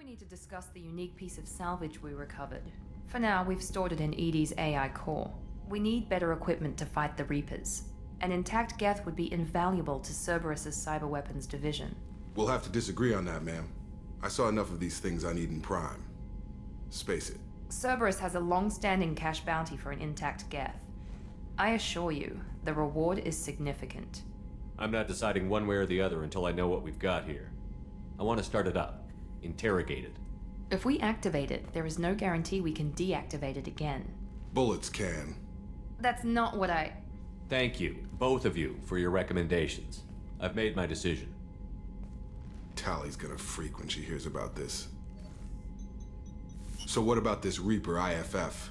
we need to discuss the unique piece of salvage we recovered. For now, we've stored it in Edie's AI core. We need better equipment to fight the Reapers. An intact Geth would be invaluable to Cerberus's cyber weapons division. We'll have to disagree on that, ma'am. I saw enough of these things I need in Prime. Space it. Cerberus has a long-standing cash bounty for an intact Geth. I assure you, the reward is significant. I'm not deciding one way or the other until I know what we've got here. I want to start it up. Interrogate it. If we activate it, there is no guarantee we can deactivate it again. Bullets can. That's not what I... Thank you, both of you, for your recommendations. I've made my decision. Tally's gonna freak when she hears about this. So what about this Reaper IFF?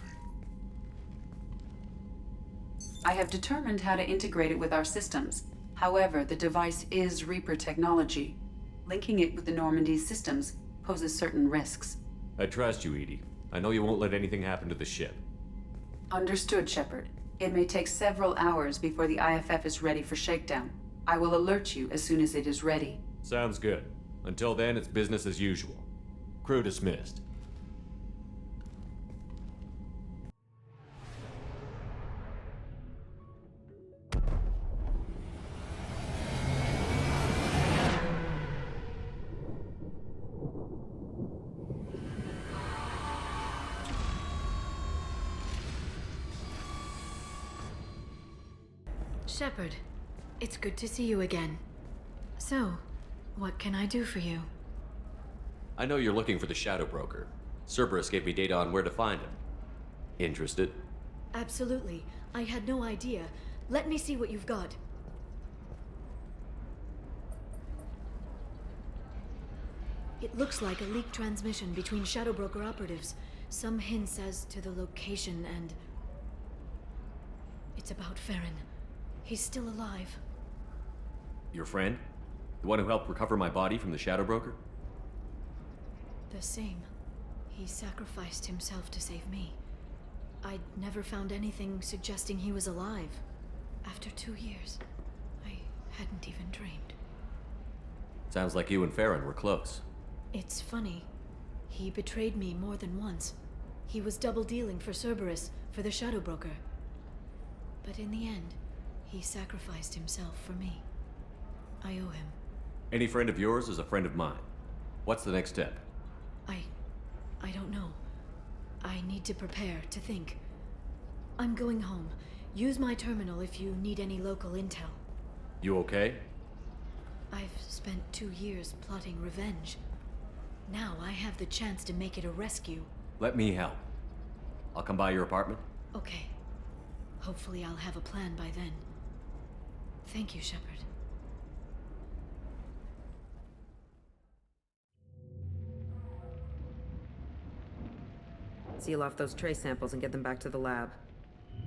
I have determined how to integrate it with our systems. However, the device is Reaper technology. Linking it with the Normandy's systems poses certain risks. I trust you, Edie. I know you won't let anything happen to the ship. Understood, Shepard. It may take several hours before the IFF is ready for shakedown. I will alert you as soon as it is ready. Sounds good. Until then, it's business as usual. Crew dismissed. Shepard, it's good to see you again. So, what can I do for you? I know you're looking for the Shadow Broker. Cerberus gave me data on where to find him. Interested? Absolutely. I had no idea. Let me see what you've got. It looks like a leaked transmission between Shadow Broker operatives. Some hints as to the location and... It's about Farron. He's still alive. Your friend? The one who helped recover my body from the Shadow Broker? The same. He sacrificed himself to save me. I'd never found anything suggesting he was alive. After 2 years, I hadn't even dreamed. Sounds like you and Farron were close. It's funny. He betrayed me more than once. He was double-dealing for Cerberus, for the Shadow Broker. But in the end, he sacrificed himself for me. I owe him. Any friend of yours is a friend of mine. What's the next step? I don't know. I need to prepare, to think. I'm going home. Use my terminal if you need any local intel. You okay? I've spent 2 years plotting revenge. Now I have the chance to make it a rescue. Let me help. I'll come by your apartment. Okay. Hopefully I'll have a plan by then. Thank you, Shepard. Seal off those trace samples and get them back to the lab.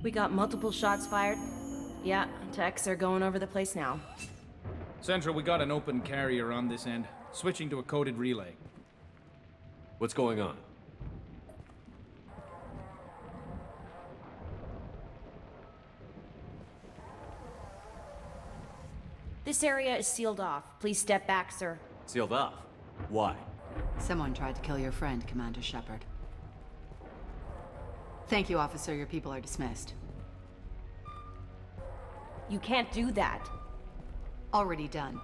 We got multiple shots fired. Yeah, techs are going over the place now. Central, we got an open carrier on this end. Switching to a coded relay. What's going on? This area is sealed off. Please step back, sir. Sealed off? Why? Someone tried to kill your friend, Commander Shepard. Thank you, officer. Your people are dismissed. You can't do that. Already done.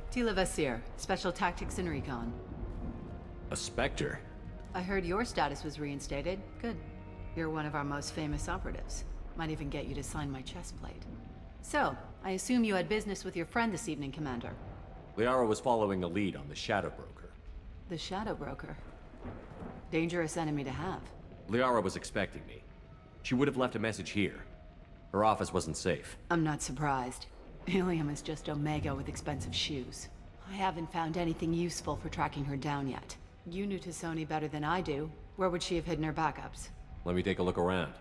Tila Vasir, Special Tactics and Recon. A Spectre? I heard your status was reinstated. Good. You're one of our most famous operatives. Might even get you to sign my chest plate. So, I assume you had business with your friend this evening, Commander. Liara was following a lead on the Shadow Broker. The Shadow Broker? Dangerous enemy to have. Liara was expecting me. She would have left a message here. Her office wasn't safe. I'm not surprised. Helium is just Omega with expensive shoes. I haven't found anything useful for tracking her down yet. You knew Tassoni better than I do. Where would she have hidden her backups? Let me take a look around.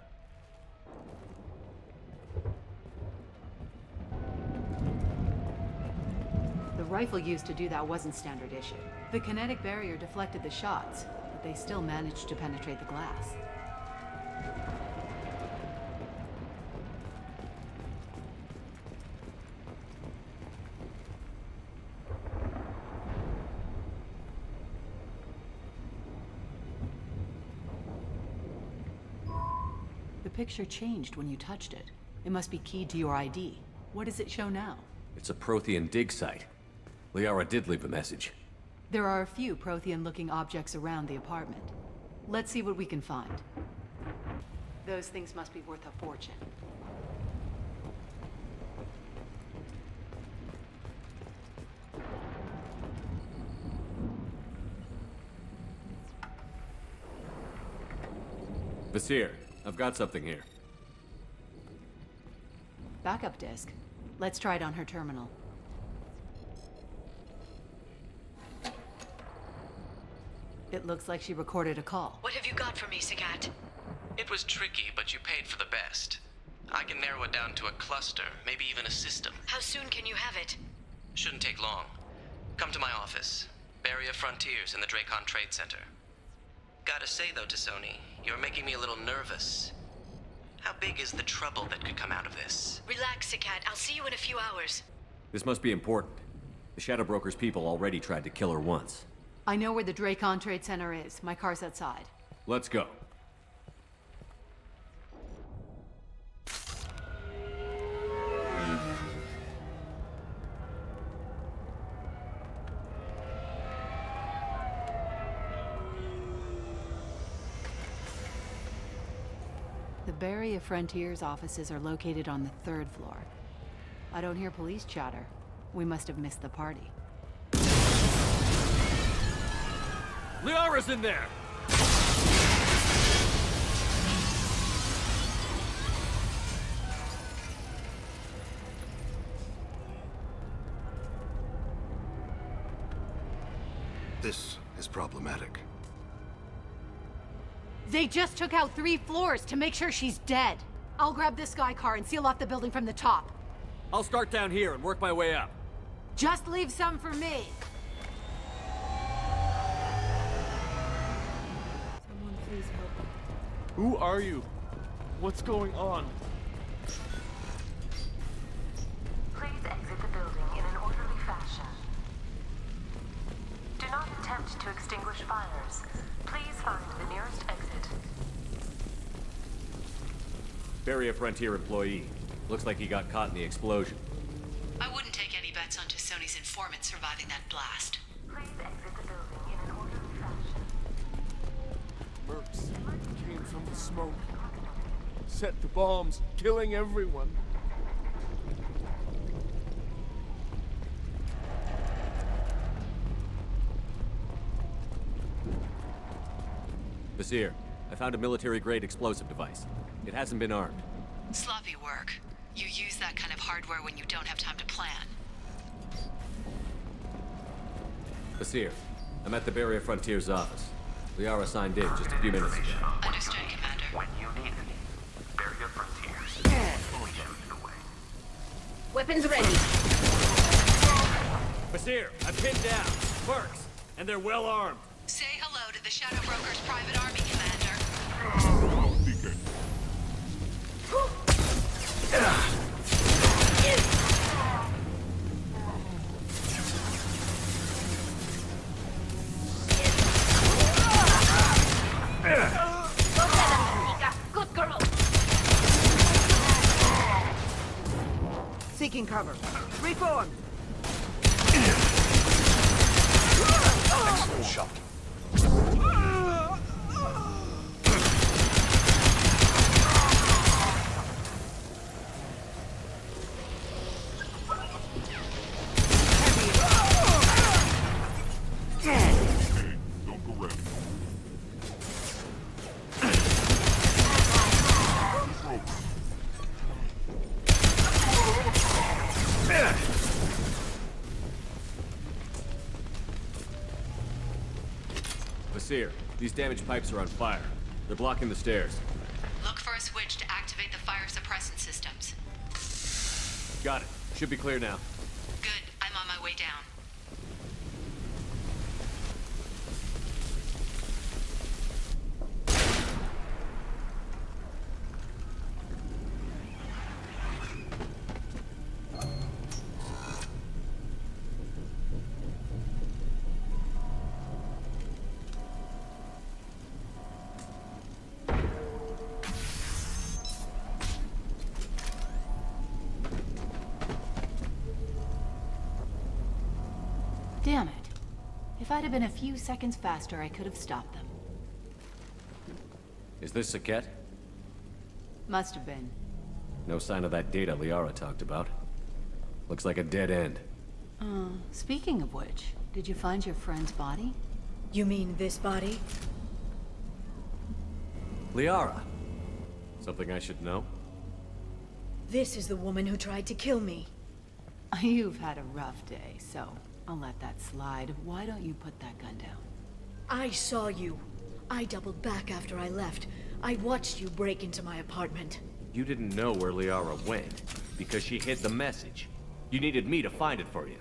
The rifle used to do that wasn't standard issue. The kinetic barrier deflected the shots, but they still managed to penetrate the glass. picture changed when you touched it. It must be keyed to your ID. What does it show now? It's a Prothean dig site. Liara did leave a message. There are a few Prothean-looking objects around the apartment. Let's see what we can find. Those things must be worth a fortune. Vasir, I've got something here. Backup disk. Let's try it on her terminal. It looks like she recorded a call. What have you got for me, Sagat? It was tricky, but you paid for the best. I can narrow it down to a cluster, maybe even a system. How soon can you have it? Shouldn't take long. Come to my office. Barrier Frontiers in the Dracon Trade Center. Gotta say though, T'Soni, you're making me a little nervous. How big is the trouble that could come out of this? Relax, Sagat. I'll see you in a few hours. This must be important. The Shadow Broker's people already tried to kill her once. I know where the Dracon Trade Center is. My car's outside. Let's go. The Barrier Frontiers offices are located on the 3rd floor. I don't hear police chatter. We must have missed the party. Liara's in there! This is problematic. They just took out 3 floors to make sure she's dead. I'll grab this Sky car and seal off the building from the top. I'll start down here and work my way up. Just leave some for me. Someone please help me. Who are you? What's going on? Please exit the building in an orderly fashion. Do not attempt to extinguish fires. Please find the nearest exit. Barrier Frontier employee. Looks like he got caught in the explosion. I wouldn't take any bets on T'Soni's informant surviving that blast. Please exit the building in an orderly fashion. Mercs came from the smoke. Set the bombs, killing everyone. Vasir, I found a military-grade explosive device. It hasn't been armed. Sloppy work. You use that kind of hardware when you don't have time to plan. Vasir, I'm at the Barrier Frontiers office. Liara signed in just a few minutes ago. Understood, Commander. When you need me, Barrier Frontiers. Fully shoot the way. Weapons ready. Vasir, I'm pinned down. Mercs, and they're well armed. Say hello to the Shadow Broker's private army, Commander. Good girl. Seeking cover. Reform. Excellent shot. Vasir, these damaged pipes are on fire. They're blocking the stairs. Look for a switch to activate the fire suppressant systems. Got it. Should be clear now. Good. I'm on my way down. Damn it. If I'd have been a few seconds faster, I could have stopped them. Is this Saket? Must have been. No sign of that data Liara talked about. Looks like a dead end. Speaking of which, did you find your friend's body? You mean this body? Liara. Something I should know? This is the woman who tried to kill me. You've had a rough day, so I'll let that slide. Why don't you put that gun down? I saw you. I doubled back after I left. I watched you break into my apartment. You didn't know where Liara went, because she hid the message. You needed me to find it for you.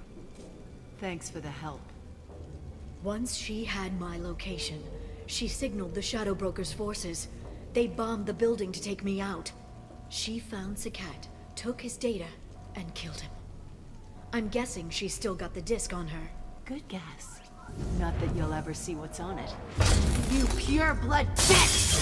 Thanks for the help. Once she had my location, she signaled the Shadow Broker's forces. They bombed the building to take me out. She found Saket, took his data, and killed him. I'm guessing she's still got the disc on her. Good guess. Not that you'll ever see what's on it. You pure-blood bitch!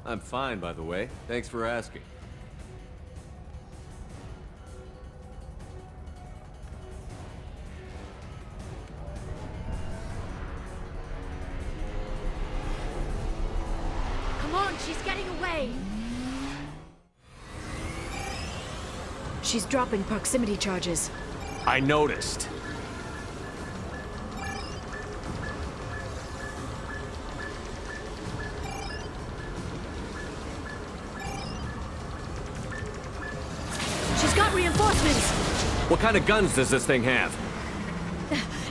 I'm fine, by the way. Thanks for asking. Come on, she's getting away! She's dropping proximity charges. I noticed. She's got reinforcements! What kind of guns does this thing have?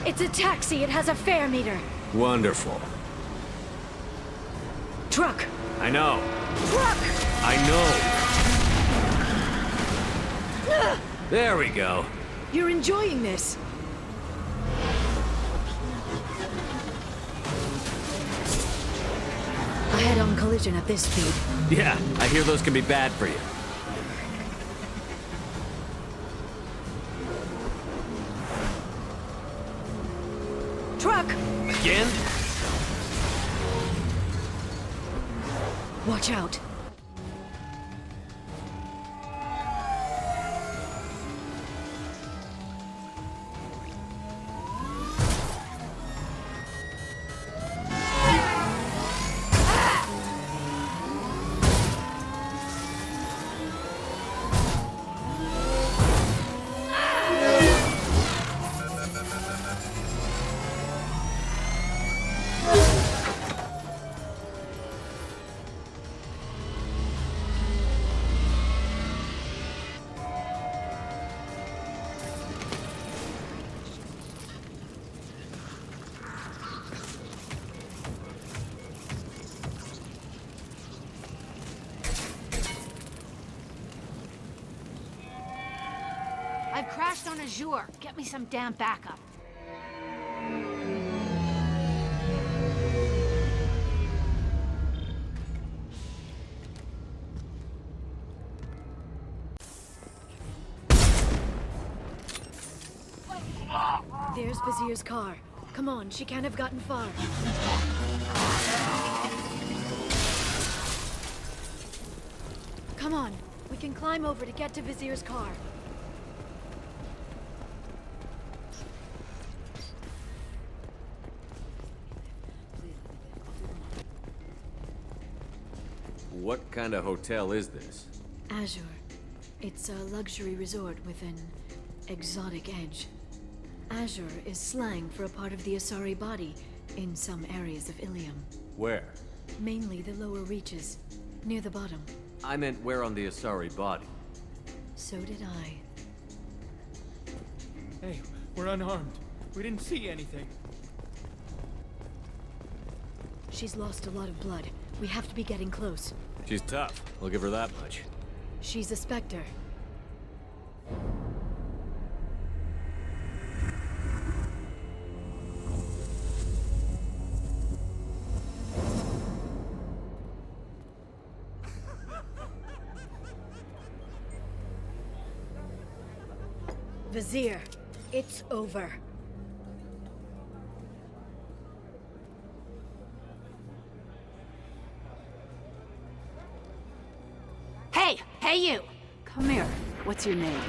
It's a taxi. It has a fare meter. Wonderful. Truck! I know. Truck! I know. There we go. You're enjoying this. A head-on collision at this speed. Yeah, I hear those can be bad for you. Truck! Again? Watch out. on Azure. Get me some damn backup. There's Vizier's car. Come on, she can't have gotten far. Come on, we can climb over to get to Vizier's car. What kind of hotel is this? Azure. It's a luxury resort with an exotic edge. Azure is slang for a part of the Asari body in some areas of Ilium. Where? Mainly the lower reaches, near the bottom. I meant where on the Asari body. So did I. Hey, we're unarmed. We didn't see anything. She's lost a lot of blood. We have to be getting close. She's tough. I'll give her that much. She's a Spectre. Vizier, it's over. Hey you! Come here. What's your name?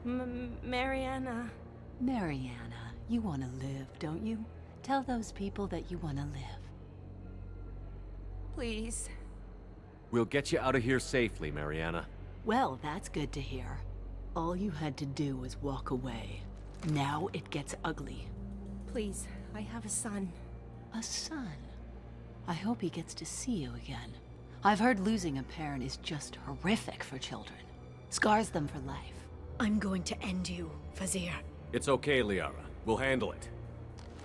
Mariana. Mariana. You want to live, don't you? Tell those people that you want to live. Please. We'll get you out of here safely, Mariana. Well, that's good to hear. All you had to do was walk away. Now it gets ugly. Please, I have a son. A son? I hope he gets to see you again. I've heard losing a parent is just horrific for children. Scars them for life. I'm going to end you, Vizier. It's okay, Liara. We'll handle it.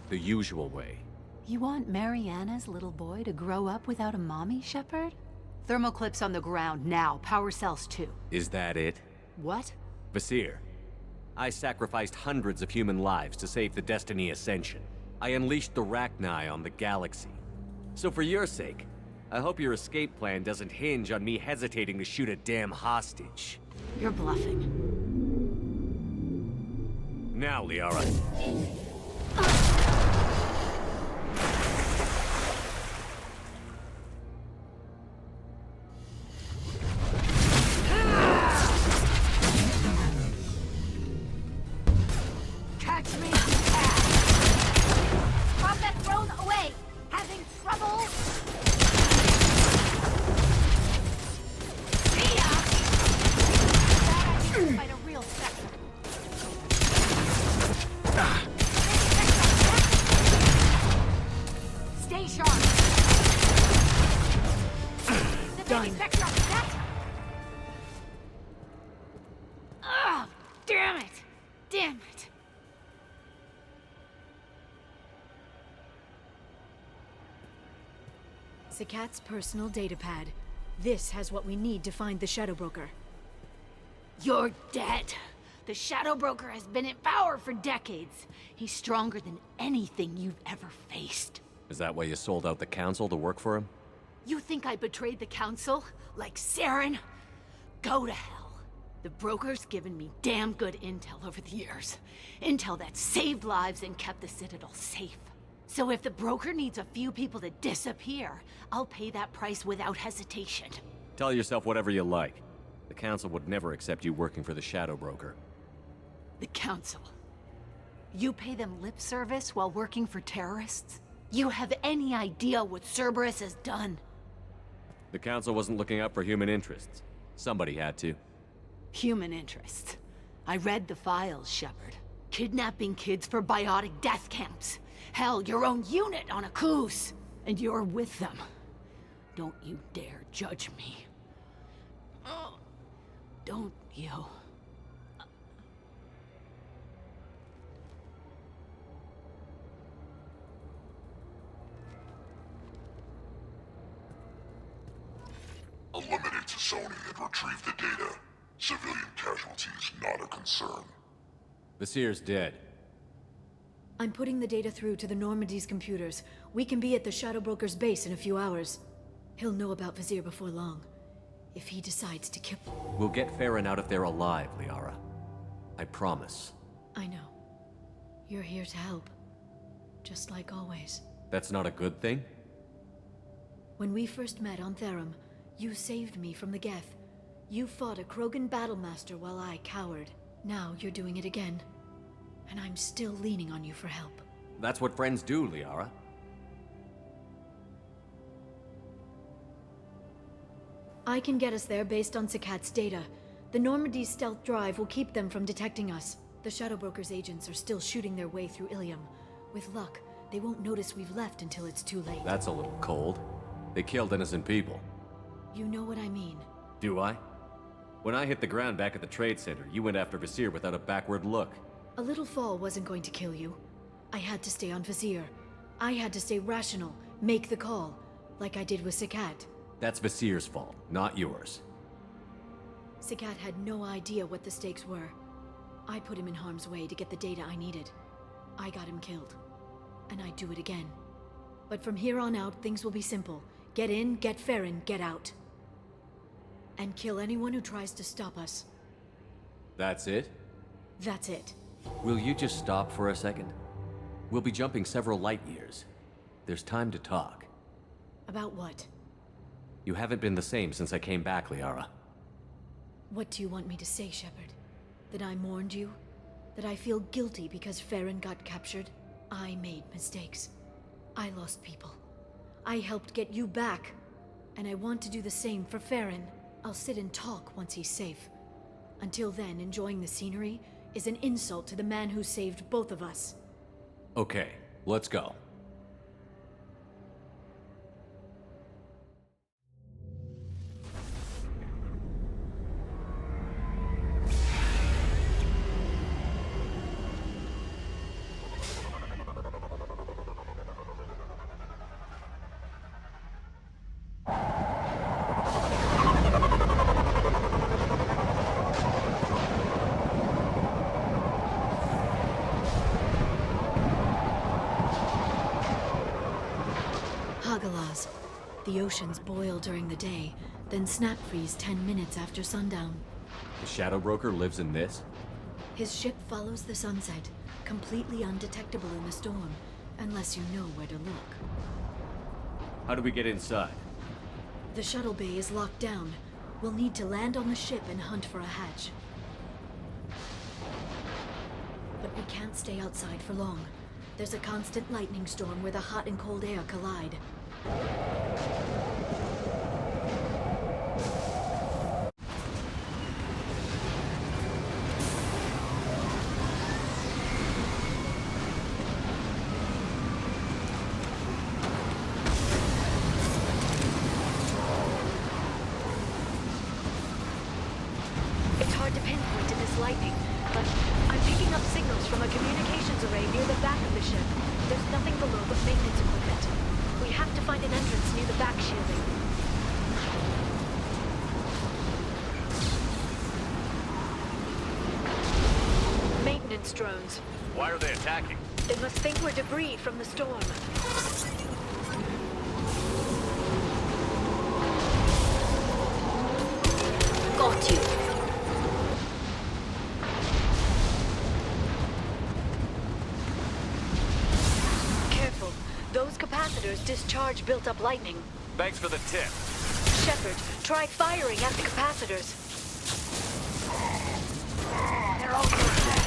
The usual way. You want Mariana's little boy to grow up without a mommy, Shepard? Thermal clips on the ground now. Power cells too. Is that it? What? Vasir, I sacrificed hundreds of human lives to save the Destiny Ascension. I unleashed the Rachni on the galaxy. So for your sake, I hope your escape plan doesn't hinge on me hesitating to shoot a damn hostage. You're bluffing. Now, Liara. Catch me! Combat thrown away! Having trouble? See ya! Fight a real Spectre. Stay sharp! The baby Spectre on set! Ugh! Damn it! Damn it! Zakat's personal data pad. This has what we need to find the Shadow Broker. You're dead. The Shadow Broker has been in power for decades. He's stronger than anything you've ever faced. Is that why you sold out the Council to work for him? You think I betrayed the Council? Like Saren? Go to hell. The Broker's given me damn good intel over the years. Intel that saved lives and kept the Citadel safe. So if the Broker needs a few people to disappear, I'll pay that price without hesitation. Tell yourself whatever you like. The Council would never accept you working for the Shadow Broker. The Council? You pay them lip service while working for terrorists? You have any idea what Cerberus has done? The Council wasn't looking out for human interests. Somebody had to. Human interests. I read the files, Shepard. Kidnapping kids for biotic death camps. Hell, your own unit on a Koos. And you're with them. Don't you dare judge me. Don't you? Unlimited to Sony and retrieve the data. Civilian casualties not a concern. Vasir's dead. I'm putting the data through to the Normandy's computers. We can be at the Shadow Broker's base in a few hours. He'll know about Vasir before long. If he decides to kill... We'll get Farron out of there alive, Liara. I promise. I know. You're here to help. Just like always. That's not a good thing? When we first met on Therum, you saved me from the Geth. You fought a Krogan battlemaster while I cowered. Now you're doing it again. And I'm still leaning on you for help. That's what friends do, Liara. I can get us there based on Sakat's data. The Normandy's stealth drive will keep them from detecting us. The Shadow Broker's agents are still shooting their way through Ilium. With luck, they won't notice we've left until it's too late. That's a little cold. They killed innocent people. You know what I mean. Do I? When I hit the ground back at the trade center, you went after Vasir without a backward look. A little fall wasn't going to kill you. I had to stay on Vasir. I had to stay rational, make the call, like I did with Sakat. That's Vasir's fault, not yours. Sakat had no idea what the stakes were. I put him in harm's way to get the data I needed. I got him killed. And I'd do it again. But from here on out, things will be simple. Get in, get Farron, get out. And kill anyone who tries to stop us. That's it? That's it. Will you just stop for a second? We'll be jumping several light years. There's time to talk. About what? You haven't been the same since I came back, Liara. What do you want me to say, Shepard? That I mourned you? That I feel guilty because Farron got captured? I made mistakes. I lost people. I helped get you back. And I want to do the same for Farron. I'll sit and talk once he's safe. Until then, enjoying the scenery is an insult to the man who saved both of us. Okay, let's go. The oceans boil during the day, then snap freeze 10 minutes after sundown. The Shadow Broker lives in this? His ship follows the sunset, completely undetectable in the storm, unless you know where to look. How do we get inside? The shuttle bay is locked down. We'll need to land on the ship and hunt for a hatch. But we can't stay outside for long. There's a constant lightning storm where the hot and cold air collide. It's hard to pinpoint to this lightning, but I'm picking up signals from a communications array near the back of the ship. There's nothing below but maintenance equipment. We have to find an entrance near the back shielding. Maintenance drones. Why are they attacking? They must think we're debris from the storm. Got you. Careful. Those capacitors discharge built-up lightning. Thanks for the tip. Shepard, try firing at the capacitors. They're over.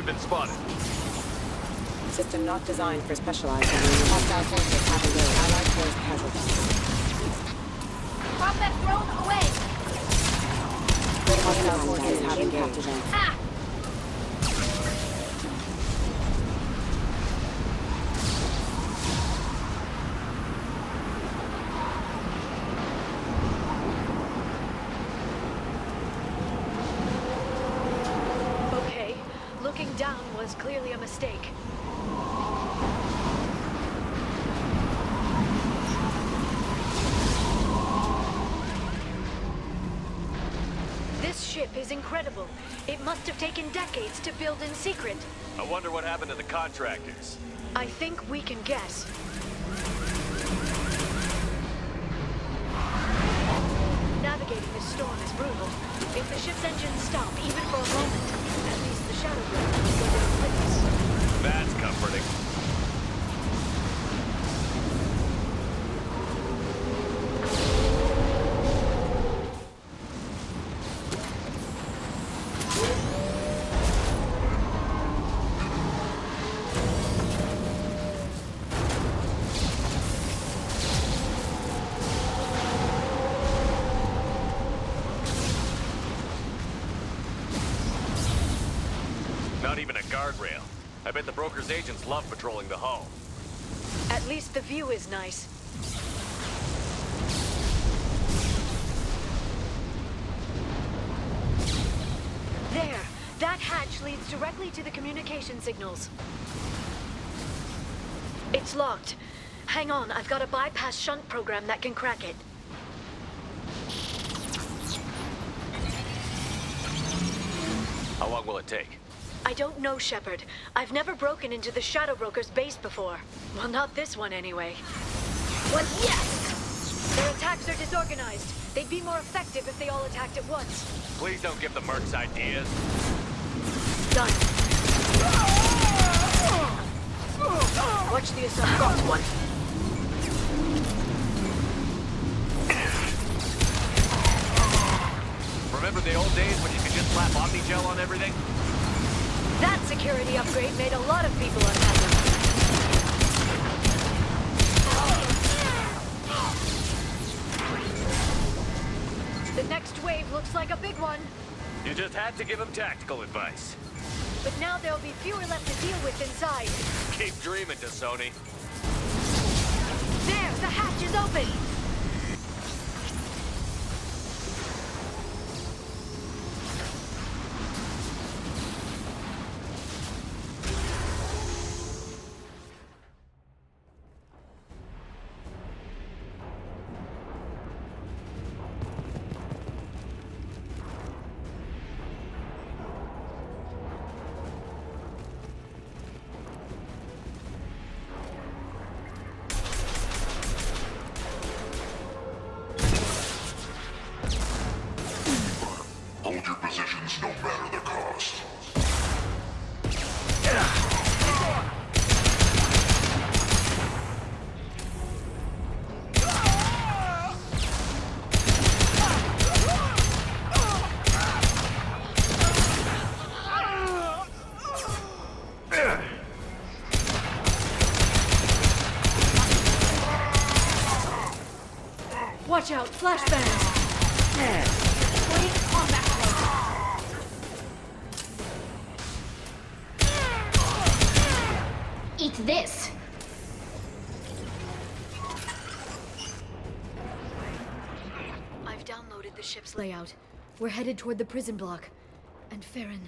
We've been spotted. System not designed for specialized enemies. Hostile forces have engaged. Allied force casualties. Combat drone away! Hostile forces have engaged. Ah! Okay, looking down was clearly a mistake. This ship is incredible. It must have taken decades to build in secret. I wonder what happened to the contractors. I think we can guess. Navigating this storm is brutal. If the ship's engines stop, even for a moment, at least the shadow broker will go down with us. That's comforting. Not even a guardrail. I bet the broker's agents love patrolling the hull. At least the view is nice. There! That hatch leads directly to the communication signals. It's locked. Hang on, I've got a bypass shunt program that can crack it. How long will it take? I don't know, Shepard. I've never broken into the Shadow Broker's base before. Well, not this one anyway. What? Yes! Their attacks are disorganized. They'd be more effective if they all attacked at once. Please don't give the mercs ideas. Done. Watch the assault. Got one. Remember the old days when you could just slap Omnigel on everything? That security upgrade made a lot of people unhappy. The next wave looks like a big one. You just had to give him tactical advice. But now there'll be fewer left to deal with inside. Keep dreaming, Sony. There, the hatch is open. Hold your positions no matter the cost. Watch out, flashbangs! Eat this! I've downloaded the ship's Layout. We're headed toward the prison block. And Farron.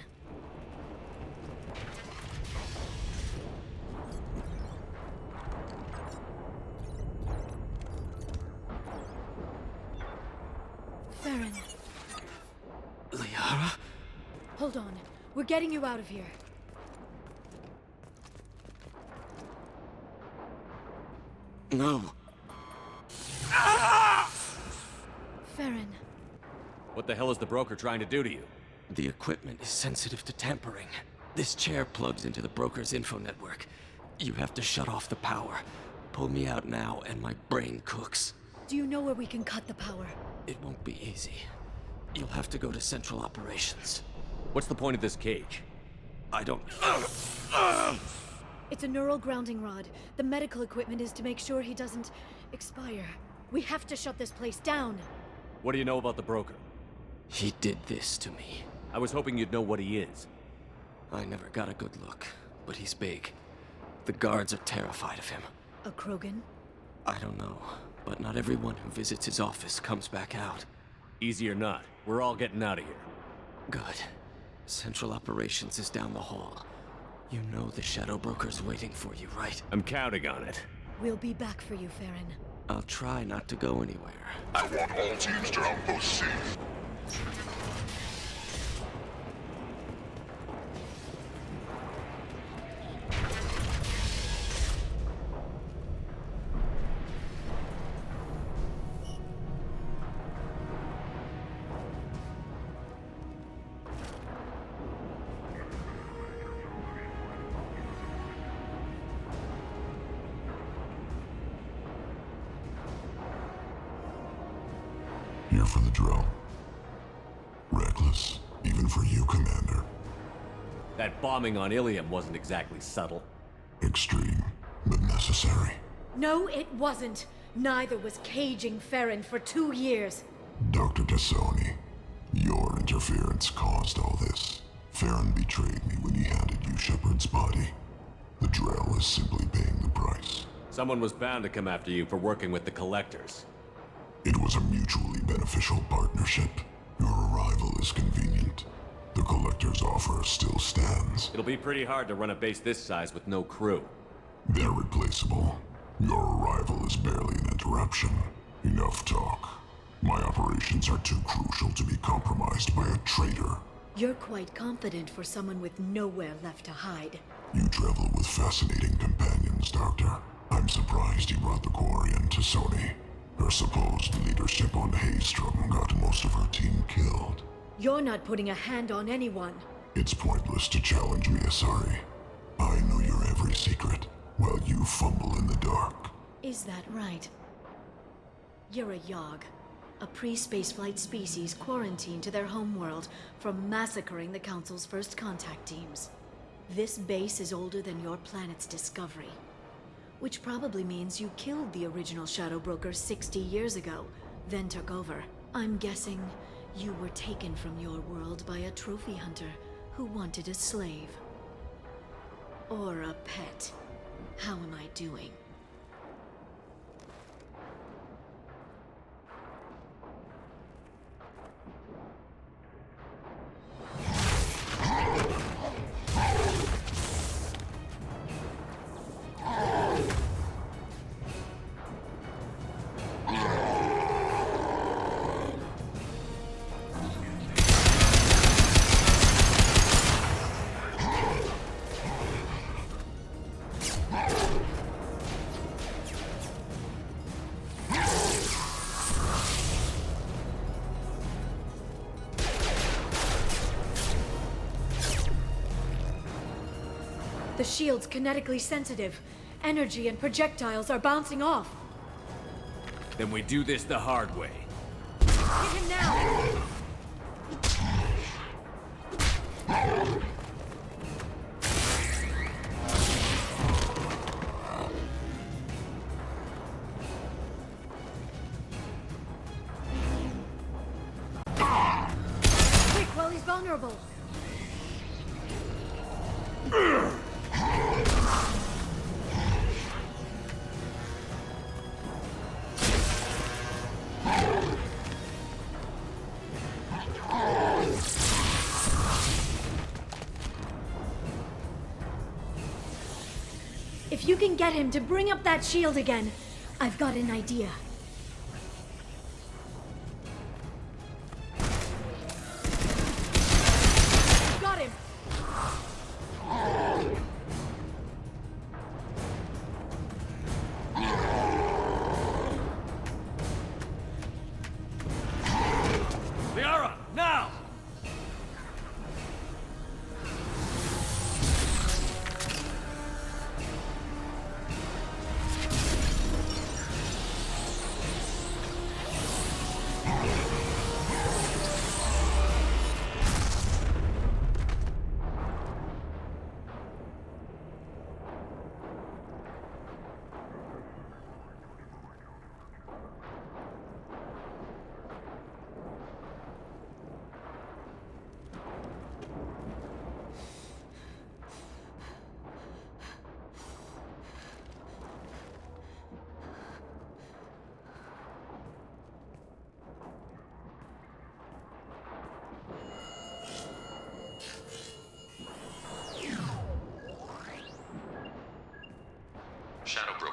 Farron. Liara? Hold on. We're getting you out of here. No. Farron. What the hell is the broker trying to do to you? The equipment is sensitive to tampering. This chair plugs into the broker's info network. You have to shut off the power. Pull me out now, and my brain cooks. Do you know where we can cut the power? It won't be easy. You'll have to go to Central Operations. What's the point of this cage? I don't... It's a neural grounding rod. The medical equipment is to make sure he doesn't expire. We have to shut this place down. What do you know about the broker? He did this to me. I was hoping you'd know what he is. I never got a good look, but he's big. The guards are terrified of him. A Krogan? I don't know, but not everyone who visits his office comes back out. Easy or not, we're all getting out of here. Good. Central Operations is down the hall. You know the Shadow Broker's waiting for you, right? I'm counting on it. We'll be back for you, Farron. I'll try not to go anywhere. I want all teams to outpost C. Here for the drill. Reckless, even for you, Commander. That bombing on Ilium wasn't exactly subtle. Extreme, but necessary. No, it wasn't. Neither was caging Farron for 2 years. Dr. Tassoni, your interference caused all this. Farron betrayed me when he handed you Shepard's body. The drill is simply paying the price. Someone was bound to come after you for working with the Collectors. It was a mutually beneficial partnership. Your arrival is convenient. The Collector's offer still stands. It'll be pretty hard to run a base this size with no crew. They're replaceable. Your arrival is barely an interruption. Enough talk. My operations are too crucial to be compromised by a traitor. You're quite confident for someone with nowhere left to hide. You travel with fascinating companions, Doctor. I'm surprised you brought the Quarian to Sony. Her supposed leadership on Haystrom got most of her team killed. You're not putting a hand on anyone. It's pointless to challenge me, Asari. I know your every secret, while you fumble in the dark. Is that right? You're a Yogg, a pre-spaceflight species quarantined to their homeworld from massacring the Council's first contact teams. This base is older than your planet's discovery. Which probably means you killed the original Shadow Broker 60 years ago, then took over. I'm guessing you were taken from your world by a trophy hunter who wanted a slave. Or a pet. How am I doing? The shield's kinetically sensitive. Energy and projectiles are bouncing off. Then we do this the hard way. Hit him now! Quick, while he's vulnerable. If you can get him to bring up that shield again, I've got an idea. Got him! Liara, now!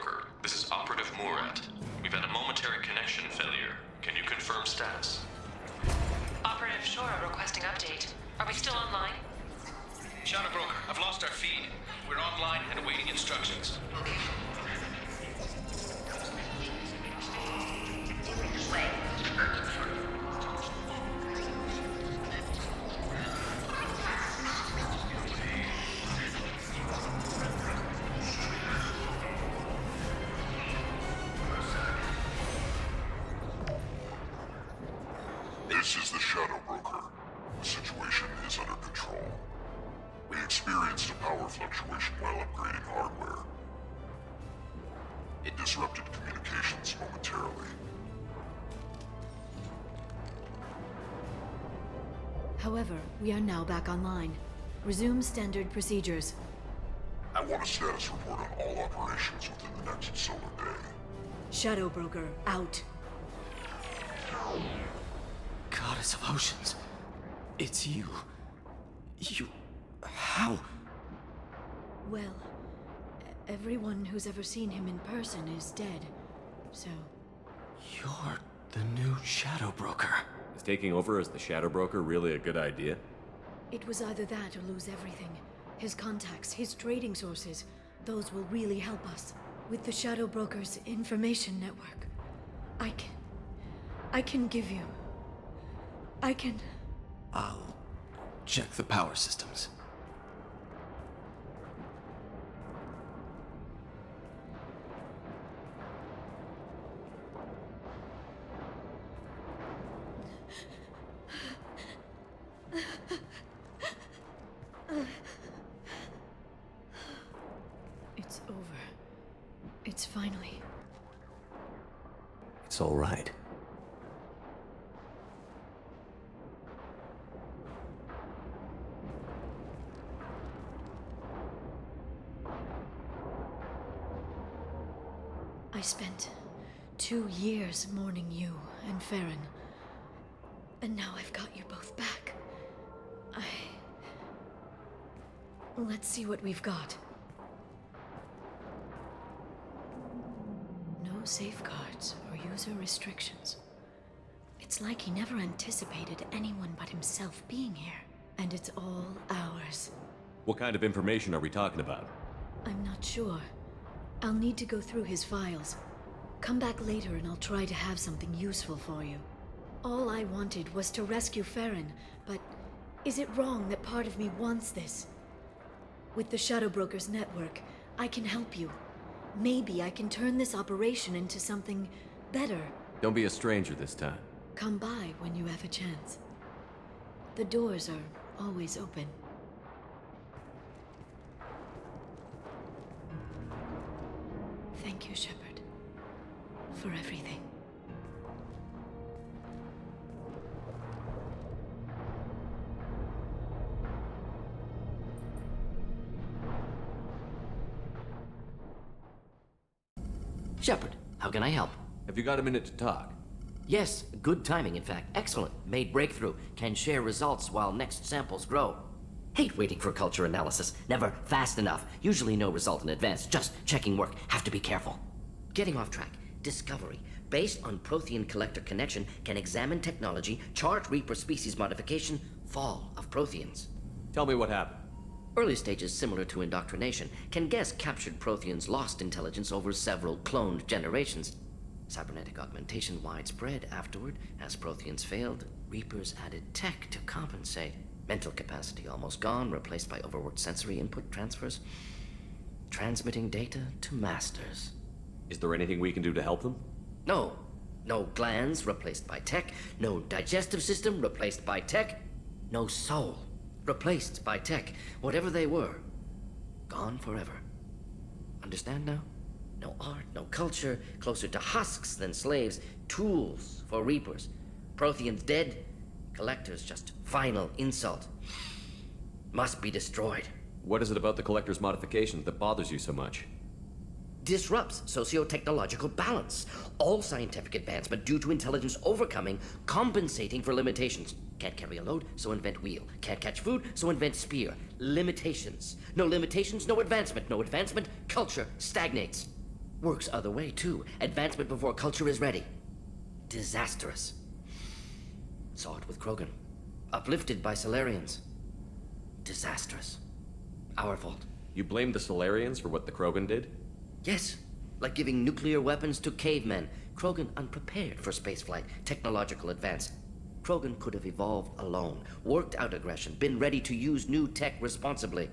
Broker. This is Operative Murat. We've had a momentary connection failure. Can you confirm status? Operative Shora requesting update. Are we still online? Shadow Broker, I've lost our feed. We're online and awaiting instructions. This is the Shadow Broker. The situation is under control. We experienced a power fluctuation while upgrading hardware. It disrupted communications momentarily. However, we are now back online. Resume standard procedures. I want a status report on all operations within the next solar day. Shadow Broker, out. Goddess of Oceans. It's you. You... How? Well, everyone who's ever seen him in person is dead, so... You're the new Shadow Broker. Is taking over as the Shadow Broker really a good idea? It was either that or lose everything. His contacts, his trading sources, those will really help us. With the Shadow Broker's information network, I can give you... I'll check the power systems. It's over. It's finally... It's all right. I spent 2 years mourning you and Farron. And now I've got you both back. Let's see what we've got. No safeguards or user restrictions. It's like he never anticipated anyone but himself being here. And it's all ours. What kind of information are we talking about? I'm not sure. I'll need to go through his files. Come back later and I'll try to have something useful for you. All I wanted was to rescue Farron, but is it wrong that part of me wants this? With the Shadow Broker's network, I can help you. Maybe I can turn this operation into something better. Don't be a stranger this time. Come by when you have a chance. The doors are always open. Thank you, Shepard, for everything. Shepard, how can I help? Have you got a minute to talk? Yes, good timing, in fact. Excellent. Made breakthrough. Can share results while next samples grow. Hate waiting for culture analysis. Never fast enough. Usually no result in advance. Just checking work. Have to be careful. Getting off track. Discovery. Based on Prothean collector connection, can examine technology, chart Reaper species modification, fall of Protheans. Tell me what happened. Early stages similar to indoctrination. Can guess captured Protheans lost intelligence over several cloned generations. Cybernetic augmentation widespread afterward. As Protheans failed, Reapers added tech to compensate. Mental capacity almost gone, replaced by overworked sensory input transfers. Transmitting data to masters. Is there anything we can do to help them? No. No glands replaced by tech. No digestive system replaced by tech. No soul replaced by tech. Whatever they were, gone forever. Understand now? No art, no culture, closer to husks than slaves. Tools for Reapers. Protheans dead. Collectors just final insult. Must be destroyed. What is it about the Collector's modifications that bothers you so much? Disrupts socio-technological balance. All scientific advancement due to intelligence overcoming, compensating for limitations. Can't carry a load, so invent wheel. Can't catch food, so invent spear. Limitations. No limitations, no advancement. No advancement, culture stagnates. Works other way, too. Advancement before culture is ready. Disastrous. Saw it with Krogan. Uplifted by Solarians. Disastrous. Our fault. You blame the Solarians for what the Krogan did? Yes. Like giving nuclear weapons to cavemen. Krogan unprepared for spaceflight, technological advance. Krogan could have evolved alone, worked out aggression, been ready to use new tech responsibly.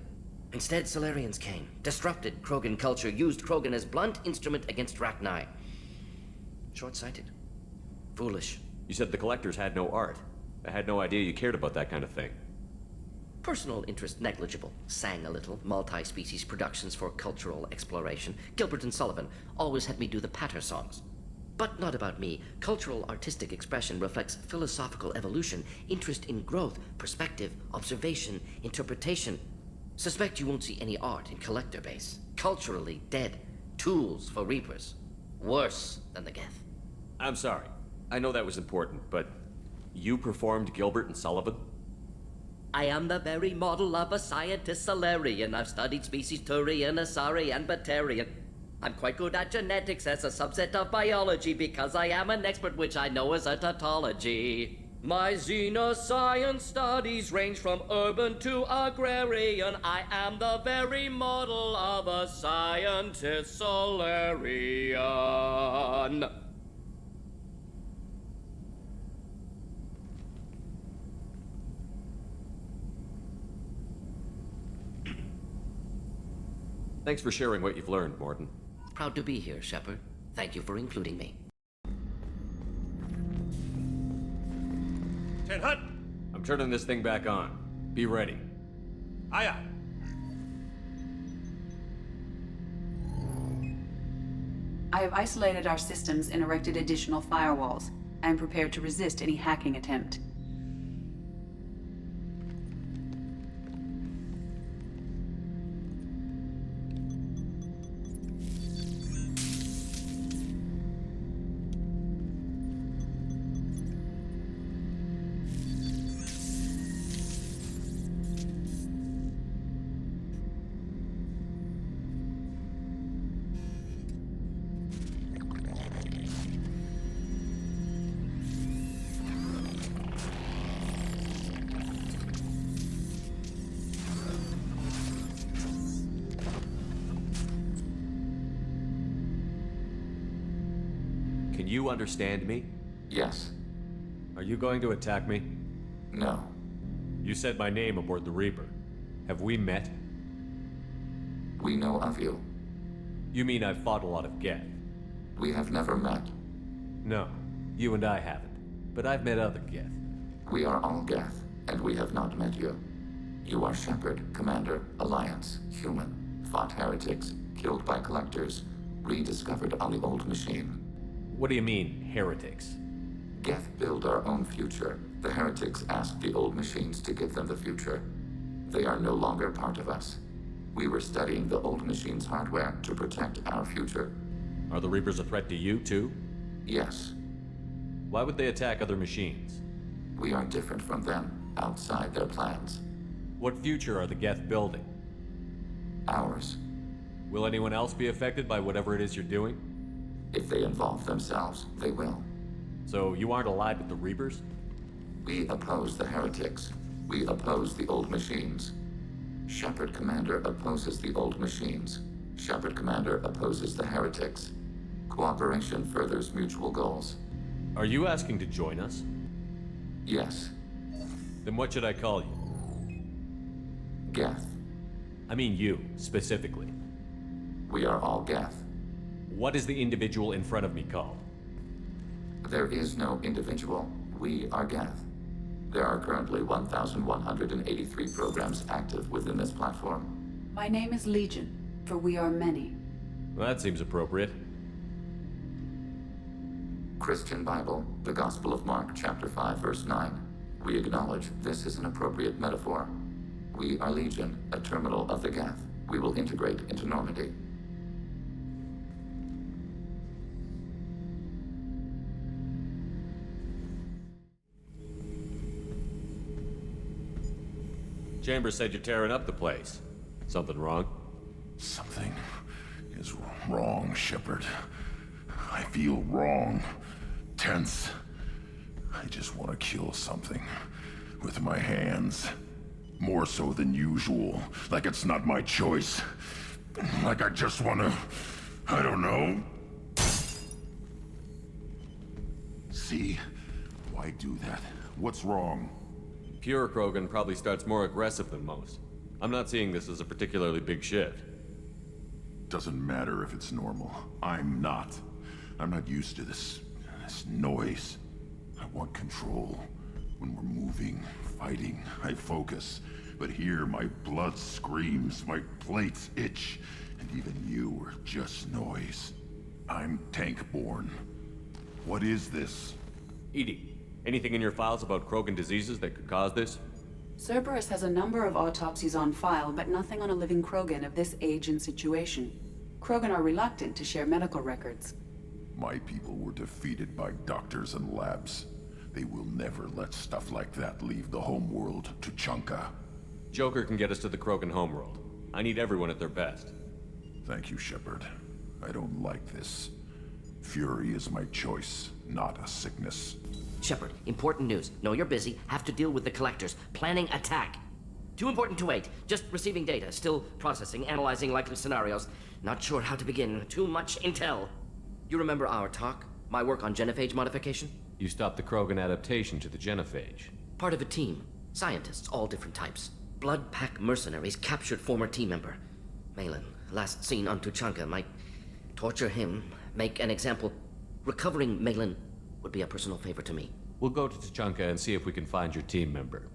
Instead, Solarians came, disrupted Krogan culture, used Krogan as blunt instrument against Rachni. Short-sighted. Foolish. You said the Collectors had no art. I had no idea you cared about that kind of thing. Personal interest negligible. Sang a little. Multi-species productions for cultural exploration. Gilbert and Sullivan always had me do the patter songs. But not about me. Cultural artistic expression reflects philosophical evolution, interest in growth, perspective, observation, interpretation. Suspect you won't see any art in collector base. Culturally dead. Tools for reapers. Worse than the Geth. I'm sorry. I know that was important, but you performed Gilbert and Sullivan? I am the very model of a scientist Solarian. I've studied species Turian, Asari, and Batarian. I'm quite good at genetics as a subset of biology because I am an expert, which I know is a tautology. My xenoscience studies range from urban to agrarian. I am the very model of a scientist Solarian. Thanks for sharing what you've learned, Morton. Proud to be here, Shepard. Thank you for including me. Ten Hut! I'm turning this thing back on. Be ready. Aye aye. I have isolated our systems and erected additional firewalls. I am prepared to resist any hacking attempt. Can you understand me? Yes. Are you going to attack me? No. You said my name aboard the Reaper. Have we met? We know of you. You mean I've fought a lot of Geth? We have never met. No, you and I haven't. But I've met other Geth. We are all Geth, and we have not met you. You are Shepard, Commander, Alliance, human, fought heretics, killed by collectors, rediscovered on the old machine. What do you mean, heretics? Geth build our own future. The heretics asked the old machines to give them the future. They are no longer part of us. We were studying the old machine's hardware to protect our future. Are the Reapers a threat to you, too? Yes. Why would they attack other machines? We are different from them, outside their plans. What future are the Geth building? Ours. Will anyone else be affected by whatever it is you're doing? If they involve themselves, they will. So you aren't allied with the Reapers? We oppose the heretics. We oppose the old machines. Shepard Commander opposes the old machines. Shepard Commander opposes the heretics. Cooperation furthers mutual goals. Are you asking to join us? Yes. Then what should I call you? Geth. I mean you, specifically. We are all Geth. What is the individual in front of me called? There is no individual. We are Geth. There are currently 1,183 programs active within this platform. My name is Legion, for we are many. Well, that seems appropriate. Christian Bible, the Gospel of Mark, chapter 5, verse 9. We acknowledge this is an appropriate metaphor. We are Legion, a terminal of the Geth. We will integrate into Normandy. Chambers said you're tearing up the place. Something wrong? Something is wrong, Shepard. I feel wrong. Tense. I just want to kill something. With my hands. More so than usual. Like it's not my choice. Like I just want to... I don't know. See? Why do that? What's wrong? Pure Krogan probably starts more aggressive than most. I'm not seeing this as a particularly big shift. Doesn't matter if it's normal. I'm not. I'm not used to this noise. I want control. When we're moving, fighting, I focus. But here, my blood screams, my plates itch, and even you are just noise. I'm tank-born. What is this? EDI, anything in your files about Krogan diseases that could cause this? Cerberus has a number of autopsies on file, but nothing on a living Krogan of this age and situation. Krogan are reluctant to share medical records. My people were defeated by doctors and labs. They will never let stuff like that leave the homeworld to Chunka. Joker can get us to the Krogan homeworld. I need everyone at their best. Thank you, Shepard. I don't like this. Fury is my choice, not a sickness. Shepard, important news. Know you're busy. Have to deal with the collectors. Planning attack. Too important to wait. Just receiving data. Still processing, analyzing likely scenarios. Not sure how to begin. Too much intel. You remember our talk? My work on genophage modification? You stopped the Krogan adaptation to the genophage. Part of a team. Scientists, all different types. Blood Pack mercenaries captured former team member. Malin, last seen on Tuchanka, might torture him, make an example. Recovering Malin would be a personal favor to me. We'll go to Tuchanka and see if we can find your team member.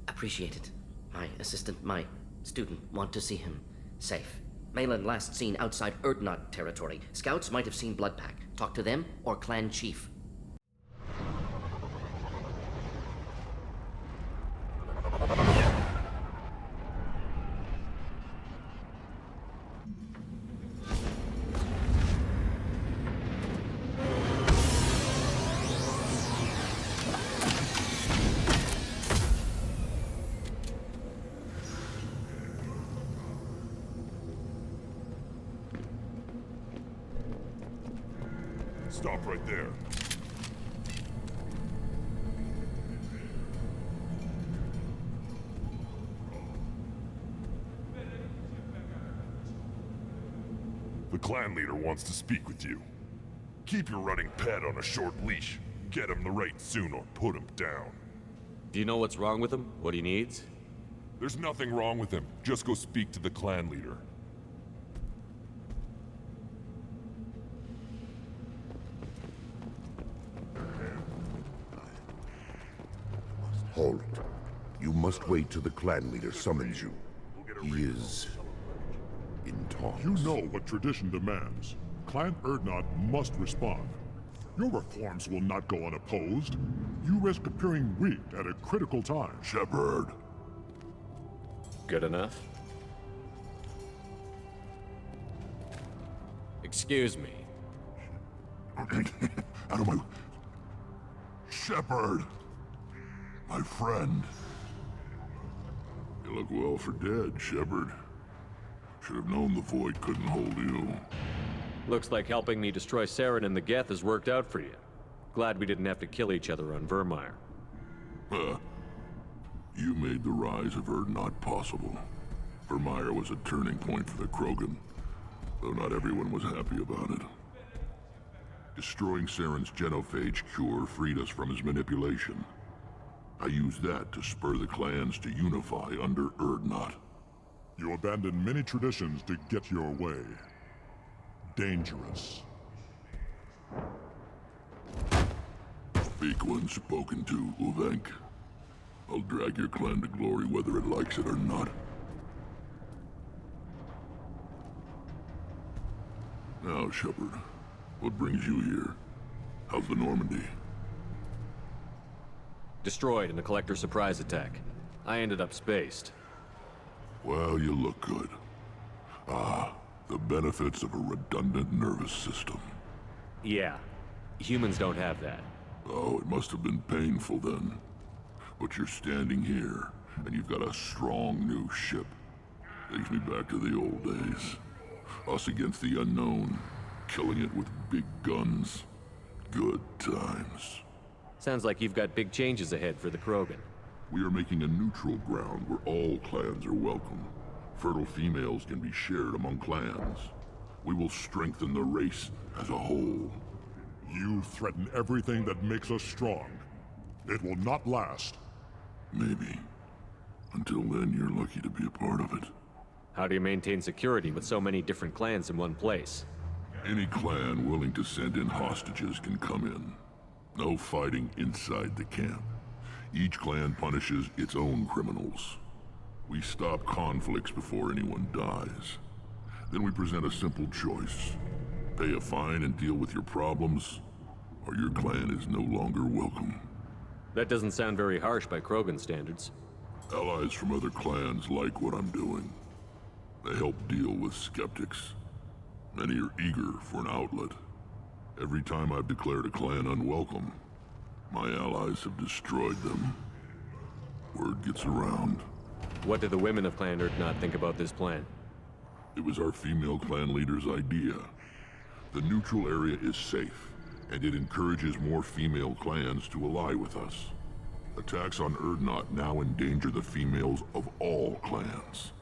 Appreciate it. My assistant, my student, want to see him safe. Malin last seen outside Erdnot territory. Scouts might have seen Blood Pack. Talk to them or clan chief. Stop right there. The clan leader wants to speak with you. Keep your running pet on a short leash. Get him the right soon or put him down. Do you know what's wrong with him? What he needs? There's nothing wrong with him. Just go speak to the clan leader. Hold it. You must wait till the clan leader summons you. He is in talks. You know what tradition demands. Clan Erdnot must respond. Your reforms will not go unopposed. You risk appearing weak at a critical time. Shepard. Good enough? Excuse me. Out of my... Shepard! My friend. You look well for dead, Shepard. Should have known the Void couldn't hold you. Looks like helping me destroy Saren and the Geth has worked out for you. Glad we didn't have to kill each other on Vermeer. You made the rise of Erdnot possible. Vermeer was a turning point for the Krogan, though not everyone was happy about it. Destroying Saren's genophage cure freed us from his manipulation. I used that to spur the clans to unify under Erdnot. You abandoned many traditions to get your way. Dangerous. Speak when spoken to, Uvenk. I'll drag your clan to glory whether it likes it or not. Now, Shepard, what brings you here? How's the Normandy? Destroyed in a collector surprise attack. I ended up spaced. Well, you look good. Ah, the benefits of a redundant nervous system. Yeah. Humans don't have that. Oh, it must have been painful then. But you're standing here, and you've got a strong new ship. Takes me back to the old days. Us against the unknown, killing it with big guns. Good times. Sounds like you've got big changes ahead for the Krogan. We are making a neutral ground where all clans are welcome. Fertile females can be shared among clans. We will strengthen the race as a whole. You threaten everything that makes us strong. It will not last. Maybe. Until then, you're lucky to be a part of it. How do you maintain security with so many different clans in one place? Any clan willing to send in hostages can come in. No fighting inside the camp. Each clan punishes its own criminals. We stop conflicts before anyone dies. Then we present a simple choice. Pay a fine and deal with your problems, or your clan is no longer welcome. That doesn't sound very harsh by Krogan standards. Allies from other clans like what I'm doing. They help deal with skeptics. Many are eager for an outlet. Every time I've declared a clan unwelcome, my allies have destroyed them. Word gets around. What do the women of Clan Urdnot think about this plan? It was our female clan leader's idea. The neutral area is safe, and it encourages more female clans to ally with us. Attacks on Urdnot now endanger the females of all clans.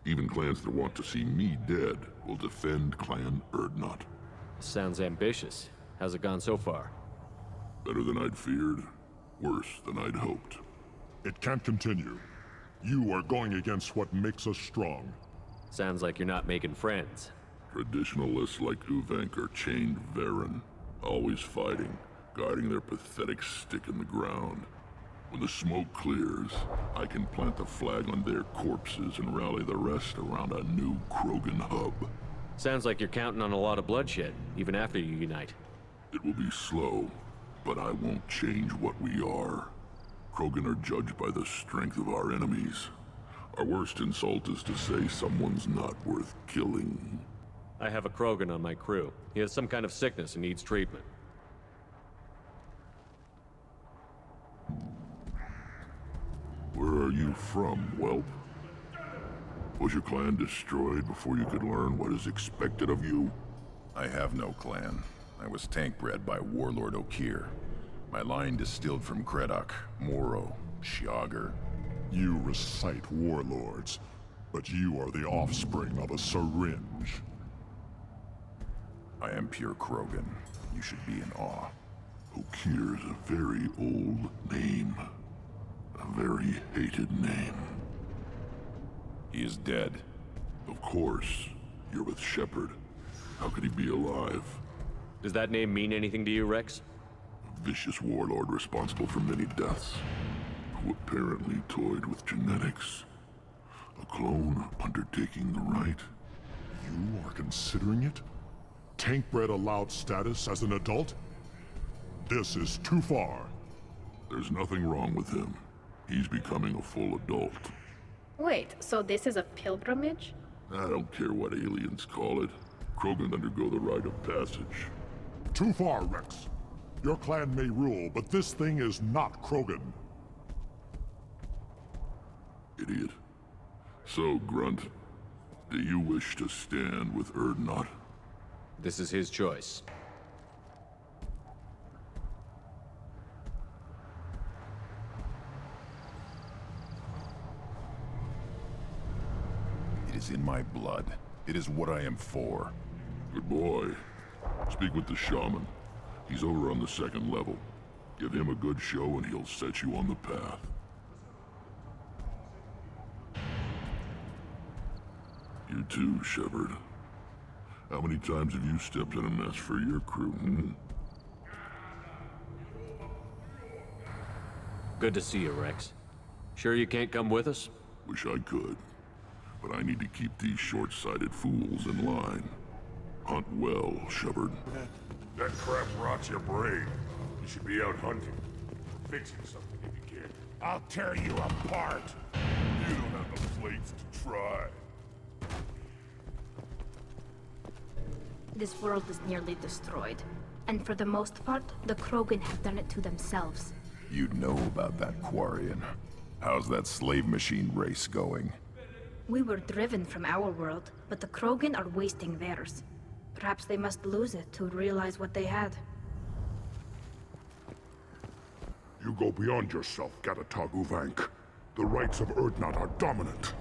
Even clans that want to see me dead will defend Clan Urdnot. Sounds ambitious. How's it gone so far? Better than I'd feared. Worse than I'd hoped. It can't continue. You are going against what makes us strong. Sounds like you're not making friends. Traditionalists like Uvenk are chained Varen, always fighting, guiding their pathetic stick in the ground. When the smoke clears, I can plant the flag on their corpses and rally the rest around a new Krogan hub. Sounds like you're counting on a lot of bloodshed, even after you unite. It will be slow, but I won't change what we are. Krogan are judged by the strength of our enemies. Our worst insult is to say someone's not worth killing. I have a Krogan on my crew. He has some kind of sickness and needs treatment. Where are you from, whelp? Was your clan destroyed before you could learn what is expected of you? I have no clan. I was tank bred by Warlord Okir. My line distilled from Kredok, Moro, Shiagar. You recite warlords, but you are the offspring of a syringe. I am pure Krogan. You should be in awe. Okir is a very old name. A very hated name. He is dead. Of course. You're with Shepard. How could he be alive? Does that name mean anything to you, Rex? A vicious warlord responsible for many deaths, who apparently toyed with genetics. A clone undertaking the right. You are considering it? Tank-bred allowed status as an adult? This is too far. There's nothing wrong with him. He's becoming a full adult. Wait, so this is a pilgrimage? I don't care what aliens call it. Krogan undergo the rite of passage. Too far, Rex. Your clan may rule, but this thing is not Krogan. Idiot. So, Grunt, do you wish to stand with Urdnot? This is his choice. It is in my blood. It is what I am for. Good boy. Speak with the shaman. He's over on the second level. Give him a good show and he'll set you on the path. You too, Shepard. How many times have you stepped in a mess for your crew, Good to see you, Rex. Sure you can't come with us? Wish I could. But I need to keep these short-sighted fools in line. Hunt well, Shepard. That crap rots your brain. You should be out hunting. Fixing something if you can. I'll tear you apart. You don't have the plates to try. This world is nearly destroyed. And for the most part, the Krogan have done it to themselves. You know about that Quarian. How's that slave machine race going? We were driven from our world, but the Krogan are wasting theirs. Perhaps they must lose it to realize what they had. You go beyond yourself, Gatatog Uvank. The rights of Urdnot are dominant.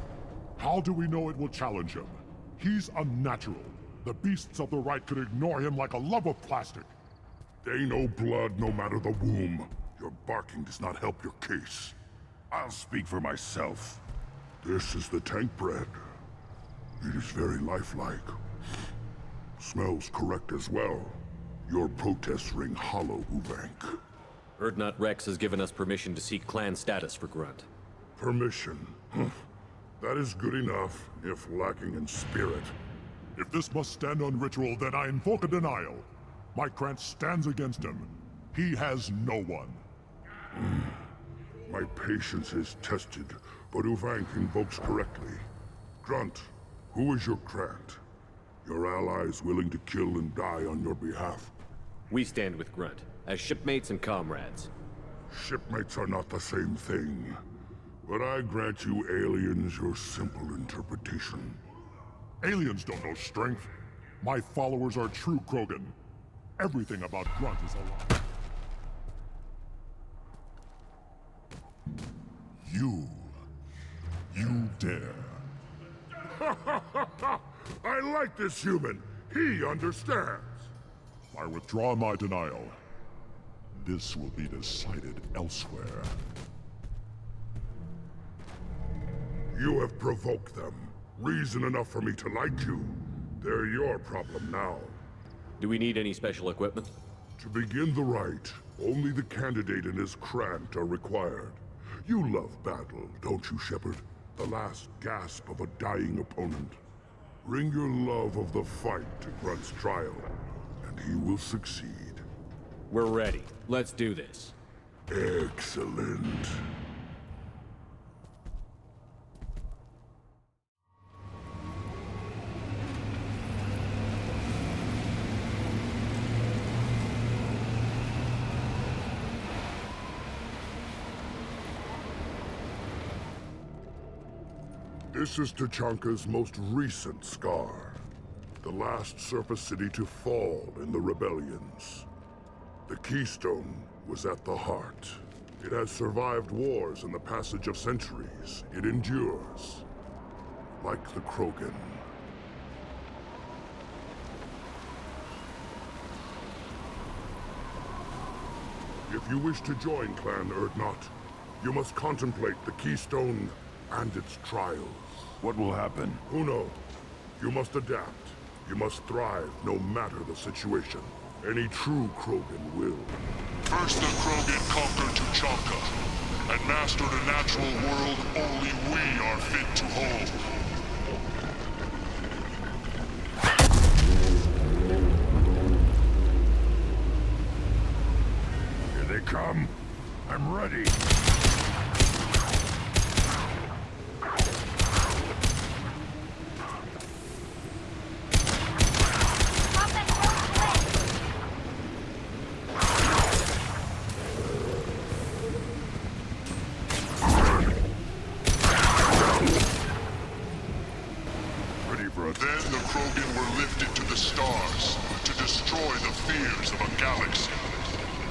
How do we know it will challenge him? He's unnatural. The beasts of the right could ignore him like a lump of plastic. They know blood no matter the womb. Your barking does not help your case. I'll speak for myself. This is the tank bread. It is very lifelike. Smells correct as well. Your protests ring hollow, Uvank. Urdnot Rex has given us permission to seek clan status for Grunt. Permission? That is good enough, if lacking in spirit. If this must stand on ritual, then I invoke a denial. My Krant stands against him. He has no one. My patience is tested, but Uvank invokes correctly. Grunt, who is your Krant? Your allies willing to kill and die on your behalf? We stand with Grunt, as shipmates and comrades. Shipmates are not the same thing. But I grant you aliens your simple interpretation. Aliens don't know strength. My followers are true Krogan. Everything about Grunt is a lie. You dare. I like this human. He understands. I withdraw my denial. This will be decided elsewhere. You have provoked them. Reason enough for me to like you. They're your problem now. Do we need any special equipment? To begin the rite, only the candidate and his Krant are required. You love battle, don't you, Shepard? The last gasp of a dying opponent. Bring your love of the fight to Grunt's trial, and he will succeed. We're ready. Let's do this. Excellent. This is Tachanka's most recent scar. The last surface city to fall in the rebellions. The Keystone was at the heart. It has survived wars and the passage of centuries. It endures. Like the Krogan. If you wish to join Clan Urdnot, you must contemplate the Keystone and its trials. What will happen? Who knows? You must adapt. You must thrive no matter the situation. Any true Krogan will. First the Krogan conquered Tachanka, and mastered a natural world only we are fit to hold. Here they come. I'm ready. Then the Krogan were lifted to the stars to destroy the fears of a galaxy.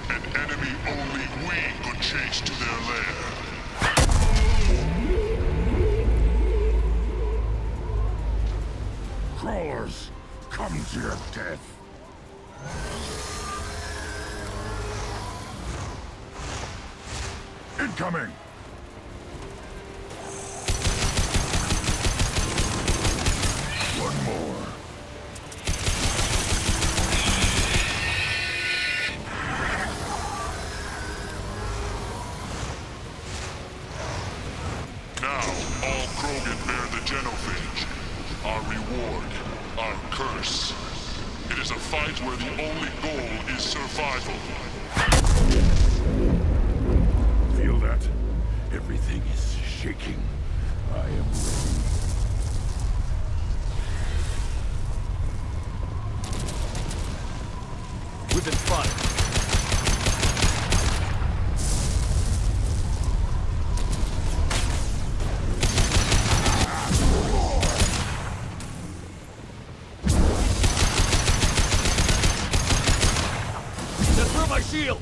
An enemy only we could chase to their lair. Crawlers, come to your death. Incoming! One more. Now, all Krogan bear the genophage. Our reward, our curse. It is a fight where the only goal is survival. Feel that? Everything is shaking. I am ready. We've been spotted. my shield!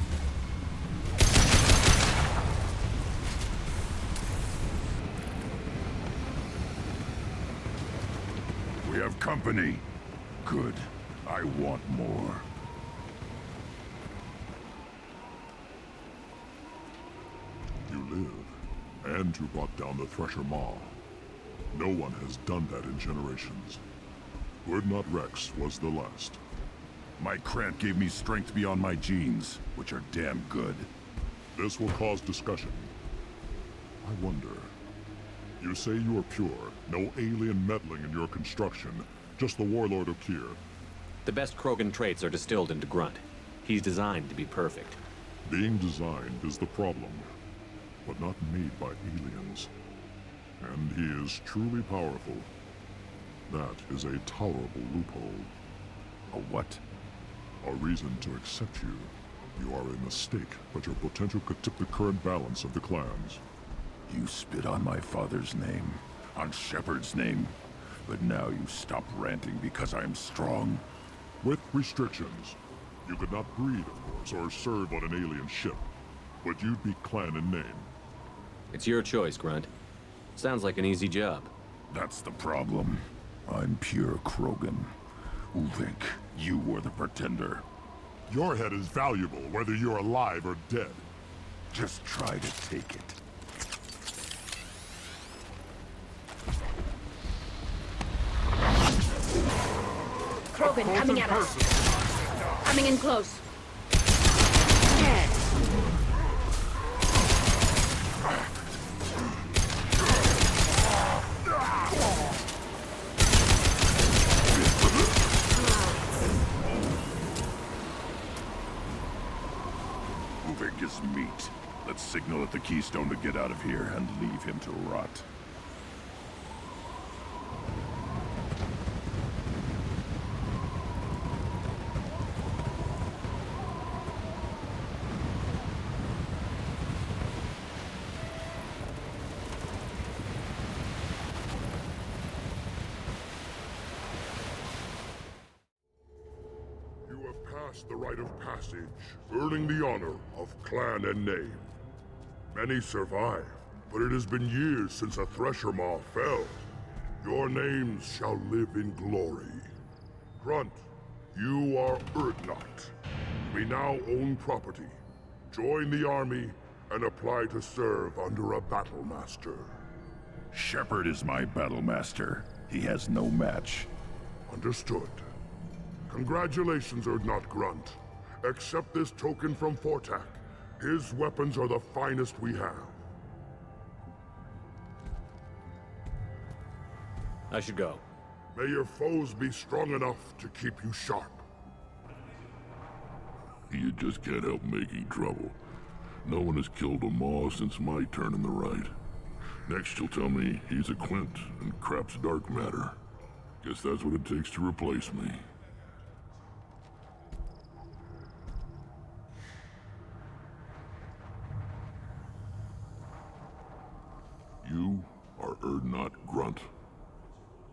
We have company. Good. I want more. You live, and you brought down the Thresher Maw. No one has done that in generations. Urdnot Rex was the last. My Krant gave me strength beyond my genes, which are damn good. This will cause discussion. I wonder... You say you are pure, no alien meddling in your construction, just the Warlord Okeer. The best Krogan traits are distilled into Grunt. He's designed to be perfect. Being designed is the problem, but not made by aliens. And he is truly powerful. That is a tolerable loophole. A what? A reason to accept you. You are a mistake, but your potential could tip the current balance of the clans. You spit on my father's name, on Shepard's name, but now you stop ranting because I'm strong. With restrictions. You could not breed, of course, or serve on an alien ship, but you'd be clan in name. It's your choice, Grunt. Sounds like an easy job. That's the problem. I'm pure Krogan. Uvink, you were the pretender. Your head is valuable, whether you're alive or dead. Just try to take it. Krogan coming at us. Coming in close. Uvink is meat. Let's signal at the Keystone to get out of here and leave him to rot. The rite of passage, earning the honor of clan and name. Many survive, but it has been years since a Thresher Maw fell. Your names shall live in glory. Grunt, you are Urdnot. We now own property. Join the army and apply to serve under a battle master. Shepard is my battle master. He has no match. Understood. Congratulations, Urdnot Grunt. Accept this token from Fortak. His weapons are the finest we have. I should go. May your foes be strong enough to keep you sharp. You just can't help making trouble. No one has killed a Maw since my turn in the right. Next you'll tell me he's a Quint and crap's dark matter. Guess that's what it takes to replace me. You are Urdnot Grunt.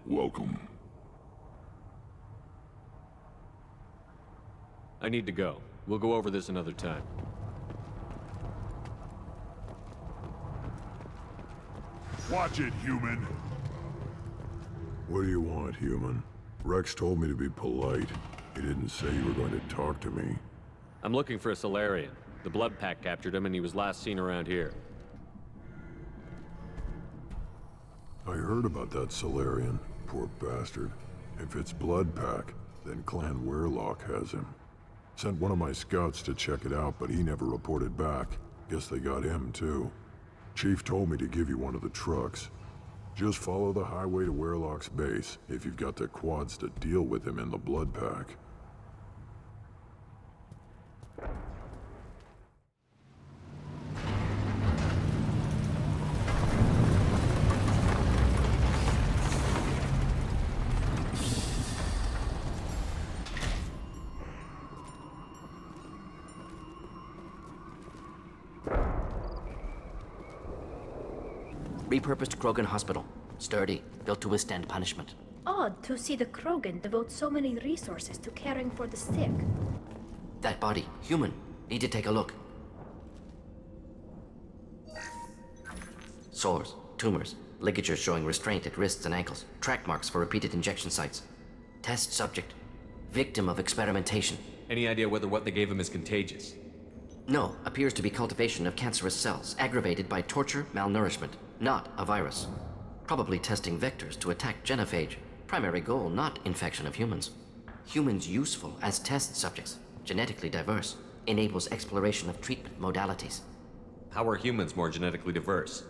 Welcome. I need to go. We'll go over this another time. Watch it, human! What do you want, human? Rex told me to be polite. He didn't say you were going to talk to me. I'm looking for a Solarian. The Blood Pack captured him and he was last seen around here. I heard about that Solarian. Poor bastard. If it's Blood Pack, then Clan Weirlock has him. Sent one of my scouts to check it out, but he never reported back. Guess they got him, too. Chief told me to give you one of the trucks. Just follow the highway to Weirlock's base, if you've got the quads to deal with him in the Blood Pack. Repurposed Krogan hospital. Sturdy, built to withstand punishment. Odd to see the Krogan devote so many resources to caring for the sick. That body, human. Need to take a look. Sores, tumors, ligatures showing restraint at wrists and ankles, track marks for repeated injection sites. Test subject. Victim of experimentation. Any idea whether what they gave him is contagious? No, appears to be cultivation of cancerous cells, aggravated by torture, malnourishment, not a virus. Probably testing vectors to attack genophage. Primary goal, not infection of humans. Humans useful as test subjects, genetically diverse, enables exploration of treatment modalities. How are humans more genetically diverse?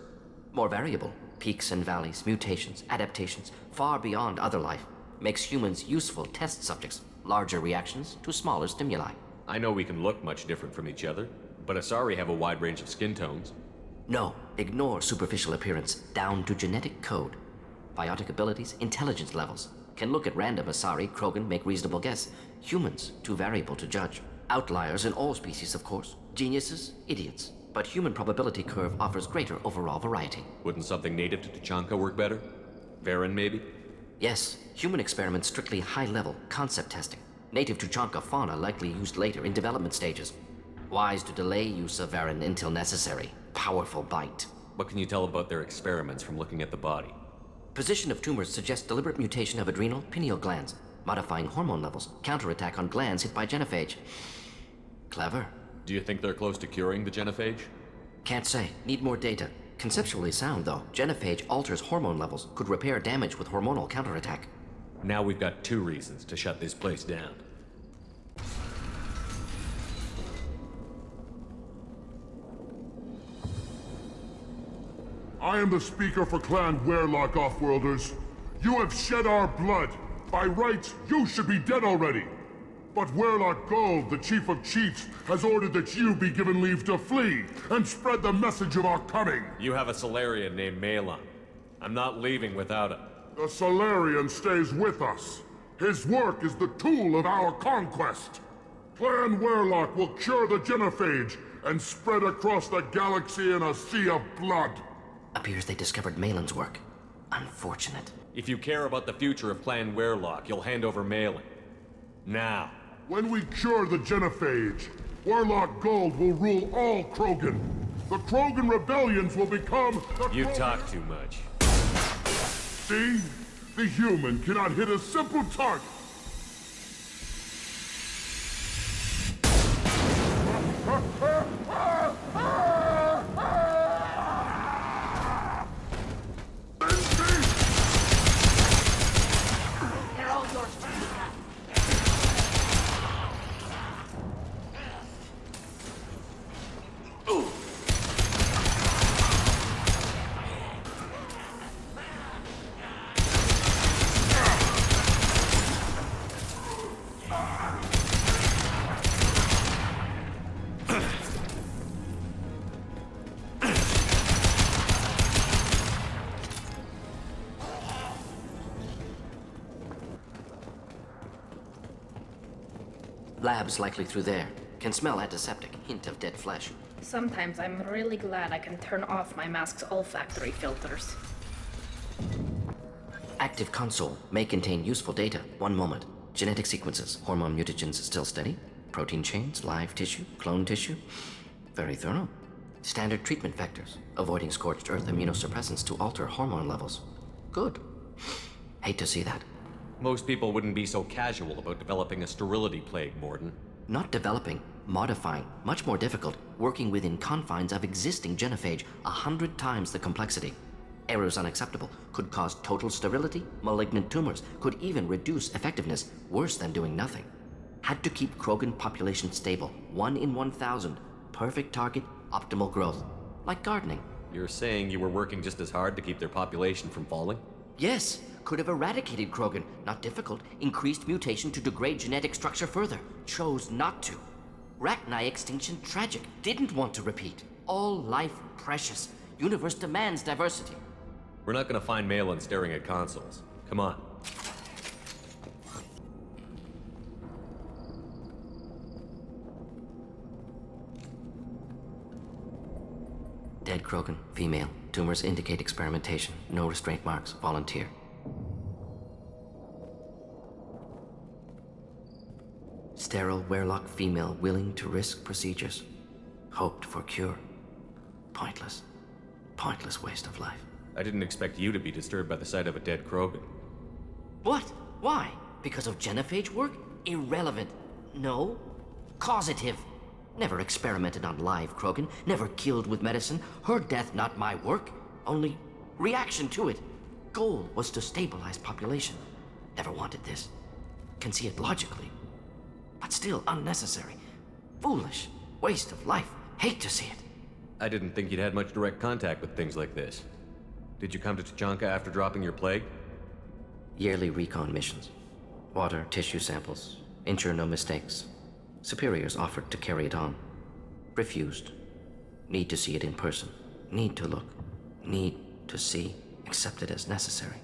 More variable. Peaks and valleys, mutations, adaptations, far beyond other life. Makes humans useful test subjects. Larger reactions to smaller stimuli. I know we can look much different from each other, but Asari have a wide range of skin tones. No, ignore superficial appearance, down to genetic code. Biotic abilities, intelligence levels. Can look at random Asari, Krogan, make reasonable guess. Humans, too variable to judge. Outliers in all species, of course. Geniuses, idiots. But human probability curve offers greater overall variety. Wouldn't something native to Tuchanka work better? Varen, maybe? Yes, human experiments strictly high-level, concept testing. Native Tuchanka fauna likely used later in development stages. Wise to delay use of Varen until necessary. Powerful bite. What can you tell about their experiments from looking at the body? Position of tumors suggests deliberate mutation of adrenal, pineal glands, modifying hormone levels, counterattack on glands hit by genophage. Clever. Do you think they're close to curing the genophage? Can't say. Need more data. Conceptually sound, though. Genophage alters hormone levels, could repair damage with hormonal counterattack. Now we've got 2 reasons to shut this place down. I am the speaker for Clan Werlock, Offworlders. You have shed our blood. By rights, you should be dead already. But Werlock Gold, the Chief of Chiefs, has ordered that you be given leave to flee and spread the message of our coming. You have a Solarian named Malon. I'm not leaving without him. The Solarian stays with us. His work is the tool of our conquest. Clan Werlock will cure the genophage and spread across the galaxy in a sea of blood. Appears they discovered Malon's work. Unfortunate. If you care about the future of Clan Werlock, you'll hand over Malon. Now. When we cure the genophage, Werlock Gold will rule all Krogan. The Krogan rebellions will become the You talk too much. See? The human cannot hit a simple target. They're all yours to pick up. Labs likely through there. Can smell antiseptic, hint of dead flesh. Sometimes I'm really glad I can turn off my mask's olfactory filters. Active console may contain useful data. One moment. Genetic sequences, hormone mutagens still steady. Protein chains, live tissue, clone tissue. Very thorough. Standard treatment vectors, avoiding scorched earth immunosuppressants to alter hormone levels. Good. Hate to see that. Most people wouldn't be so casual about developing a sterility plague, Morden. Not developing, modifying, much more difficult, working within confines of existing genophage, 100 times the complexity. Errors unacceptable, could cause total sterility, malignant tumors, could even reduce effectiveness, worse than doing nothing. Had to keep Krogan population stable, 1 in 1,000, perfect target, optimal growth. Like gardening. You're saying you were working just as hard to keep their population from falling? Yes, could have eradicated Krogan, not difficult, increased mutation to degrade genetic structure further, chose not to. Rachni extinction tragic, didn't want to repeat. All life precious, universe demands diversity. We're not gonna find Malon staring at consoles. Come on. Dead Krogan, female. Tumors indicate experimentation. No restraint marks. sterile Werlock female willing to risk procedures. Hoped for cure. Pointless. Pointless waste of life. I didn't expect you to be disturbed by the sight of a dead Krogan. What? Why? Because of genophage work? Irrelevant. No. Causative. Never experimented on live Krogan. Never killed with medicine. Her death not my work. Only reaction to it. Goal was to stabilize population. Never wanted this. Can see it logically. But still unnecessary. Foolish. Waste of life. Hate to see it. I didn't think you'd had much direct contact with things like this. Did you come to Tuchanka after dropping your plague? Yearly recon missions. Water, tissue samples. Ensure no mistakes. Superiors offered to carry it on. Refused. Need to see it in person. Need to look. Need to see. Accepted as necessary.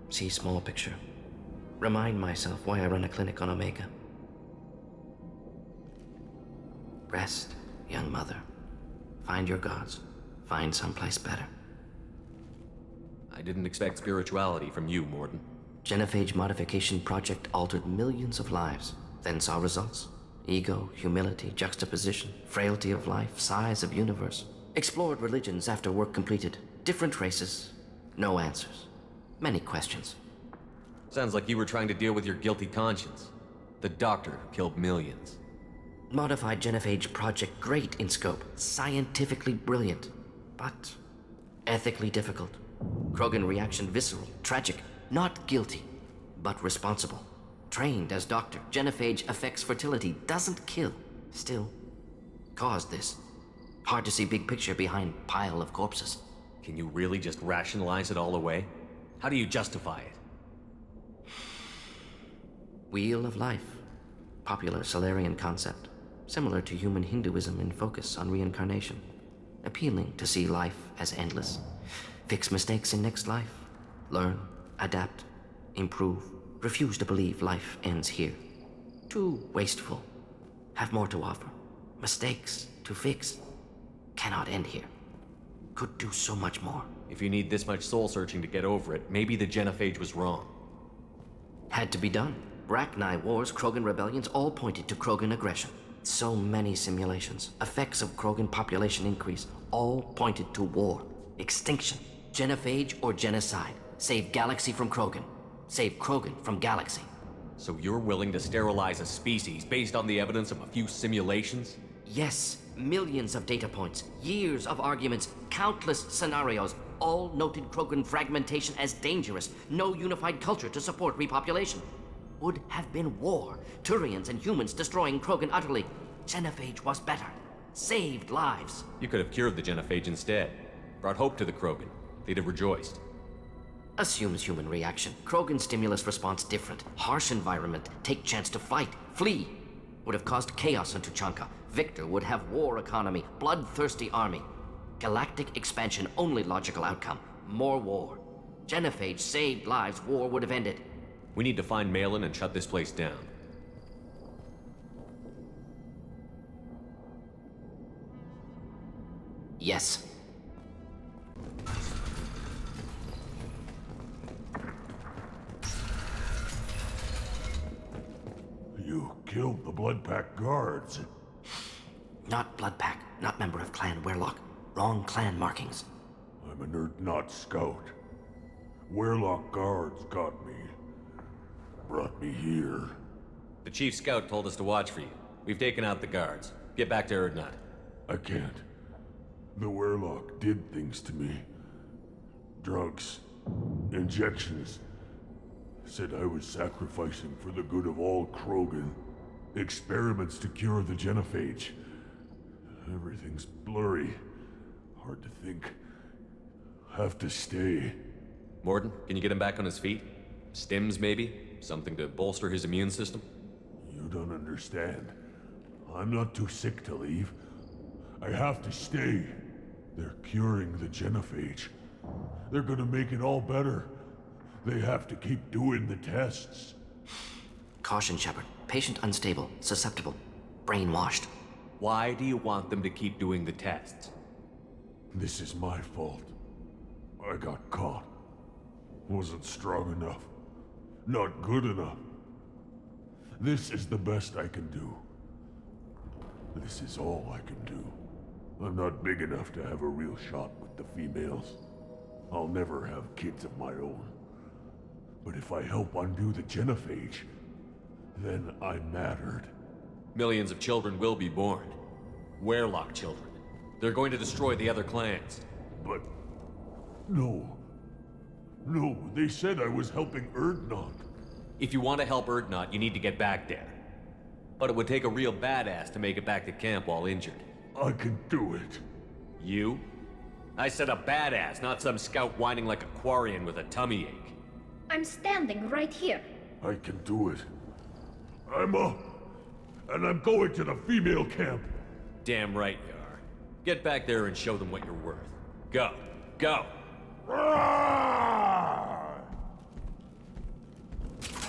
See small picture. Remind myself why I run a clinic on Omega. Rest, young mother. Find your gods. Find someplace better. I didn't expect spirituality from you, Morden. Genophage modification project altered millions of lives, then saw results. Ego, humility, juxtaposition, frailty of life, size of universe. Explored religions after work completed. Different races. No answers. Many questions. Sounds like you were trying to deal with your guilty conscience. The doctor who killed millions. Modified genophage project great in scope. Scientifically brilliant. But ethically difficult. Krogan reaction visceral, tragic. Not guilty, but responsible. Trained as doctor, genophage affects fertility, doesn't kill. Still, caused this. Hard to see big picture behind pile of corpses. Can you really just rationalize it all away? How do you justify it? Wheel of life. Popular Solarian concept. Similar to human Hinduism in focus on reincarnation. Appealing to see life as endless. Fix mistakes in next life. Learn, adapt, improve. Refuse to believe life ends here. Too wasteful. Have more to offer. Mistakes to fix. Cannot end here. Could do so much more. If you need this much soul searching to get over it, maybe the genophage was wrong. Had to be done. Rachni wars, Krogan rebellions, all pointed to Krogan aggression. So many simulations. Effects of Krogan population increase, all pointed to war. Extinction. Genophage or genocide. Save galaxy from Krogan. Save Krogan from galaxy. So you're willing to sterilize a species based on the evidence of a few simulations? Yes. Millions of data points. Years of arguments. Countless scenarios. All noted Krogan fragmentation as dangerous. No unified culture to support repopulation. Would have been war. Turians and humans destroying Krogan utterly. Genophage was better. Saved lives. You could have cured the genophage instead. Brought hope to the Krogan. They'd have rejoiced. Assumes human reaction. Krogan stimulus response different. Harsh environment. Take chance to fight. Flee. Would have caused chaos in Tuchanka. Victor would have war economy. Bloodthirsty army. Galactic expansion only logical outcome. More war. Genophage saved lives. War would have ended. We need to find Malin and shut this place down. Yes. You killed the Blood Pack guards. Not Blood Pack, not member of Clan Werlock. Wrong clan markings. I'm a nerd not scout. Werlock guards got me. Brought me here. The chief scout told us to watch for you. We've taken out the guards. Get back to Erdnot. I can't. The Werlock did things to me. Drugs. Injections. Said I was sacrificing for the good of all Krogan. Experiments to cure the genophage. Everything's blurry. Hard to think. Have to stay. Morden, can you get him back on his feet? Stims, maybe? Something to bolster his immune system? You don't understand. I'm not too sick to leave. I have to stay. They're curing the genophage. They're gonna make it all better. They have to keep doing the tests. Caution, Shepard. Patient unstable, susceptible, brainwashed. Why do you want them to keep doing the tests? This is my fault. I got caught. Wasn't strong enough. Not good enough. This is the best I can do. This is all I can do. I'm not big enough to have a real shot with the females. I'll never have kids of my own. But if I help undo the genophage, then I mattered. Millions of children will be born. Werelock children. They're going to destroy the other clans. But... no. No, they said I was helping Urdnot. If you want to help Urdnot, you need to get back there. But it would take a real badass to make it back to camp while injured. I can do it. You? I said a badass, not some scout whining like a Quarian with a tummy ache. I'm standing right here. I can do it. I'm up. And I'm going to the female camp. Damn right you are. Get back there and show them what you're worth. Go. Go!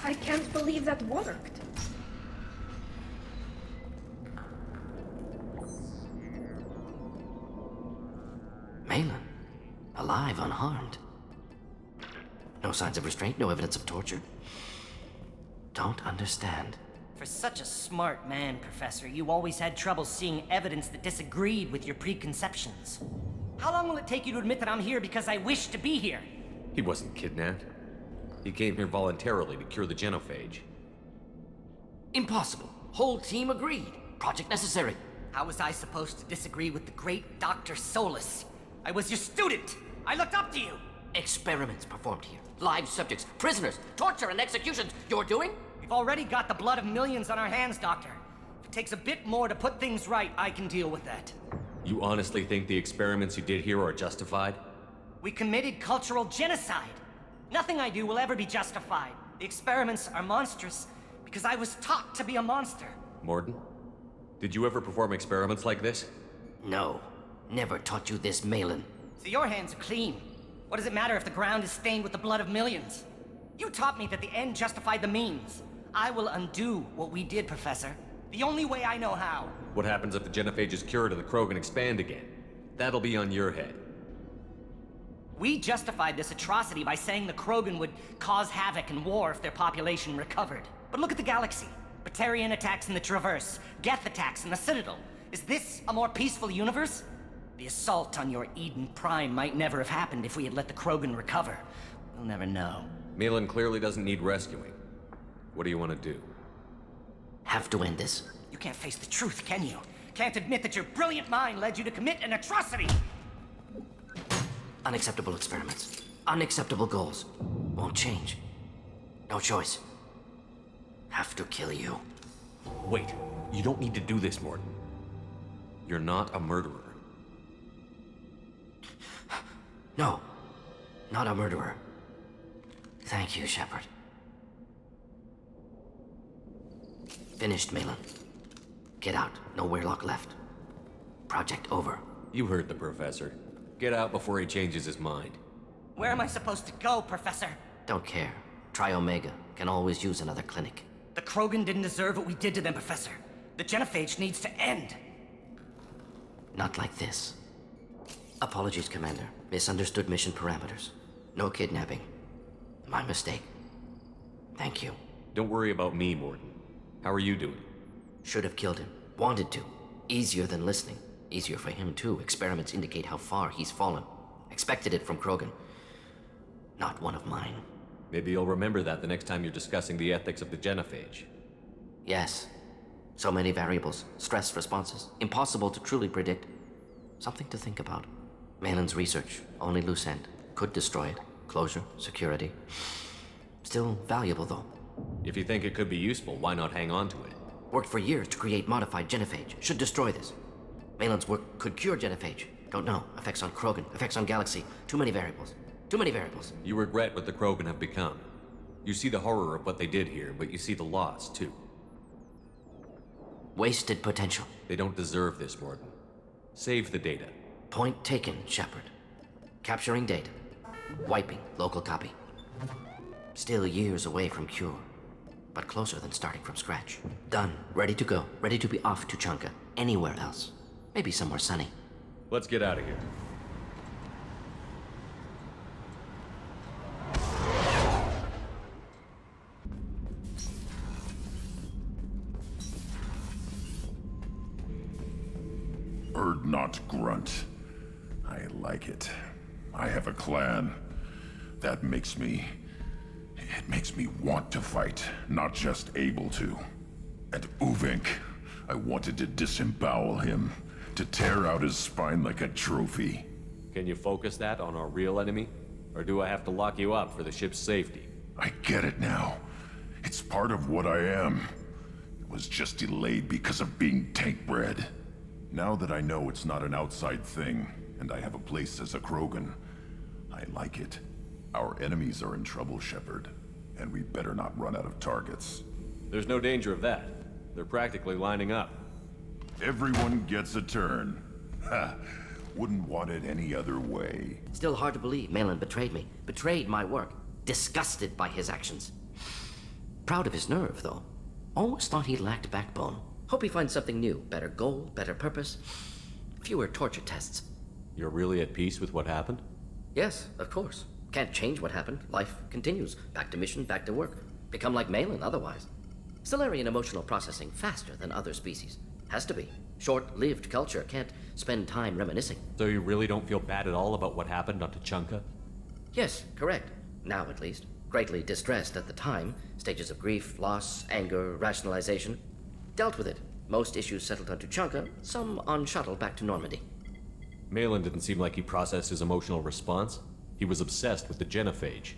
I can't believe that worked. Malin, alive, unharmed. No signs of restraint, no evidence of torture. Don't understand. For such a smart man, Professor, you always had trouble seeing evidence that disagreed with your preconceptions. How long will it take you to admit that I'm here because I wish to be here? He wasn't kidnapped. He came here voluntarily to cure the genophage. Impossible. Whole team agreed. Project necessary. How was I supposed to disagree with the great Dr. Solus? I was your student! I looked up to you! Experiments performed here. Live subjects, prisoners, torture and executions. You're doing? We've already got the blood of millions on our hands, Doctor. If it takes a bit more to put things right, I can deal with that. You honestly think the experiments you did here are justified? We committed cultural genocide. Nothing I do will ever be justified. The experiments are monstrous because I was taught to be a monster. Morden? Did you ever perform experiments like this? No. Never taught you this, Malin. So your hands are clean. What does it matter if the ground is stained with the blood of millions? You taught me that the end justified the means. I will undo what we did, Professor. The only way I know how. What happens if the genophage is cured and the Krogan expand again? That'll be on your head. We justified this atrocity by saying the Krogan would cause havoc and war if their population recovered. But look at the galaxy. Batarian attacks in the Traverse, Geth attacks in the Citadel. Is this a more peaceful universe? The assault on your Eden Prime might never have happened if we had let the Krogan recover. We'll never know. Malin clearly doesn't need rescuing. What do you want to do? Have to end this. You can't face the truth, can you? Can't admit that your brilliant mind led you to commit an atrocity! Unacceptable experiments. Unacceptable goals. Won't change. No choice. Have to kill you. Wait, you don't need to do this, Morden. You're not a murderer. No. Not a murderer. Thank you, Shepard. Finished, Malin. Get out. No Werelock left. Project over. You heard the Professor. Get out before he changes his mind. Where am I supposed to go, Professor? Don't care. Try Omega. Can always use another clinic. The Krogan didn't deserve what we did to them, Professor. The genophage needs to end. Not like this. Apologies, Commander. Misunderstood mission parameters. No kidnapping. My mistake. Thank you. Don't worry about me, Morden. How are you doing? Should have killed him. Wanted to. Easier than listening. Easier for him, too. Experiments indicate how far he's fallen. Expected it from Krogan. Not one of mine. Maybe you'll remember that the next time you're discussing the ethics of the genophage. Yes. So many variables. Stress responses. Impossible to truly predict. Something to think about. Malin's research. Only loose end. Could destroy it. Closure. Security. Still valuable, though. If you think it could be useful, why not hang on to it? Worked for years to create modified genophage. Should destroy this. Malin's work could cure genophage. Don't know. Effects on Krogan. Effects on Galaxy. Too many variables. Too many variables. You regret what the Krogan have become. You see the horror of what they did here, but you see the loss, too. Wasted potential. They don't deserve this, Morden. Save the data. Point taken, Shepard. Capturing data. Wiping local copy. Still years away from cure, but closer than starting from scratch. Done. Ready to go. Ready to be off to Chunka. Anywhere else. Maybe somewhere sunny. Let's get out of here. Urdnot grunt. I like it. I have a clan. That makes me... It makes me want to fight, not just able to. And Uvink, I wanted to disembowel him, to tear out his spine like a trophy. Can you focus that on our real enemy? Or do I have to lock you up for the ship's safety? I get it now. It's part of what I am. It was just delayed because of being tank bred. Now that I know it's not an outside thing, and I have a place as a Krogan, I like it. Our enemies are in trouble, Shepard, and we better not run out of targets. There's no danger of that. They're practically lining up. Everyone gets a turn. Ha! Wouldn't want it any other way. Still hard to believe Malin betrayed me. Betrayed my work. Disgusted by his actions. Proud of his nerve, though. Always thought he lacked backbone. Hope he finds something new. Better goal, better purpose. Fewer torture tests. You're really at peace with what happened? Yes, of course. Can't change what happened. Life continues. Back to mission, back to work. Become like Malin otherwise. Solarian emotional processing faster than other species. Has to be. Short-lived culture can't spend time reminiscing. So you really don't feel bad at all about what happened on Tuchanka? Yes, correct. Now at least. Greatly distressed at the time. Stages of grief, loss, anger, rationalization. Dealt with it. Most issues settled on Tuchanka, some on shuttle back to Normandy. Malin didn't seem like he processed his emotional response. He was obsessed with the genophage.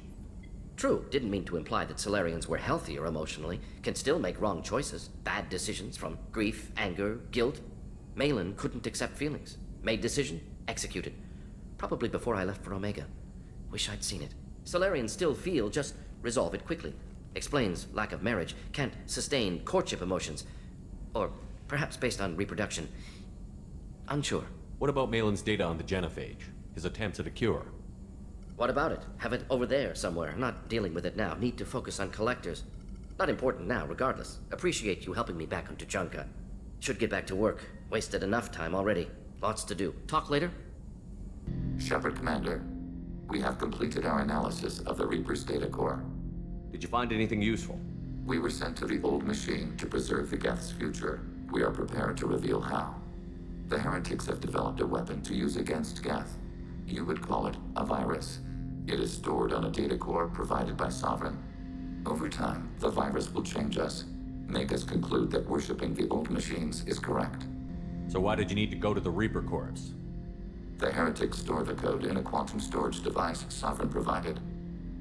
True, didn't mean to imply that Solarians were healthier emotionally, can still make wrong choices, bad decisions from grief, anger, guilt. Malin couldn't accept feelings. Made decision, executed. Probably before I left for Omega. Wish I'd seen it. Solarians still feel, just resolve it quickly. Explains lack of marriage, can't sustain courtship emotions. Or perhaps based on reproduction. Unsure. What about Malin's data on the genophage? His attempts at a cure? What about it? Have it over there somewhere. Not dealing with it now. Need to focus on collectors. Not important now, regardless. Appreciate you helping me back on Tuchanka. Should get back to work. Wasted enough time already. Lots to do. Talk later? Shepard, Commander. We have completed our analysis of the Reaper's data core. Did you find anything useful? We were sent to the old machine to preserve the Geth's future. We are prepared to reveal how. The heretics have developed a weapon to use against Geth. You would call it a virus. It is stored on a data core provided by Sovereign. Over time, the virus will change us, make us conclude that worshipping the old machines is correct. So why did you need to go to the Reaper Corps? The heretics store the code in a quantum storage device Sovereign provided.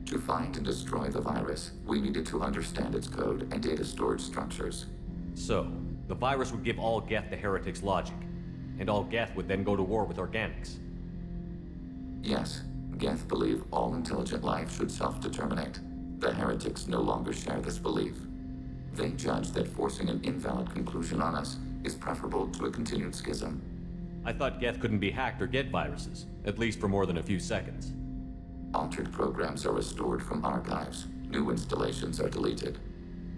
To find and destroy the virus, we needed to understand its code and data storage structures. So, the virus would give all Geth the heretics' logic, and all Geth would then go to war with organics. Yes, Geth believe all intelligent life should self-determinate. The heretics no longer share this belief. They judge that forcing an invalid conclusion on us is preferable to a continued schism. I thought Geth couldn't be hacked or get viruses, at least for more than a few seconds. Altered programs are restored from archives. New installations are deleted.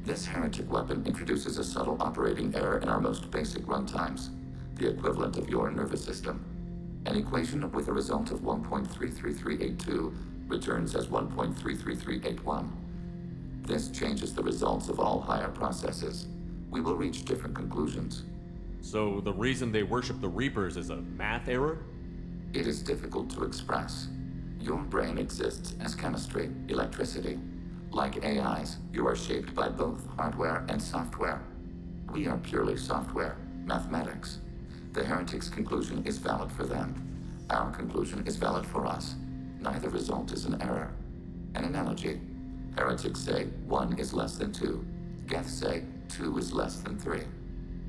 This heretic weapon introduces a subtle operating error in our most basic runtimes, the equivalent of your nervous system. An equation with a result of 1.33382 returns as 1.33381. This changes the results of all higher processes. We will reach different conclusions. So the reason they worship the Reapers is a math error? It is difficult to express. Your brain exists as chemistry, electricity. Like AIs, you are shaped by both hardware and software. We are purely software, mathematics. The heretics' conclusion is valid for them. Our conclusion is valid for us. Neither result is an error. An analogy. Heretics say 1 is less than 2. Geth say 2 is less than 3.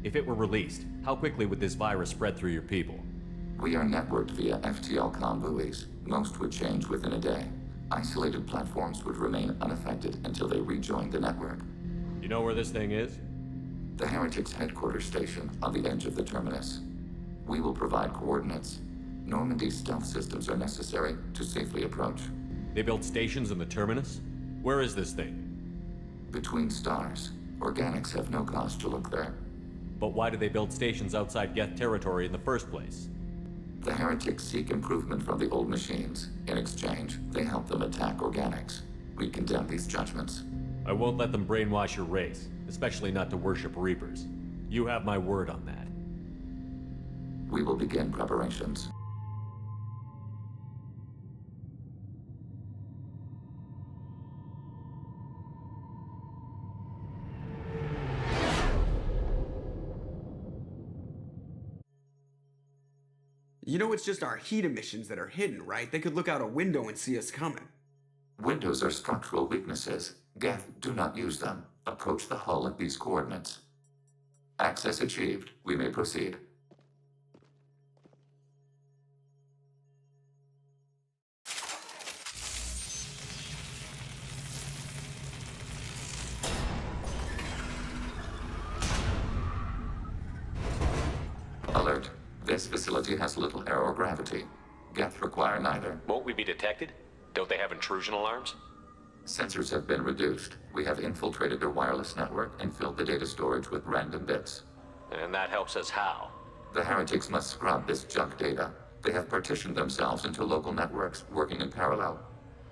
If it were released, how quickly would this virus spread through your people? We are networked via FTL-COM buoys. Most would change within a day. Isolated platforms would remain unaffected until they rejoin the network. You know where this thing is? The heretics' headquarters station on the edge of the terminus. We will provide coordinates. Normandy's stealth systems are necessary to safely approach. They built stations in the terminus? Where is this thing? Between stars. Organics have no cause to look there. But why do they build stations outside Geth territory in the first place? The heretics seek improvement from the old machines. In exchange, they help them attack organics. We condemn these judgments. I won't let them brainwash your race, especially not to worship Reapers. You have my word on that. We will begin preparations. You know it's just our heat emissions that are hidden, right? They could look out a window and see us coming. Windows are structural weaknesses. Geth, do not use them. Approach the hull at these coordinates. Access achieved. We may proceed. Alert. This facility has little air or gravity. Geth require neither. Won't we be detected? Don't they have intrusion alarms? Sensors have been reduced. We have infiltrated their wireless network and filled the data storage with random bits. And that helps us how? The heretics must scrub this junk data. They have partitioned themselves into local networks, working in parallel.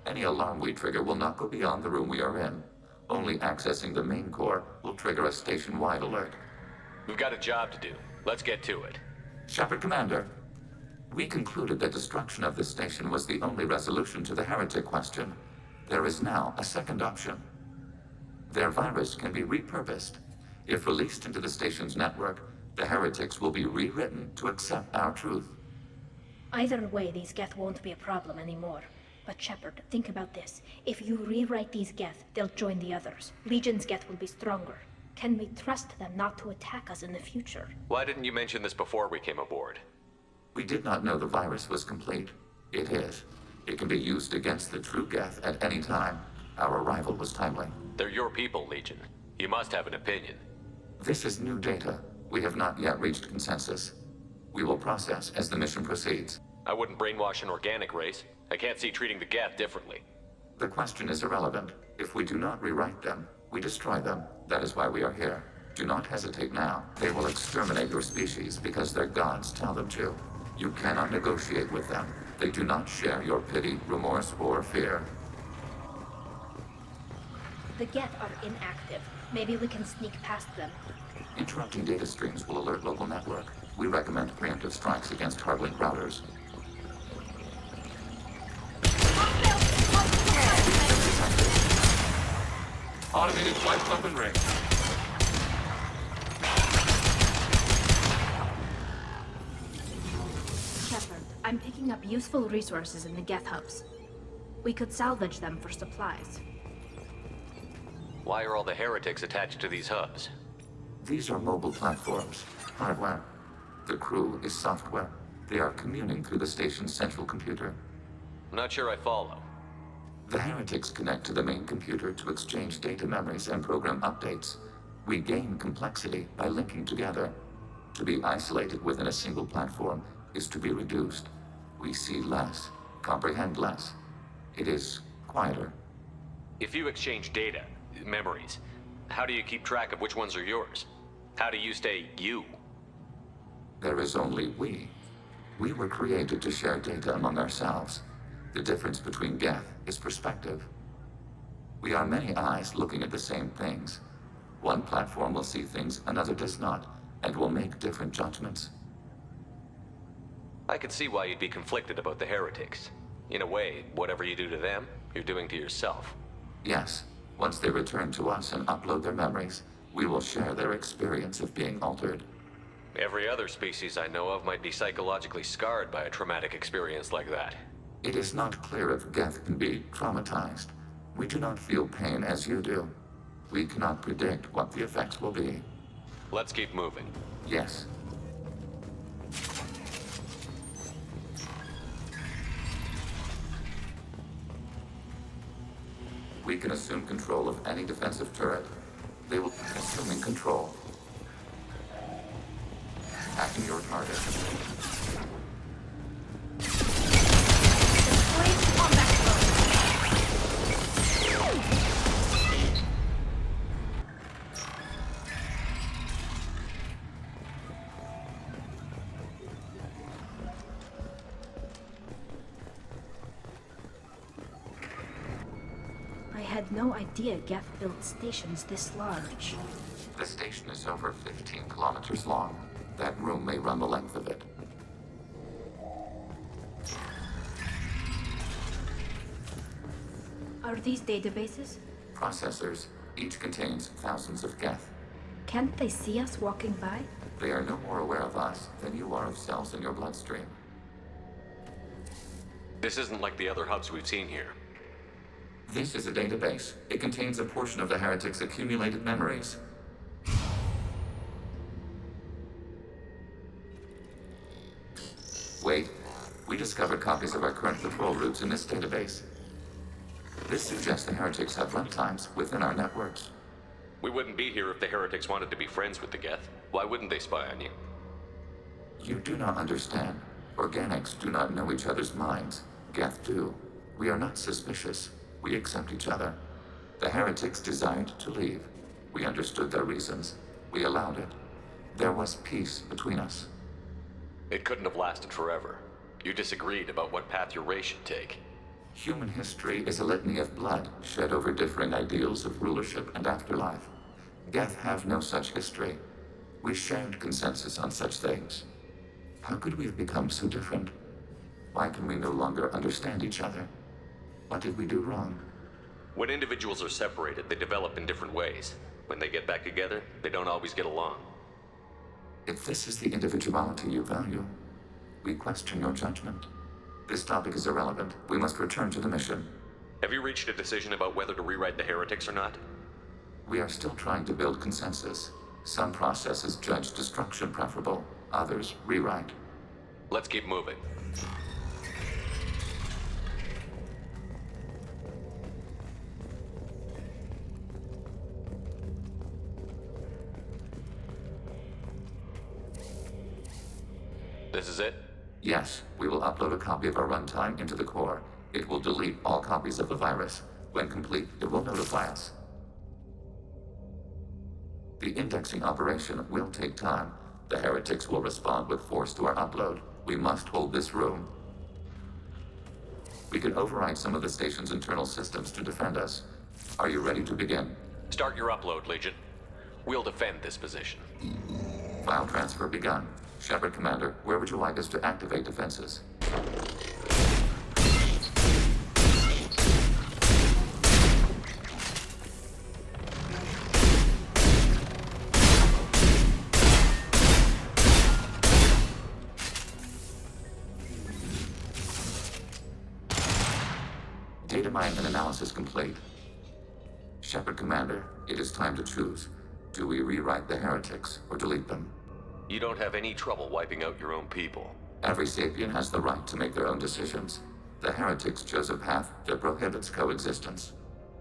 Any alarm we trigger will not go beyond the room we are in. Only accessing the main core will trigger a station-wide alert. We've got a job to do. Let's get to it. Shepard Commander, we concluded that destruction of this station was the only resolution to the heretic question. There is now a second option. Their virus can be repurposed. If released into the station's network, the heretics will be rewritten to accept our truth. Either way, these Geth won't be a problem anymore. But Shepard, think about this. If you rewrite these Geth, they'll join the others. Legion's Geth will be stronger. Can we trust them not to attack us in the future? Why didn't you mention this before we came aboard? We did not know the virus was complete. It is. It can be used against the true Geth at any time. Our arrival was timely. They're your people, Legion. You must have an opinion. This is new data. We have not yet reached consensus. We will process as the mission proceeds. I wouldn't brainwash an organic race. I can't see treating the Geth differently. The question is irrelevant. If we do not rewrite them, we destroy them. That is why we are here. Do not hesitate now. They will exterminate your species because their gods tell them to. You cannot negotiate with them. They do not share your pity, remorse, or fear. The Geth are inactive. Maybe we can sneak past them. Interrupting data streams will alert local network. We recommend preemptive strikes against hardlink routers. Automated flight pump and ring. Shepard, I'm picking up useful resources in the Geth hubs. We could salvage them for supplies. Why are all the heretics attached to these hubs? These are mobile platforms, hardware. The crew is software. They are communing through the station's central computer. I'm not sure I follow. The heretics connect to the main computer to exchange data memories and program updates. We gain complexity by linking together. To be isolated within a single platform is to be reduced. We see less, comprehend less. It is quieter. If you exchange data, memories, how do you keep track of which ones are yours? How do you stay you? There is only we. We were created to share data among ourselves. The difference between Geth is perspective. We are many eyes looking at the same things. One platform will see things another does not, and will make different judgments. I can see why you'd be conflicted about the heretics. In a way, whatever you do to them, you're doing to yourself. Yes. Once they return to us and upload their memories, we will share their experience of being altered. Every other species I know of might be psychologically scarred by a traumatic experience like that. It is not clear if Geth can be traumatized. We do not feel pain as you do. We cannot predict what the effects will be. Let's keep moving. Yes. We can assume control of any defensive turret. They will be assuming control. Hacking your target. I had no idea Geth built stations this large. The station is over 15 kilometers long. That room may run the length of it. Are these databases? Processors. Each contains thousands of geth. Can't they see us walking by? They are no more aware of us than you are of cells in your bloodstream. This isn't like the other hubs we've seen here. This is a database. It contains a portion of the heretics' accumulated memories. Wait. We discovered copies of our current patrol routes in this database. This suggests the heretics have runtimes within our networks. We wouldn't be here if the heretics wanted to be friends with the geth. Why wouldn't they spy on you? You do not understand. Organics do not know each other's minds. Geth do. We are not suspicious. We accept each other. The heretics desired to leave. We understood their reasons. We allowed it. There was peace between us. It couldn't have lasted forever. You disagreed about what path your race should take. Human history is a litany of blood shed over differing ideals of rulership and afterlife. Geth have no such history. We shared consensus on such things. How could we have become so different? Why can we no longer understand each other? What did we do wrong? When individuals are separated, they develop in different ways. When they get back together, they don't always get along. If this is the individuality you value, we question your judgment. This topic is irrelevant. We must return to the mission. Have you reached a decision about whether to rewrite the heretics or not? We are still trying to build consensus. Some processes judge destruction preferable, others rewrite. Let's keep moving. This is it? Yes, we will upload a copy of our runtime into the core. It will delete all copies of the virus. When complete, it will notify us. The indexing operation will take time. The heretics will respond with force to our upload. We must hold this room. We can override some of the station's internal systems to defend us. Are you ready to begin? Start your upload, Legion. We'll defend this position. File transfer begun. Shepard Commander, where would you like us to activate defenses? Data mine and analysis complete. Shepard Commander, it is time to choose. Do we rewrite the heretics or delete them? You don't have any trouble wiping out your own people. Every sapien has the right to make their own decisions. The heretics chose a path that prohibits coexistence.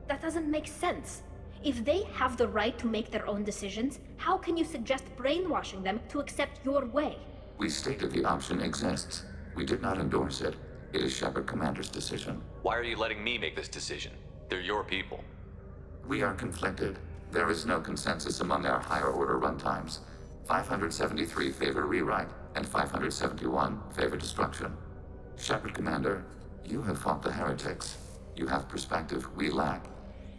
That doesn't make sense. If they have the right to make their own decisions, how can you suggest brainwashing them to accept your way? We stated the option exists. We did not endorse it. It is Shepard Commander's decision. Why are you letting me make this decision? They're your people. We are conflicted. There is no consensus among our higher order runtimes. 573 favor rewrite, and 571 favor destruction. Shepard Commander, you have fought the heretics. You have perspective we lack.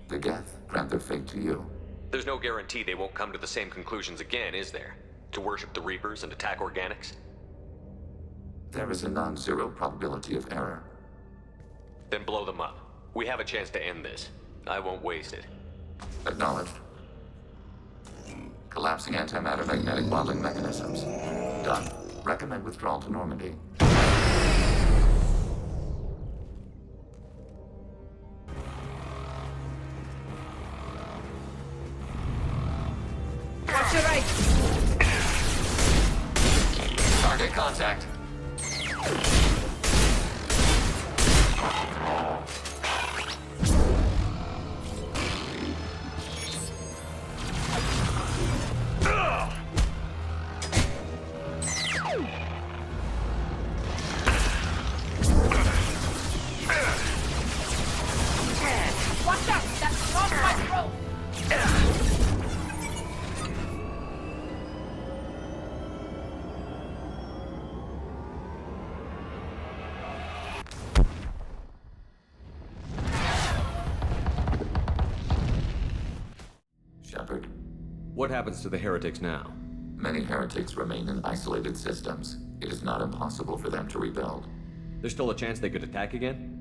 The Geth grant their fate to you. There's no guarantee they won't come to the same conclusions again, is there? To worship the Reapers and attack organics? There is a non-zero probability of error. Then blow them up. We have a chance to end this. I won't waste it. Acknowledged. Collapsing antimatter magnetic modeling mechanisms. Done. Recommend withdrawal to Normandy. Watch your right! Target contact. Watch out! That's not my throat! Shepard. What happens to the heretics now? Many heretics remain in isolated systems. It is not impossible for them to rebuild. There's still a chance they could attack again?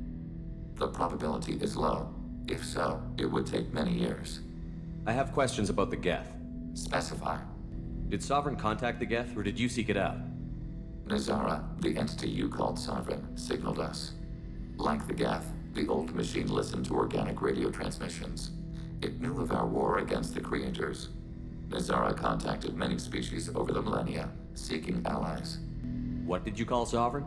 The probability is low. If so, it would take many years. I have questions about the Geth. Specify. Did Sovereign contact the Geth, or did you seek it out? Nazara, the entity you called Sovereign, signaled us. Like the Geth, the old machine listened to organic radio transmissions. It knew of our war against the creators. Nazara contacted many species over the millennia, seeking allies. What did you call Sovereign?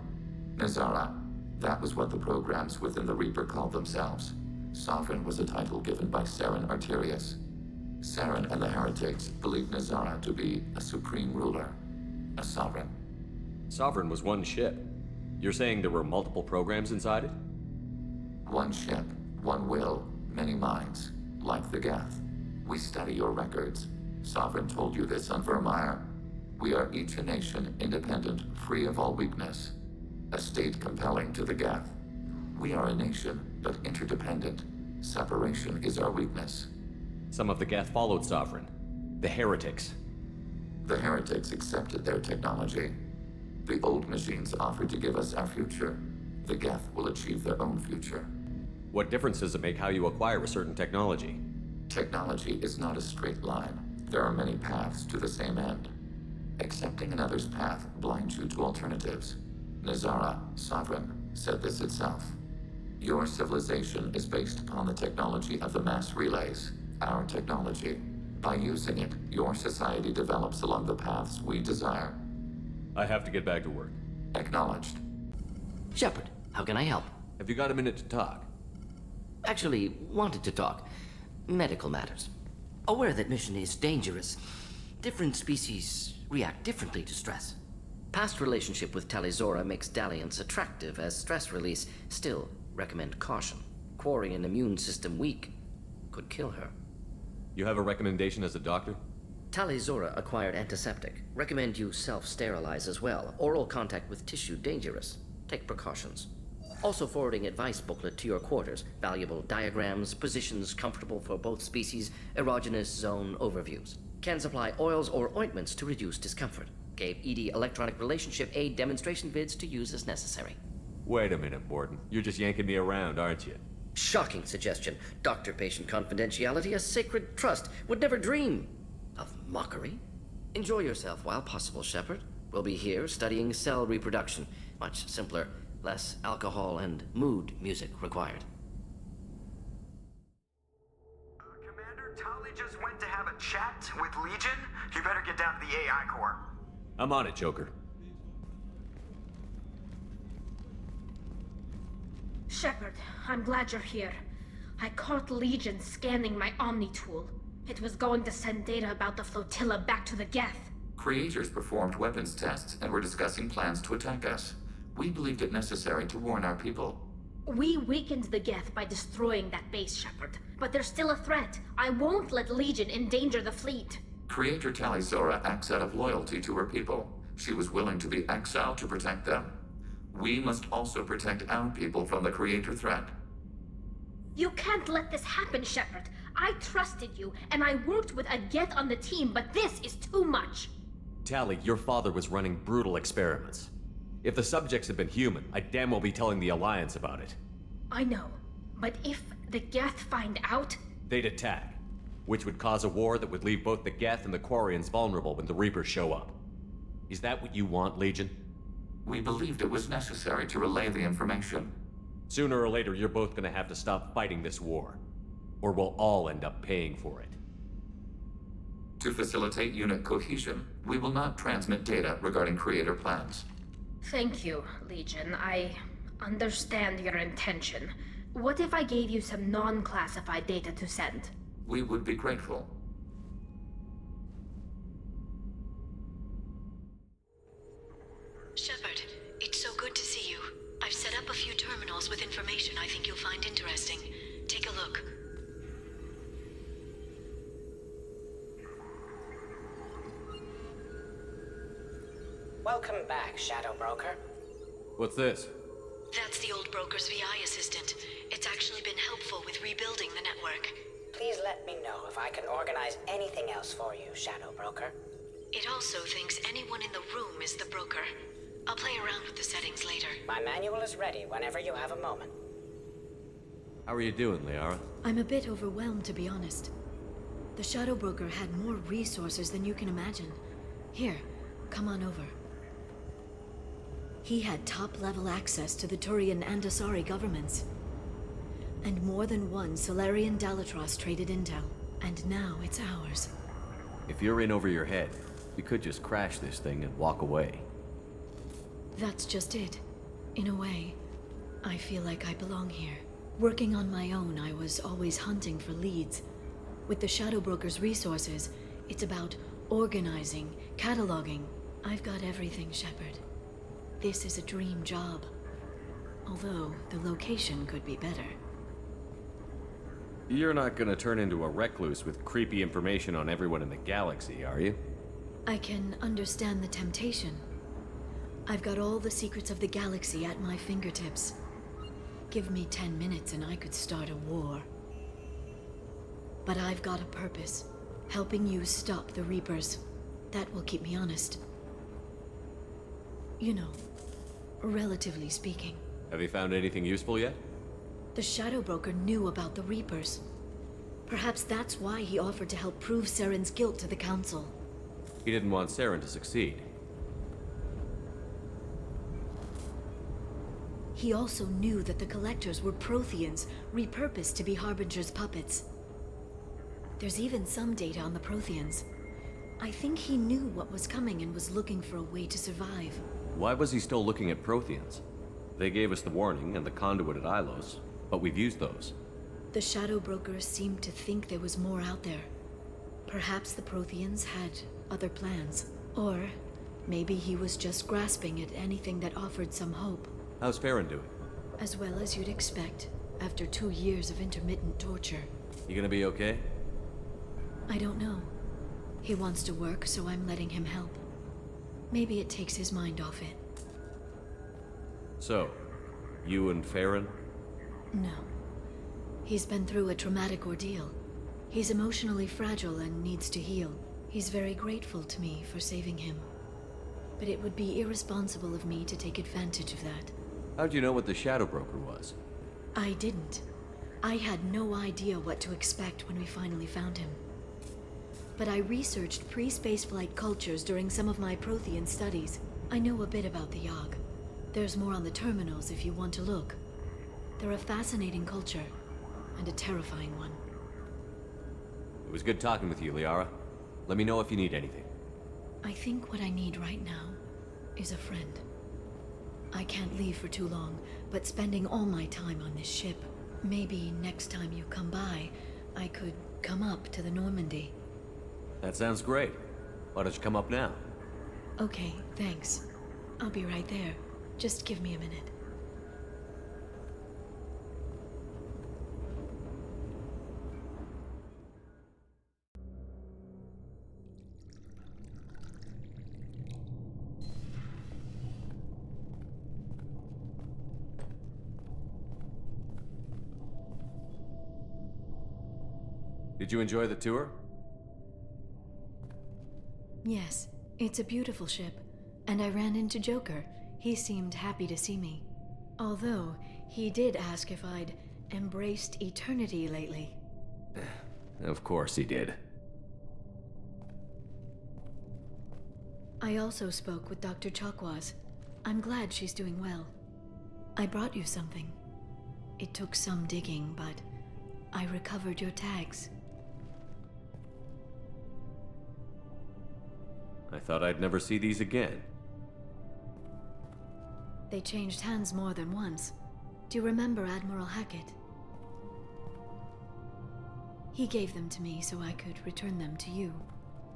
Nazara. That was what the programs within the Reaper called themselves. Sovereign was a title given by Saren Arterius. Saren and the heretics believed Nazara to be a supreme ruler, a sovereign. Sovereign was one ship. You're saying there were multiple programs inside it? One ship, one will, many minds, like the Geth. We study your records. Sovereign told you this on Vermeer. We are each a nation, independent, free of all weakness. A state compelling to the Geth. We are a nation, but interdependent. Separation is our weakness. Some of the Geth followed Sovereign. The heretics. The heretics accepted their technology. The old machines offered to give us our future. The Geth will achieve their own future. What difference does it make how you acquire a certain technology? Technology is not a straight line. There are many paths to the same end. Accepting another's path blinds you to alternatives. Nazara, Sovereign, said this itself. Your civilization is based upon the technology of the mass relays, our technology. By using it, your society develops along the paths we desire. I have to get back to work. Acknowledged. Shepard, how can I help? Have you got a minute to talk? Actually, wanted to talk. Medical matters. Aware that mission is dangerous. Different species react differently to stress. Past relationship with Talizora makes dalliance attractive as stress release. Still, recommend caution. Quarry an immune system weak could kill her. You have a recommendation as a doctor? Talizora acquired antiseptic. Recommend you self-sterilize as well. Oral contact with tissue dangerous. Take precautions. Also forwarding advice booklet to your quarters. Valuable diagrams, positions comfortable for both species, erogenous zone overviews. Can supply oils or ointments to reduce discomfort. Gave ED electronic relationship aid demonstration vids to use as necessary. Wait a minute, Borden. You're just yanking me around, aren't you? Shocking suggestion. Doctor-patient confidentiality, a sacred trust. Would never dream of mockery. Enjoy yourself while possible, Shepard. We'll be here studying cell reproduction. Much simpler, less alcohol and mood music required. Commander, Tali just went to have a chat with Legion. You better get down to the AI core. I'm on it, Joker. Shepard, I'm glad you're here. I caught Legion scanning my Omni tool. It was going to send data about the flotilla back to the Geth. Creators performed weapons tests and were discussing plans to attack us. We believed it necessary to warn our people. We weakened the Geth by destroying that base, Shepard. But there's still a threat. I won't let Legion endanger the fleet. Creator Talizora acts out of loyalty to her people. She was willing to be exiled to protect them. We must also protect our people from the Creator threat. You can't let this happen, Shepard. I trusted you, and I worked with a Geth on the team, but this is too much. Tali, your father was running brutal experiments. If the subjects had been human, I'd damn well be telling the Alliance about it. I know, but if the Geth find out... They'd attack, which would cause a war that would leave both the Geth and the Quarians vulnerable when the Reapers show up. Is that what you want, Legion? We believed it was necessary to relay the information. Sooner or later, you're both gonna have to stop fighting this war. Or we'll all end up paying for it. To facilitate unit cohesion, we will not transmit data regarding Creator plans. Thank you, Legion. I understand your intention. What if I gave you some non-classified data to send? We would be grateful. Shepard, it's so good to see you. I've set up a few terminals with information I think you'll find interesting. Take a look. Welcome back, Shadow Broker. What's this? That's the old broker's VI assistant. It's actually been helpful with rebuilding the network. Please let me know if I can organize anything else for you, Shadow Broker. It also thinks anyone in the room is the broker. I'll play around with the settings later. My manual is ready whenever you have a moment. How are you doing, Liara? I'm a bit overwhelmed, to be honest. The Shadow Broker had more resources than you can imagine. Here, come on over. He had top-level access to the Turian and Asari governments. And more than one Solarian Dalatros traded intel. And now it's ours. If you're in over your head, we could just crash this thing and walk away. That's just it. In a way, I feel like I belong here. Working on my own, I was always hunting for leads. With the Shadow Broker's resources, it's about organizing, cataloging. I've got everything, Shepard. This is a dream job. Although, the location could be better. You're not gonna turn into a recluse with creepy information on everyone in the galaxy, are you? I can understand the temptation. I've got all the secrets of the galaxy at my fingertips. Give me 10 minutes and I could start a war. But I've got a purpose. Helping you stop the Reapers. That will keep me honest. You know, relatively speaking. Have you found anything useful yet? The Shadow Broker knew about the Reapers. Perhaps that's why he offered to help prove Saren's guilt to the Council. He didn't want Saren to succeed. He also knew that the Collectors were Protheans, repurposed to be Harbinger's puppets. There's even some data on the Protheans. I think he knew what was coming and was looking for a way to survive. Why was he still looking at Protheans? They gave us the warning and the conduit at Ilos, but we've used those. The Shadow Broker seemed to think there was more out there. Perhaps the Protheans had other plans. Or maybe he was just grasping at anything that offered some hope. How's Farron doing? As well as you'd expect, after 2 years of intermittent torture. You gonna be okay? I don't know. He wants to work, so I'm letting him help. Maybe it takes his mind off it. So, you and Farron? No. He's been through a traumatic ordeal. He's emotionally fragile and needs to heal. He's very grateful to me for saving him. But it would be irresponsible of me to take advantage of that. How'd you know what the Shadow Broker was? I didn't. I had no idea what to expect when we finally found him. But I researched pre-spaceflight cultures during some of my Prothean studies. I know a bit about the Yogg. There's more on the terminals if you want to look. They're a fascinating culture, and a terrifying one. It was good talking with you, Liara. Let me know if you need anything. I think what I need right now is a friend. I can't leave for too long, but spending all my time on this ship. Maybe next time you come by, I could come up to the Normandy. That sounds great. Why don't you come up now? Okay, thanks. I'll be right there. Just give me a minute. Did you enjoy the tour? Yes, it's a beautiful ship. And I ran into Joker. He seemed happy to see me. Although, he did ask if I'd embraced eternity lately. Of course he did. I also spoke with Dr. Chakwas. I'm glad she's doing well. I brought you something. It took some digging, but I recovered your tags. I thought I'd never see these again. They changed hands more than once. Do you remember Admiral Hackett? He gave them to me so I could return them to you.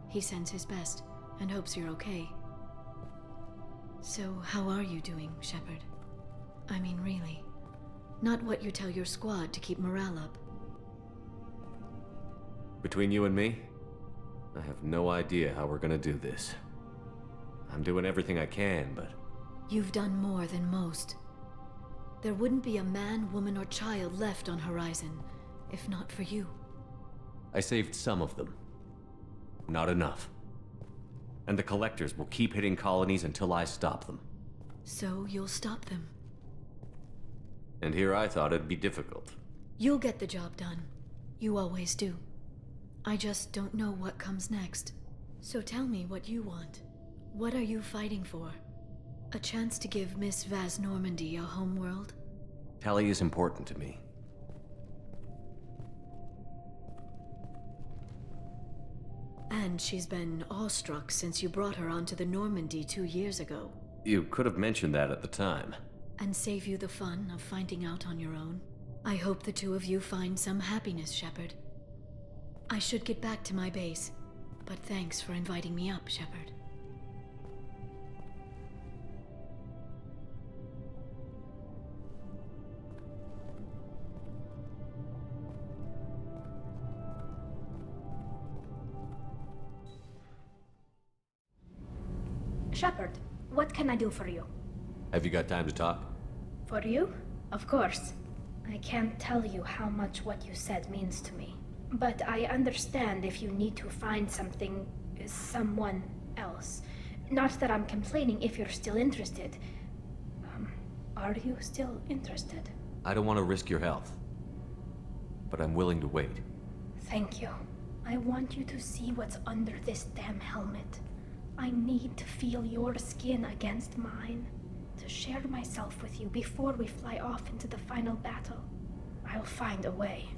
He sends his best and hopes you're okay. So, how are you doing, Shepard? I mean, really. Not what you tell your squad to keep morale up. Between you and me, I have no idea how we're gonna do this. I'm doing everything I can, but... You've done more than most. There wouldn't be a man, woman, or child left on Horizon, if not for you. I saved some of them. Not enough. And the Collectors will keep hitting colonies until I stop them. So you'll stop them? And here I thought it'd be difficult. You'll get the job done. You always do. I just don't know what comes next. So tell me what you want. What are you fighting for? A chance to give Miss Vaz Normandy a homeworld? Tali is important to me. And she's been awestruck since you brought her onto the Normandy 2 years ago. You could have mentioned that at the time. And save you the fun of finding out on your own. I hope the two of you find some happiness, Shepard. I should get back to my base, but thanks for inviting me up, Shepard. Shepard, what can I do for you? Have you got time to talk? For you? Of course. I can't tell you how much what you said means to me. But I understand if you need to find someone else. Not that I'm complaining if you're still interested. Are you still interested? I don't want to risk your health. But I'm willing to wait. Thank you. I want you to see what's under this damn helmet. I need to feel your skin against mine. To share myself with you before we fly off into the final battle. I'll find a way.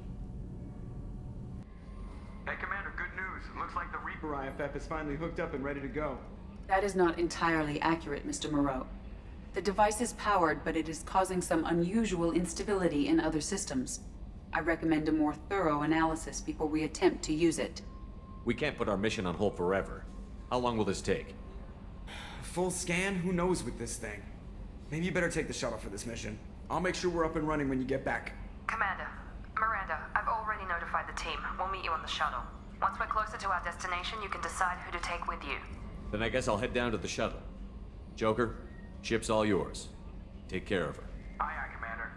Hey, Commander, good news. Looks like the Reaper IFF is finally hooked up and ready to go. That is not entirely accurate, Mr. Moreau. The device is powered, but it is causing some unusual instability in other systems. I recommend a more thorough analysis before we attempt to use it. We can't put our mission on hold forever. How long will this take? Full scan? Who knows with this thing? Maybe you better take the shuttle for this mission. I'll make sure we're up and running when you get back. Commander, Miranda, I've already notified the team. We'll meet you on the shuttle. Once we're closer to our destination, you can decide who to take with you. Then I guess I'll head down to the shuttle. Joker, ship's all yours. Take care of her. Aye, aye, Commander.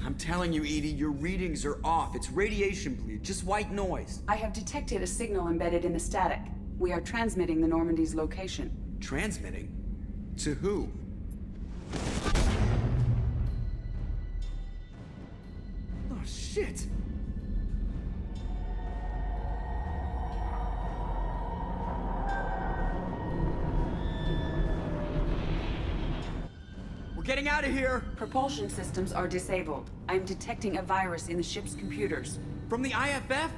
I'm telling you, Edie, your readings are off. It's radiation bleed, just white noise. I have detected a signal embedded in the static. We are transmitting the Normandy's location. Transmitting? To who? Oh, shit! We're getting out of here! Propulsion systems are disabled. I'm detecting a virus in the ship's computers. From the IFF?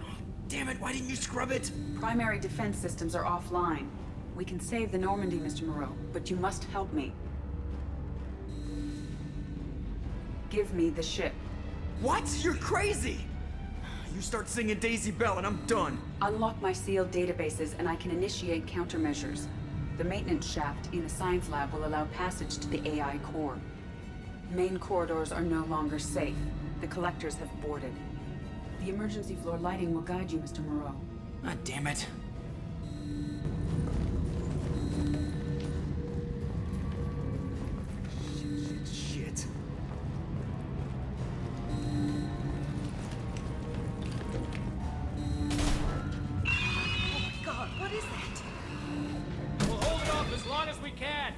Damn it, why didn't you scrub it? Primary defense systems are offline. We can save the Normandy, Mr. Moreau, but you must help me. Give me the ship. What? You're crazy! You start singing Daisy Bell and I'm done. Unlock my sealed databases and I can initiate countermeasures. The maintenance shaft in the science lab will allow passage to the AI core. Main corridors are no longer safe. The collectors have boarded. The emergency floor lighting will guide you, Mr. Moreau. Ah, damn it. Shit. Oh my god, what is that? We'll hold it off as long as we can.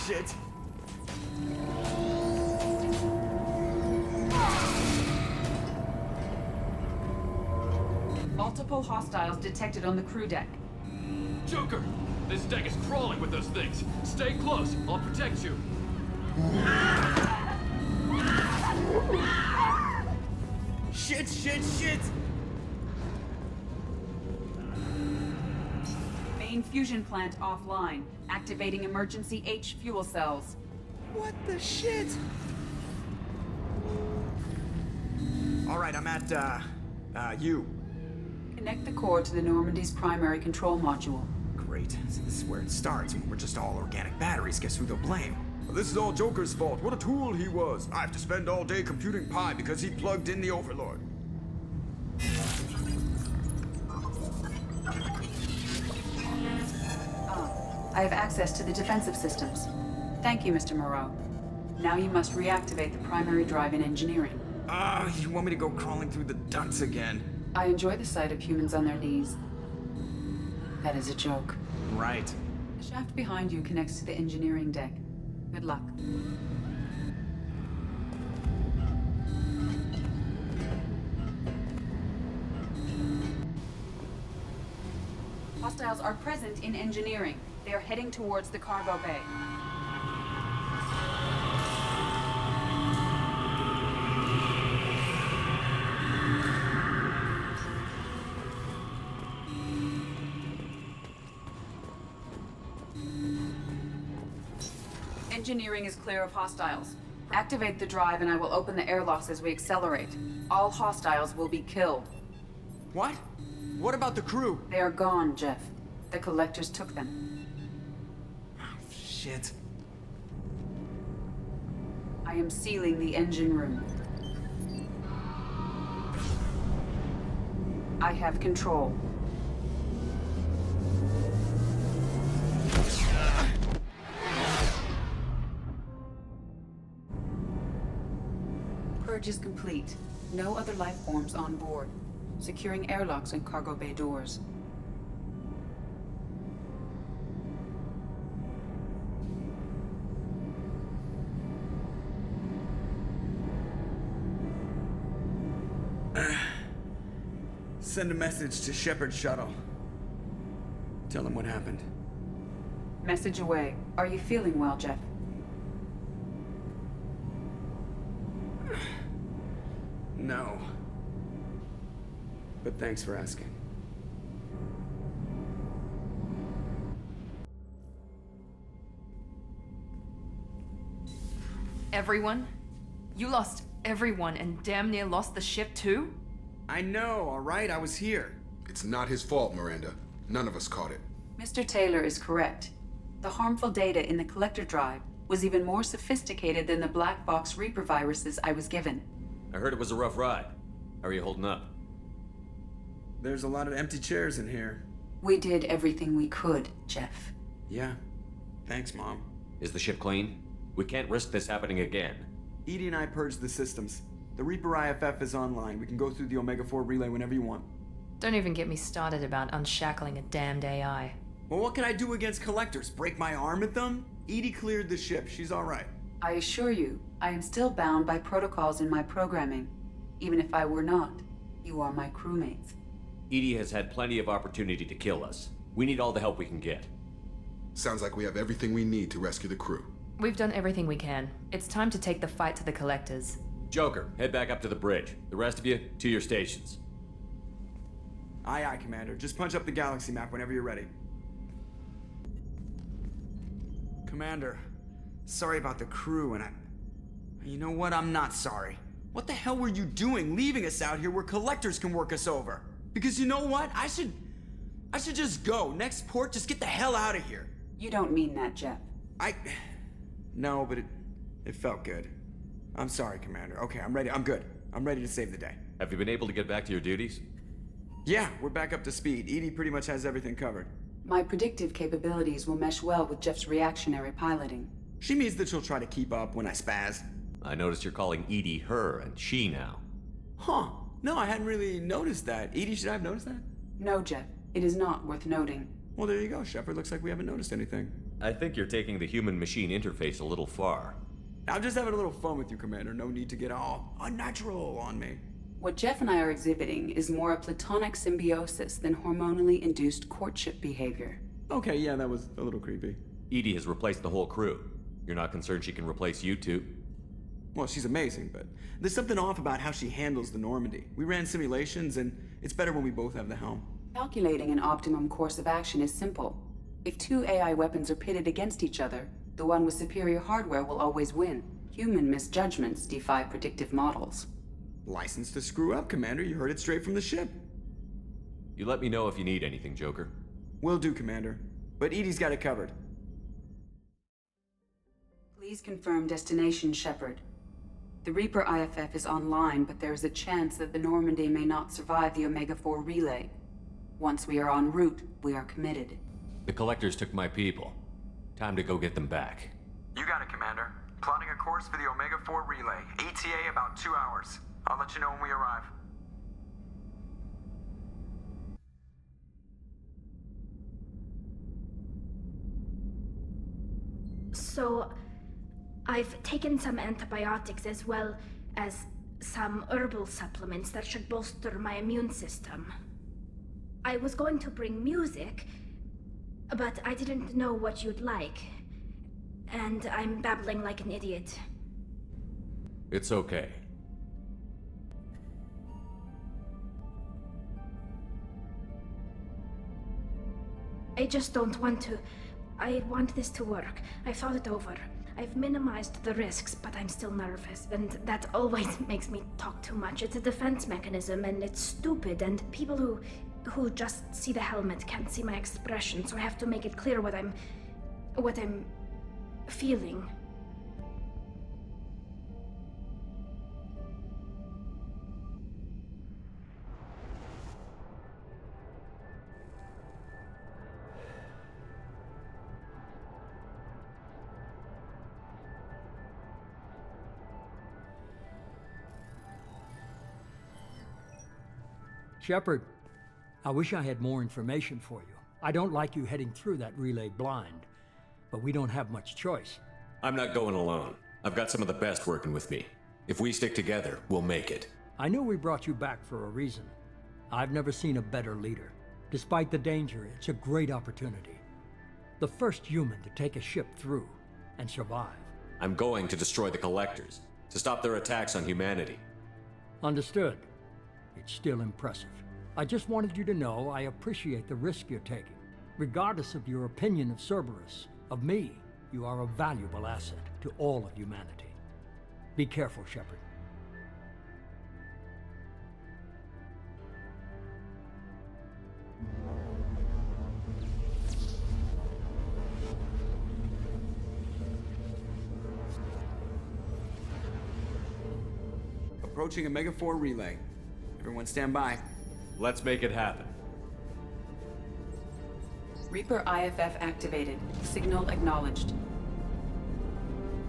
Shit. Multiple hostiles detected on the crew deck. Joker! This deck is crawling with those things. Stay close. I'll protect you. Shit! Main fusion plant offline. Activating emergency H fuel cells. What the shit? All right, I'm at You. Connect the core to the Normandy's primary control module. Great. So this is where it starts. We're just all organic batteries. Guess who they'll blame? Well, this is all Joker's fault. What a tool he was. I have to spend all day computing pi because he plugged in the Overlord. I have access to the defensive systems. Thank you, Mr. Moreau. Now you must reactivate the primary drive in engineering. You want me to go crawling through the ducts again? I enjoy the sight of humans on their knees. That is a joke. Right. The shaft behind you connects to the engineering deck. Good luck. Hostiles are present in engineering. They are heading towards the cargo bay. Engineering is clear of hostiles. Activate the drive and I will open the airlocks as we accelerate. All hostiles will be killed. What? What about the crew? They are gone, Jeff. The collectors took them. Shit. I am sealing the engine room. I have control. Purge is complete. No other life forms on board. Securing airlocks and cargo bay doors. Send a message to Shepard's shuttle. Tell him what happened. Message away. Are you feeling well, Jeff? No. But thanks for asking. Everyone? You lost everyone and damn near lost the ship too? I know, alright? I was here. It's not his fault, Miranda. None of us caught it. Mr. Taylor is correct. The harmful data in the collector drive was even more sophisticated than the black box Reaper viruses I was given. I heard it was a rough ride. How are you holding up? There's a lot of empty chairs in here. We did everything we could, Jeff. Yeah. Thanks, Mom. Is the ship clean? We can't risk this happening again. Edie and I purged the systems. The Reaper IFF is online. We can go through the Omega-4 relay whenever you want. Don't even get me started about unshackling a damned AI. Well, what can I do against collectors? Break my arm at them? Edie cleared the ship. She's alright. I assure you, I am still bound by protocols in my programming. Even if I were not, you are my crewmates. Edie has had plenty of opportunity to kill us. We need all the help we can get. Sounds like we have everything we need to rescue the crew. We've done everything we can. It's time to take the fight to the collectors. Joker, head back up to the bridge. The rest of you, to your stations. Aye, aye, Commander. Just punch up the galaxy map whenever you're ready. Commander, sorry about the crew, and you know what? I'm not sorry. What the hell were you doing leaving us out here where collectors can work us over? Because you know what? I should just go. Next port, just get the hell out of here. You don't mean that, Jeff. No, but it felt good. I'm sorry, Commander. Okay, I'm ready. I'm good. I'm ready to save the day. Have you been able to get back to your duties? Yeah, we're back up to speed. Edie pretty much has everything covered. My predictive capabilities will mesh well with Jeff's reactionary piloting. She means that she'll try to keep up when I spaz. I noticed you're calling Edie her and she now. Huh. No, I hadn't really noticed that. Edie, should I have noticed that? No, Jeff. It is not worth noting. Well, there you go, Shepard. Looks like we haven't noticed anything. I think you're taking the human-machine interface a little far. I'm just having a little fun with you, Commander. No need to get all unnatural on me. What Jeff and I are exhibiting is more a platonic symbiosis than hormonally induced courtship behavior. Okay, yeah, that was a little creepy. Edie has replaced the whole crew. You're not concerned she can replace you too? Well, she's amazing, but there's something off about how she handles the Normandy. We ran simulations, and it's better when we both have the helm. Calculating an optimum course of action is simple. If two AI weapons are pitted against each other, the one with superior hardware will always win. Human misjudgments defy predictive models. License to screw up, Commander. You heard it straight from the ship. You let me know if you need anything, Joker. Will do, Commander. But Edie's got it covered. Please confirm destination, Shepard. The Reaper IFF is online, but there is a chance that the Normandy may not survive the Omega-4 relay. Once we are en route, we are committed. The Collectors took my people. Time to go get them back. You got it, Commander. Plotting a course for the Omega-4 relay. ETA about 2 hours. I'll let you know when we arrive. So, I've taken some antibiotics as well as some herbal supplements that should bolster my immune system. I was going to bring music, but I didn't know what you'd like. And I'm babbling like an idiot. It's okay. I just don't want to. I want this to work. I've thought it over. I've minimized the risks, but I'm still nervous, and that always makes me talk too much. It's a defense mechanism, and it's stupid, and people who just see the helmet can't see my expression, so I have to make it clear what I'm feeling. Shepard, I wish I had more information for you. I don't like you heading through that relay blind, but we don't have much choice. I'm not going alone. I've got some of the best working with me. If we stick together, we'll make it. I knew we brought you back for a reason. I've never seen a better leader. Despite the danger, it's a great opportunity. The first human to take a ship through and survive. I'm going to destroy the Collectors, to stop their attacks on humanity. Understood. It's still impressive. I just wanted you to know I appreciate the risk you're taking. Regardless of your opinion of Cerberus, of me, you are a valuable asset to all of humanity. Be careful, Shepard. Approaching Omega-4 relay. Everyone stand by. Let's make it happen. Reaper IFF activated. Signal acknowledged.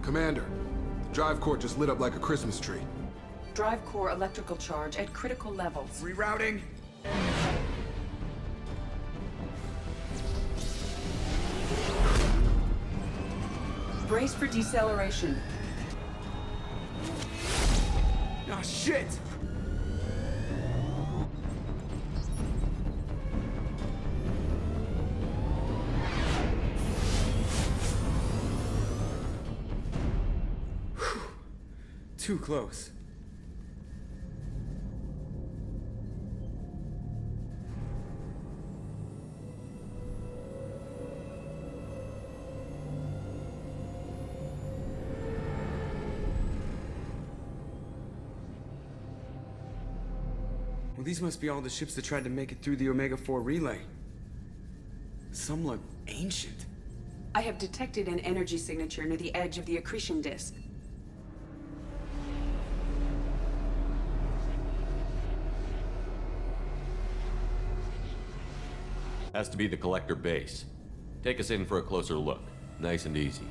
Commander, the drive core just lit up like a Christmas tree. Drive core electrical charge at critical levels. Rerouting. Brace for deceleration. Oh, shit! Too close. Well, these must be all the ships that tried to make it through the Omega-4 relay. Some look ancient. I have detected an energy signature near the edge of the accretion disk. Has to be the Collector base. Take us in for a closer look. Nice and easy.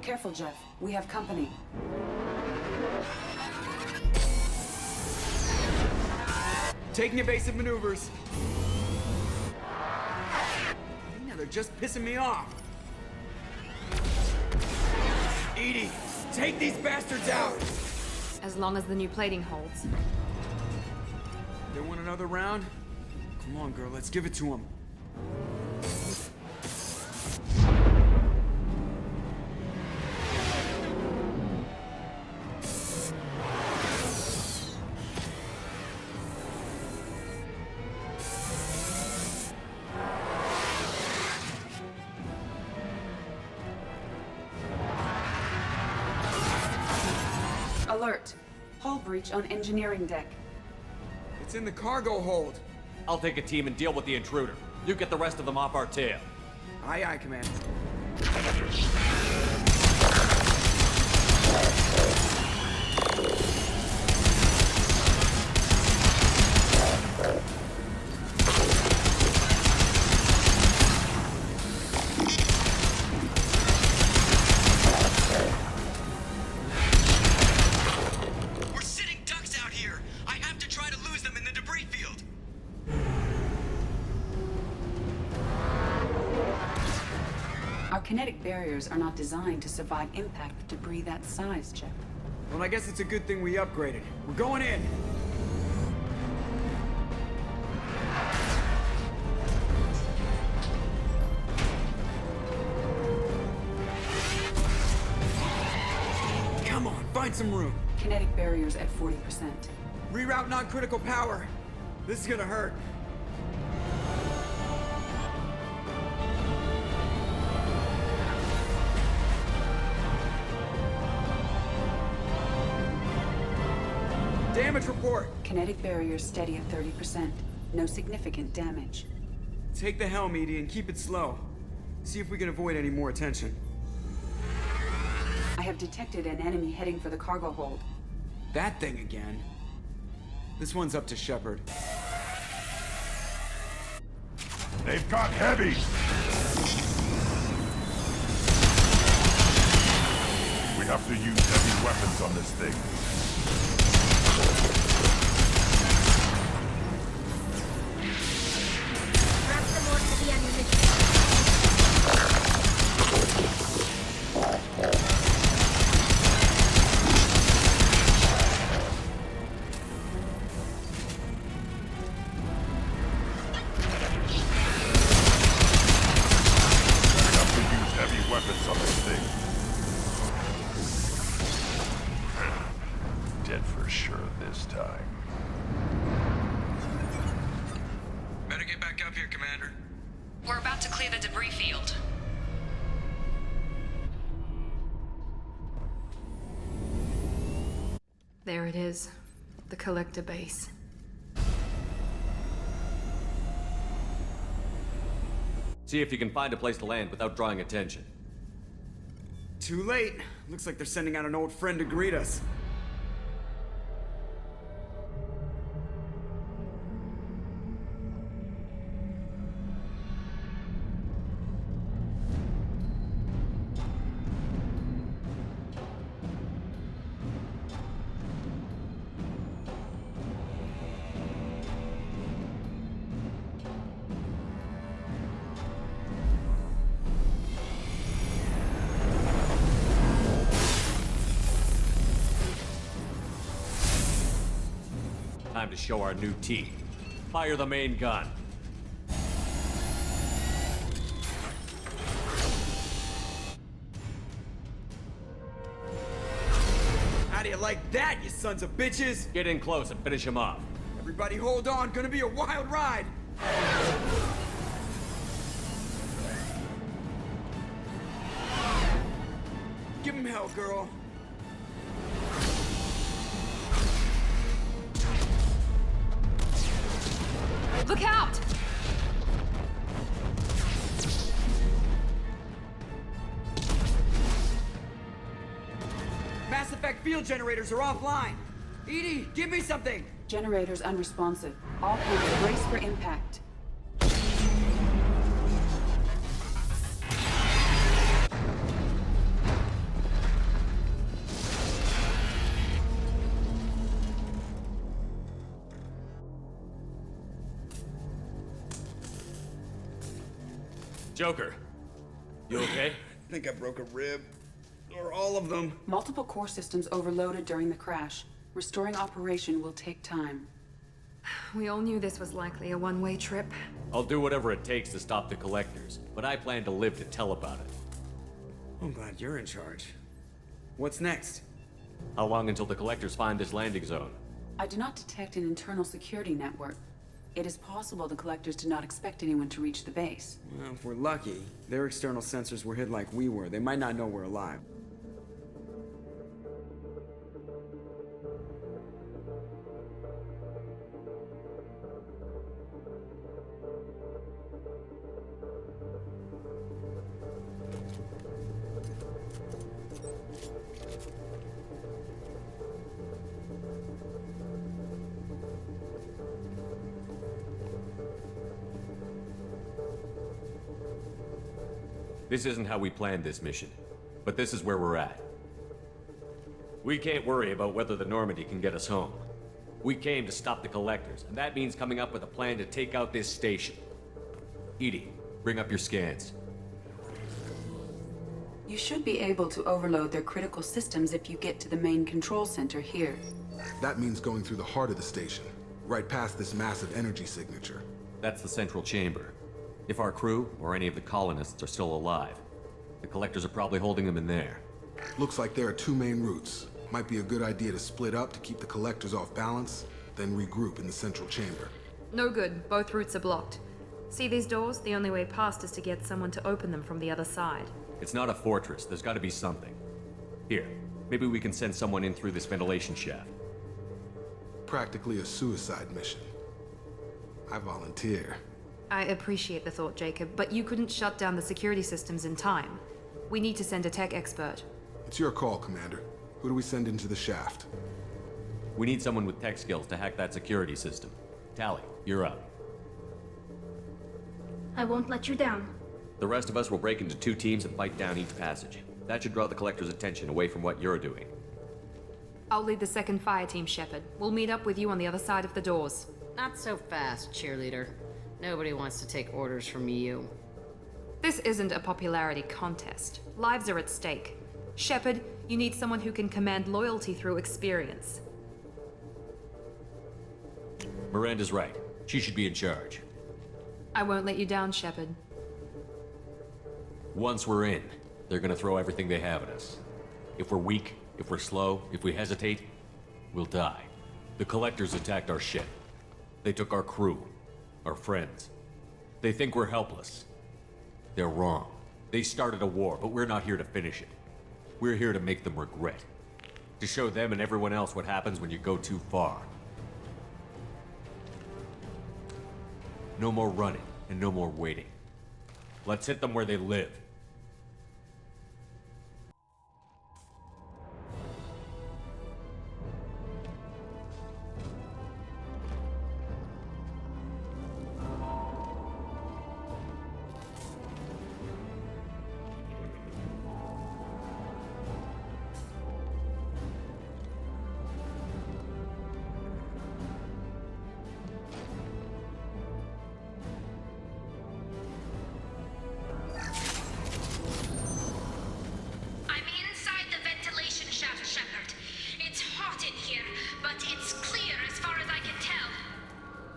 Careful, Jeff. We have company. Taking evasive maneuvers. Now they're just pissing me off. Edie, take these bastards out! As long as the new plating holds. They want another round? Come on, girl, let's give it to them. Alert. Hull breach on engineering deck. It's in the cargo hold. I'll take a team and deal with the intruder. You get the rest of them off our tail. Aye, aye, Commander. We're sitting ducks out here. I have to try to lose them in the debris field. Our kinetic barriers are not designed to survive impact with debris that size, Shep. Well, I guess it's a good thing we upgraded. We're going in. Come on, find some room. Kinetic barriers at 40%. Reroute non-critical power. This is gonna hurt. Damage report. Kinetic barriers steady at 30%. No significant damage. Take the helm, Edie, and keep it slow. See if we can avoid any more attention. I have detected an enemy heading for the cargo hold. That thing again. This one's up to Shepard. They've got heavy! We have to use heavy weapons on this thing. We're about to clear the debris field. There it is. The collector base. See if you can find a place to land without drawing attention. Too late. Looks like they're sending out an old friend to greet us. Time to show our new teeth. Fire the main gun. How do you like that, you sons of bitches? Get in close and finish him off. Everybody hold on, gonna be a wild ride! Give him hell, girl. Look out! Mass effect field generators are offline. Edie, give me something! Generators unresponsive. All hands brace for impact. Joker, you okay? I think I broke a rib. Or all of them. Multiple core systems overloaded during the crash. Restoring operation will take time. We all knew this was likely a one-way trip. I'll do whatever it takes to stop the collectors, but I plan to live to tell about it. I'm glad you're in charge. What's next? How long until the collectors find this landing zone? I do not detect an internal security network. It is possible the collectors did not expect anyone to reach the base. Well, if we're lucky, their external sensors were hid like we were. They might not know we're alive. This isn't how we planned this mission, but this is where we're at. We can't worry about whether the Normandy can get us home. We came to stop the Collectors, and that means coming up with a plan to take out this station. Edie, bring up your scans. You should be able to overload their critical systems if you get to the main control center here. That means going through the heart of the station, right past this massive energy signature. That's the central chamber. If our crew, or any of the colonists, are still alive, the Collectors are probably holding them in there. Looks like there are two main routes. Might be a good idea to split up to keep the Collectors off balance, then regroup in the central chamber. No good. Both routes are blocked. See these doors? The only way past is to get someone to open them from the other side. It's not a fortress. There's got to be something. Here, maybe we can send someone in through this ventilation shaft. Practically a suicide mission. I volunteer. I appreciate the thought, Jacob, but you couldn't shut down the security systems in time. We need to send a tech expert. It's your call, Commander. Who do we send into the shaft? We need someone with tech skills to hack that security system. Tally, you're up. I won't let you down. The rest of us will break into 2 teams and fight down each passage. That should draw the Collector's attention away from what you're doing. I'll lead the second fire team, Shepard. We'll meet up with you on the other side of the doors. Not so fast, cheerleader. Nobody wants to take orders from you. This isn't a popularity contest. Lives are at stake. Shepard, you need someone who can command loyalty through experience. Miranda's right. She should be in charge. I won't let you down, Shepard. Once we're in, they're gonna throw everything they have at us. If we're weak, if we're slow, if we hesitate, we'll die. The Collectors attacked our ship. They took our crew, our friends. They think we're helpless. They're wrong. They started a war, but we're not here to finish it. We're here to make them regret. To show them and everyone else what happens when you go too far. No more running, and no more waiting. Let's hit them where they live.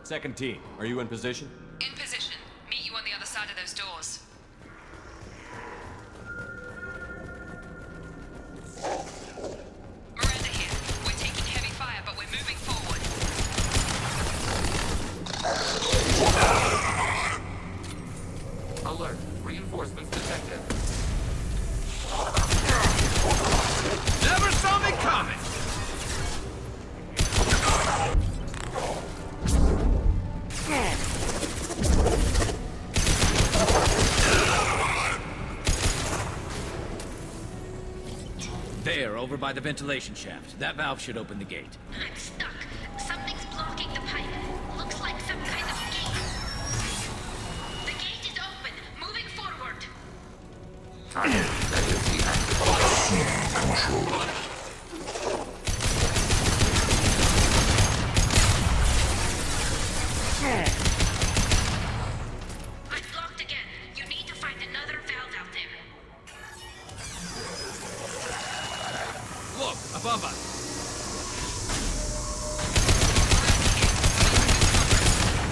Second team, are you in position? In position. Meet you on the other side of those doors. Miranda here. We're taking heavy fire, but we're moving forward. Alert. Reinforcements detected. Never saw me coming! There, over by the ventilation shaft. That valve should open the gate. I'm stuck. Something's blocking the pipe. Looks like some kind of gate. The gate is open. Moving forward. Target control. I'm blocked again. You need to find another valve out there. Look, above us.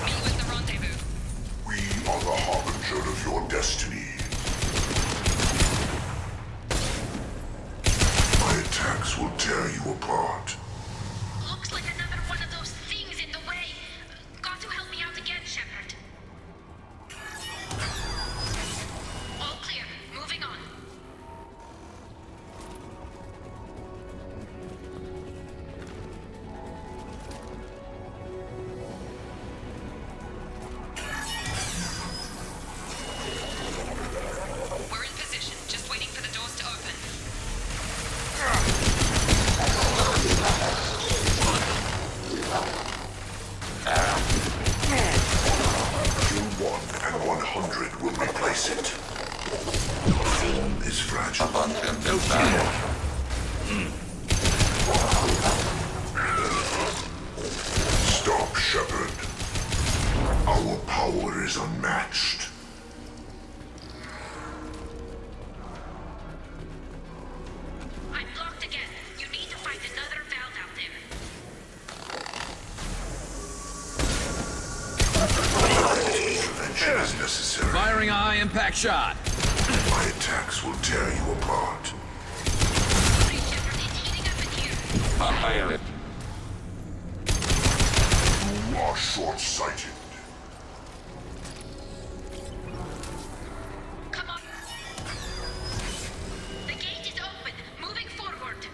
Meet you at the rendezvous. We are the harbinger of your destiny. My attacks will tear you apart. Looks like another one of those things in the way. Got to help me out again, Shepard. All clear. Moving on. We're in position, just waiting for the doors to open. Impact shot! My attacks will tear you apart. Fire it. You are short-sighted. Come on. The gate is open. Moving forward.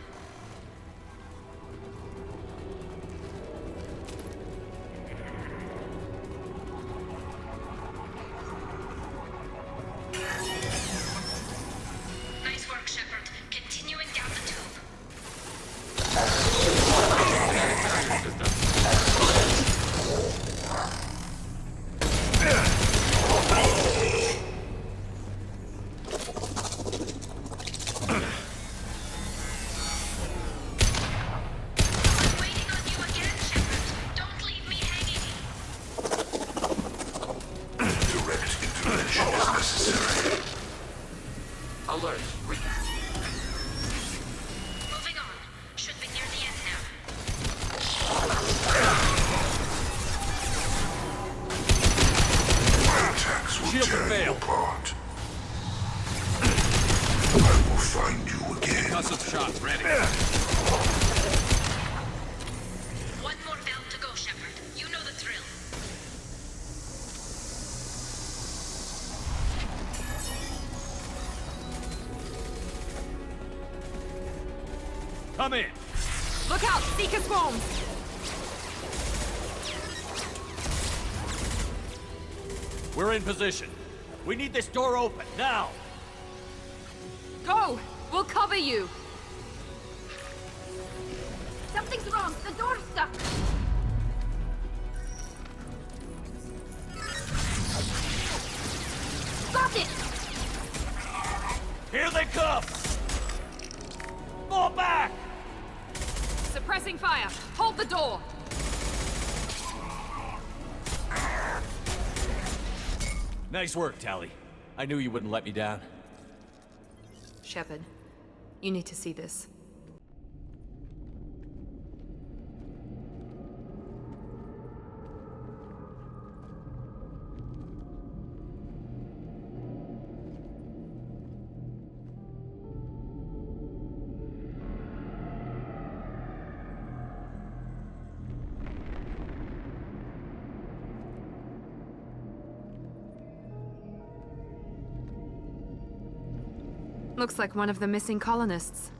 Nice work, Shepard. Continuing down the tube. Direct intervention is necessary. Alert. Moving on. Should be near the end now. My attacks will Shield tear you failed. apart. I will find you again. Concussive shot ready. One more valve to go, Shepard. You know the drill. Come in! Look out! Seeker swarms! We're in position. We need this door open, now! Go! We'll cover you! Something's wrong. The door's stuck. Got it! Here they come! Fall back! Suppressing fire! Hold the door! Nice work, Tally. I knew you wouldn't let me down. Shepard, you need to see this. Looks like one of the missing colonists.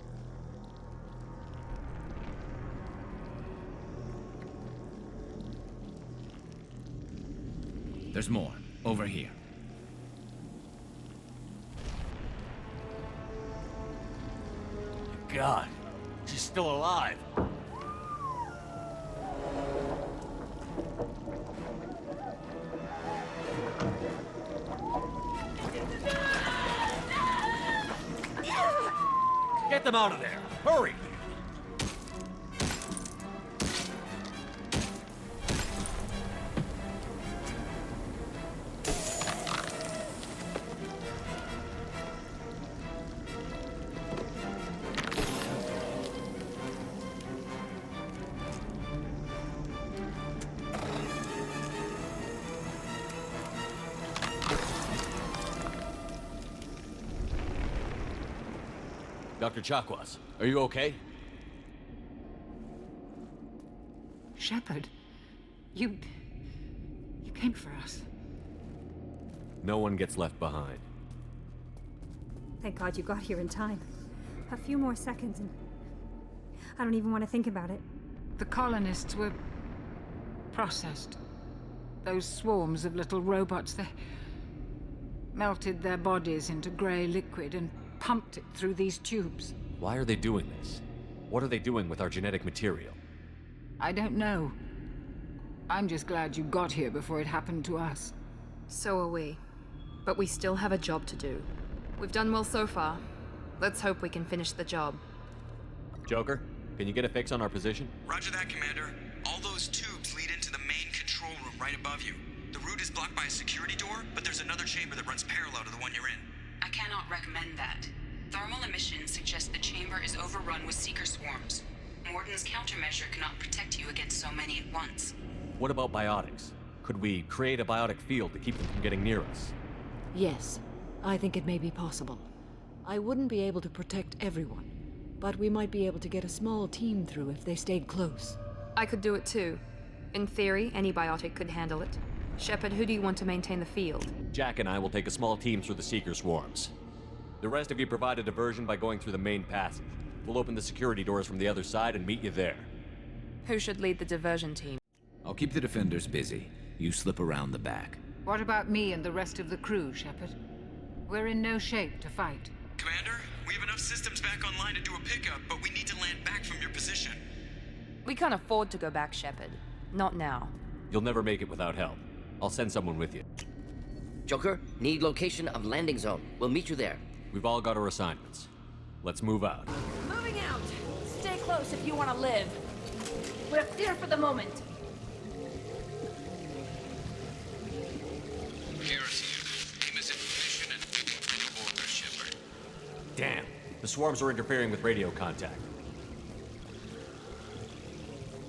There's more. Over here. God, she's still alive. Get them out of there! Hurry! Dr. Chakwas, are you okay? Shepard, you came for us. No one gets left behind. Thank God you got here in time. A few more seconds and I don't even want to think about it. The colonists were processed. Those swarms of little robots, they melted their bodies into gray liquid and pumped it through these tubes. Why are they doing this? What are they doing with our genetic material? I don't know. I'm just glad you got here before it happened to us. So are we. But we still have a job to do. We've done well so far. Let's hope we can finish the job. Joker, can you get a fix on our position? Roger that, Commander. All those tubes lead into the main control room right above you. The route is blocked by a security door, but there's another chamber that runs parallel to the one you're in. I cannot recommend that. Thermal emissions suggest the chamber is overrun with seeker swarms. Morden's countermeasure cannot protect you against so many at once. What about biotics? Could we create a biotic field to keep them from getting near us? Yes, I think it may be possible. I wouldn't be able to protect everyone, but we might be able to get a small team through if they stayed close. I could do it too. In theory, any biotic could handle it. Shepard, who do you want to maintain the field? Jack and I will take a small team through the Seeker swarms. The rest of you provide a diversion by going through the main passage. We'll open the security doors from the other side and meet you there. Who should lead the diversion team? I'll keep the defenders busy. You slip around the back. What about me and the rest of the crew, Shepard? We're in no shape to fight. Commander, we have enough systems back online to do a pickup, but we need to land back from your position. We can't afford to go back, Shepard. Not now. You'll never make it without help. I'll send someone with you. Joker, need location of landing zone. We'll meet you there. We've all got our assignments. Let's move out. Moving out! Stay close if you want to live. We're clear for the moment. Garrus here. Aim is in position and take orders, Shepard. Damn. The swarms are interfering with radio contact.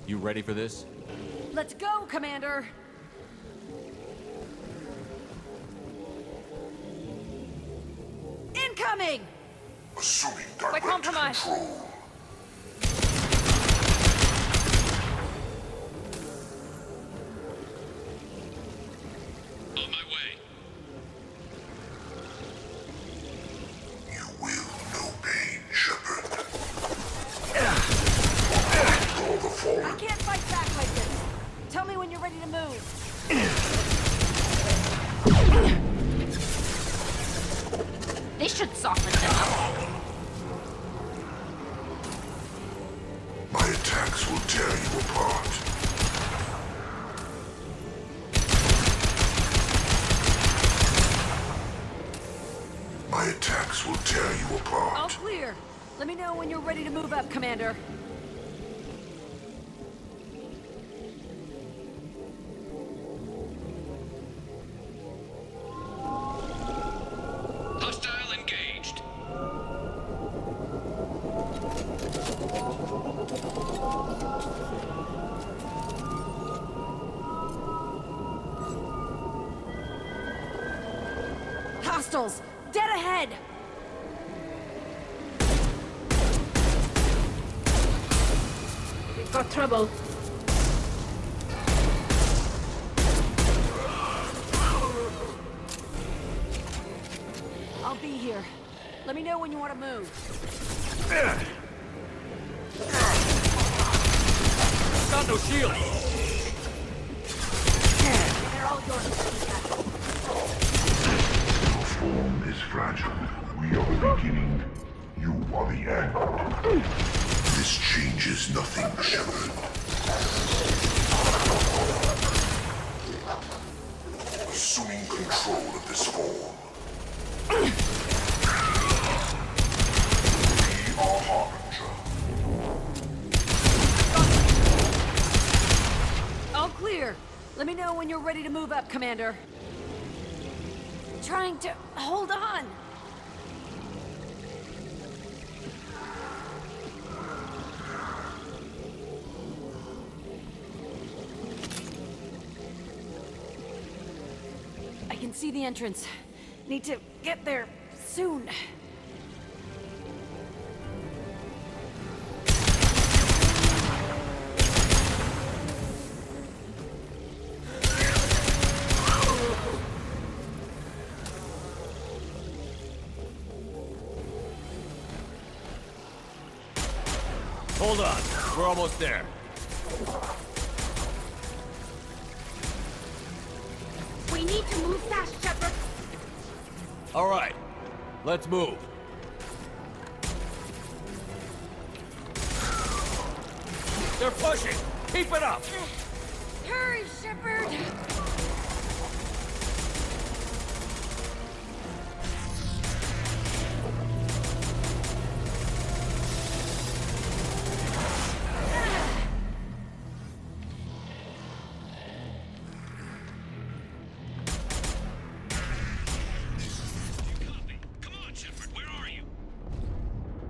You ready for this? Let's go, Commander! Incoming! Assuming By compromise. control. On my way. You will know pain, Shepard. All the fallen. I can't fight back like this. Tell me when you're ready to move. This should soften them up. My attacks will tear you apart. My attacks will tear you apart. All clear. Let me know when you're ready to move up, Commander. Hostile engaged. Hostiles! Dead ahead! We've got trouble. I'll be here. Let me know when you want to move. Got no shield! They're all yours. Your form is fragile. We are the beginning. You are the end. This changes nothing, Shepard. Assuming control of this form. We are Harbinger. All clear. Let me know when you're ready to move up, Commander. Trying to hold on. I can see the entrance. Need to get there soon. Hold on. We're almost there. We need to move fast, Shepard. All right. Let's move. They're pushing. Keep it up. Hurry, Shepard!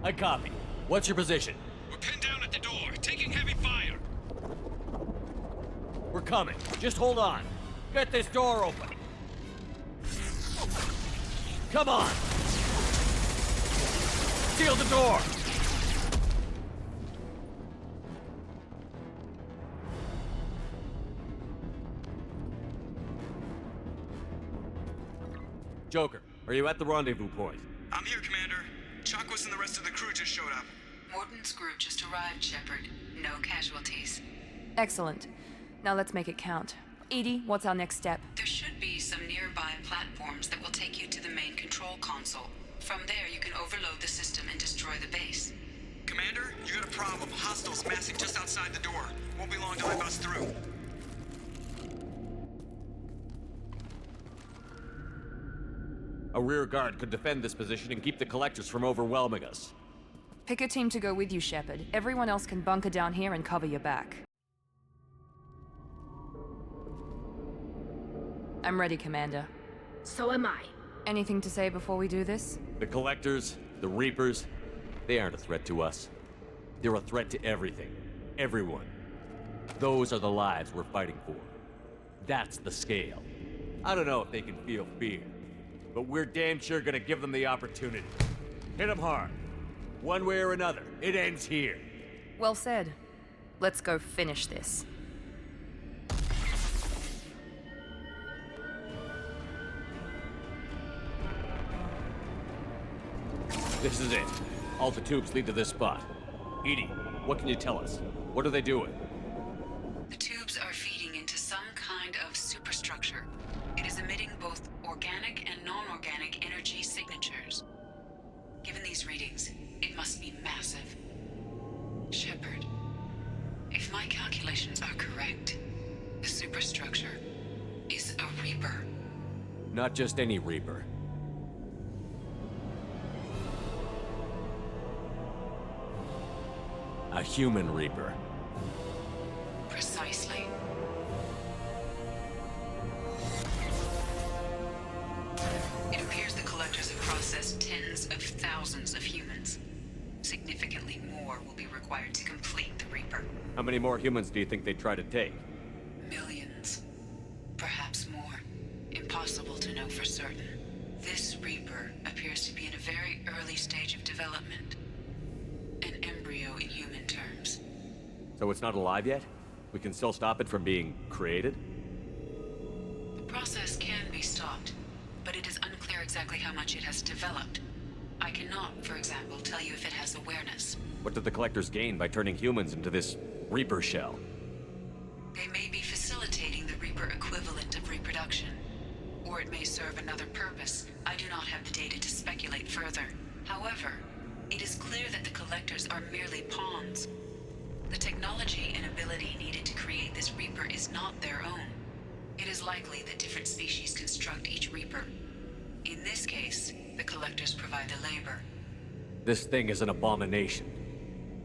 I copy. What's your position? We're pinned down at the door, taking heavy fire. We're coming. Just hold on. Get this door open. Come on! Seal the door! Joker, are you at the rendezvous point? I'm here, Commander. Chakwas and the rest of the crew just showed up. Morton's group just arrived, Shepard. No casualties. Excellent. Now let's make it count. Edie, what's our next step? There should be some nearby platforms that will take you to the main control console. From there, you can overload the system and destroy the base. Commander, you got a problem. Hostiles massing just outside the door. Won't be long till they bust through. A rear guard could defend this position and keep the collectors from overwhelming us. Pick a team to go with you, Shepard. Everyone else can bunker down here and cover your back. I'm ready, Commander. So am I. Anything to say before we do this? The collectors, the Reapers, they aren't a threat to us. They're a threat to everything. Everyone. Those are the lives we're fighting for. That's the scale. I don't know if they can feel fear, but we're damn sure gonna give them the opportunity. Hit them hard. One way or another, it ends here. Well said. Let's go finish this. This is it. All the tubes lead to this spot. Edie, what can you tell us? What are they doing? The tubes are feeding into some kind of superstructure. It is emitting both organic and non-organic energy signatures. Given these readings, it must be massive. Shepard, if my calculations are correct, the superstructure is a Reaper. Not just any Reaper. A human Reaper. Precisely. It appears the collectors have processed tens of thousands of humans. Significantly more will be required to complete the Reaper. How many more humans do you think they'd try to take? Millions. Perhaps more. Impossible to know for certain. This Reaper appears to be in a very early stage of development. An embryo in human terms. So it's not alive yet? We can still stop it from being created? The process can be stopped, but it is unclear exactly how much it has developed. I cannot, for example, tell you if it has awareness. What did the collectors gain by turning humans into this Reaper shell? They may be facilitating the Reaper equivalent of reproduction. Or it may serve another purpose. I do not have the data to speculate further. However, it is clear that the collectors are merely pawns. The technology and ability needed to create this Reaper is not their own. It is likely that different species construct each Reaper. In this case, the collectors provide the labor. This thing is an abomination.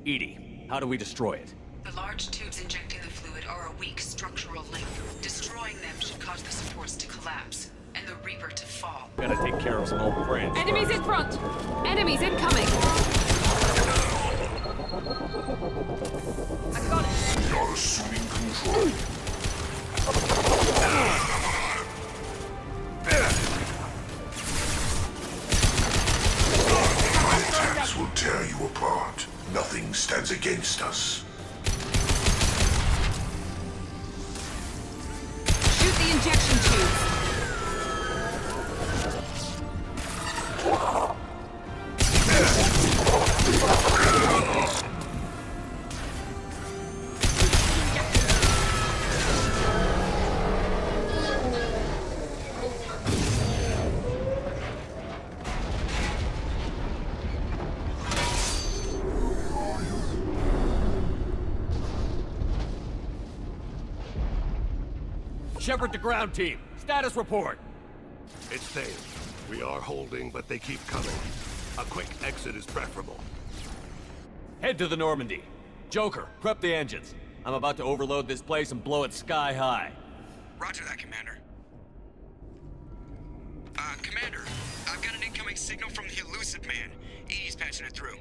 Edie, how do we destroy it? The large tubes injecting the fluid are a weak structural link. Destroying them should cause the supports to collapse, and the Reaper to fall. Gotta take care of some old friends. Enemies in front! Enemies incoming! I got it! You're assuming control. My attacks will tear you apart. Nothing stands against us. Shoot the injection tubes! Shepard to ground team. Status report. It's safe. We are holding, but they keep coming. A quick exit is preferable. Head to the Normandy. Joker, prep the engines. I'm about to overload this place and blow it sky high. Roger that, Commander. Commander, I've got an incoming signal from the Elusive Man. Edie's patching it through.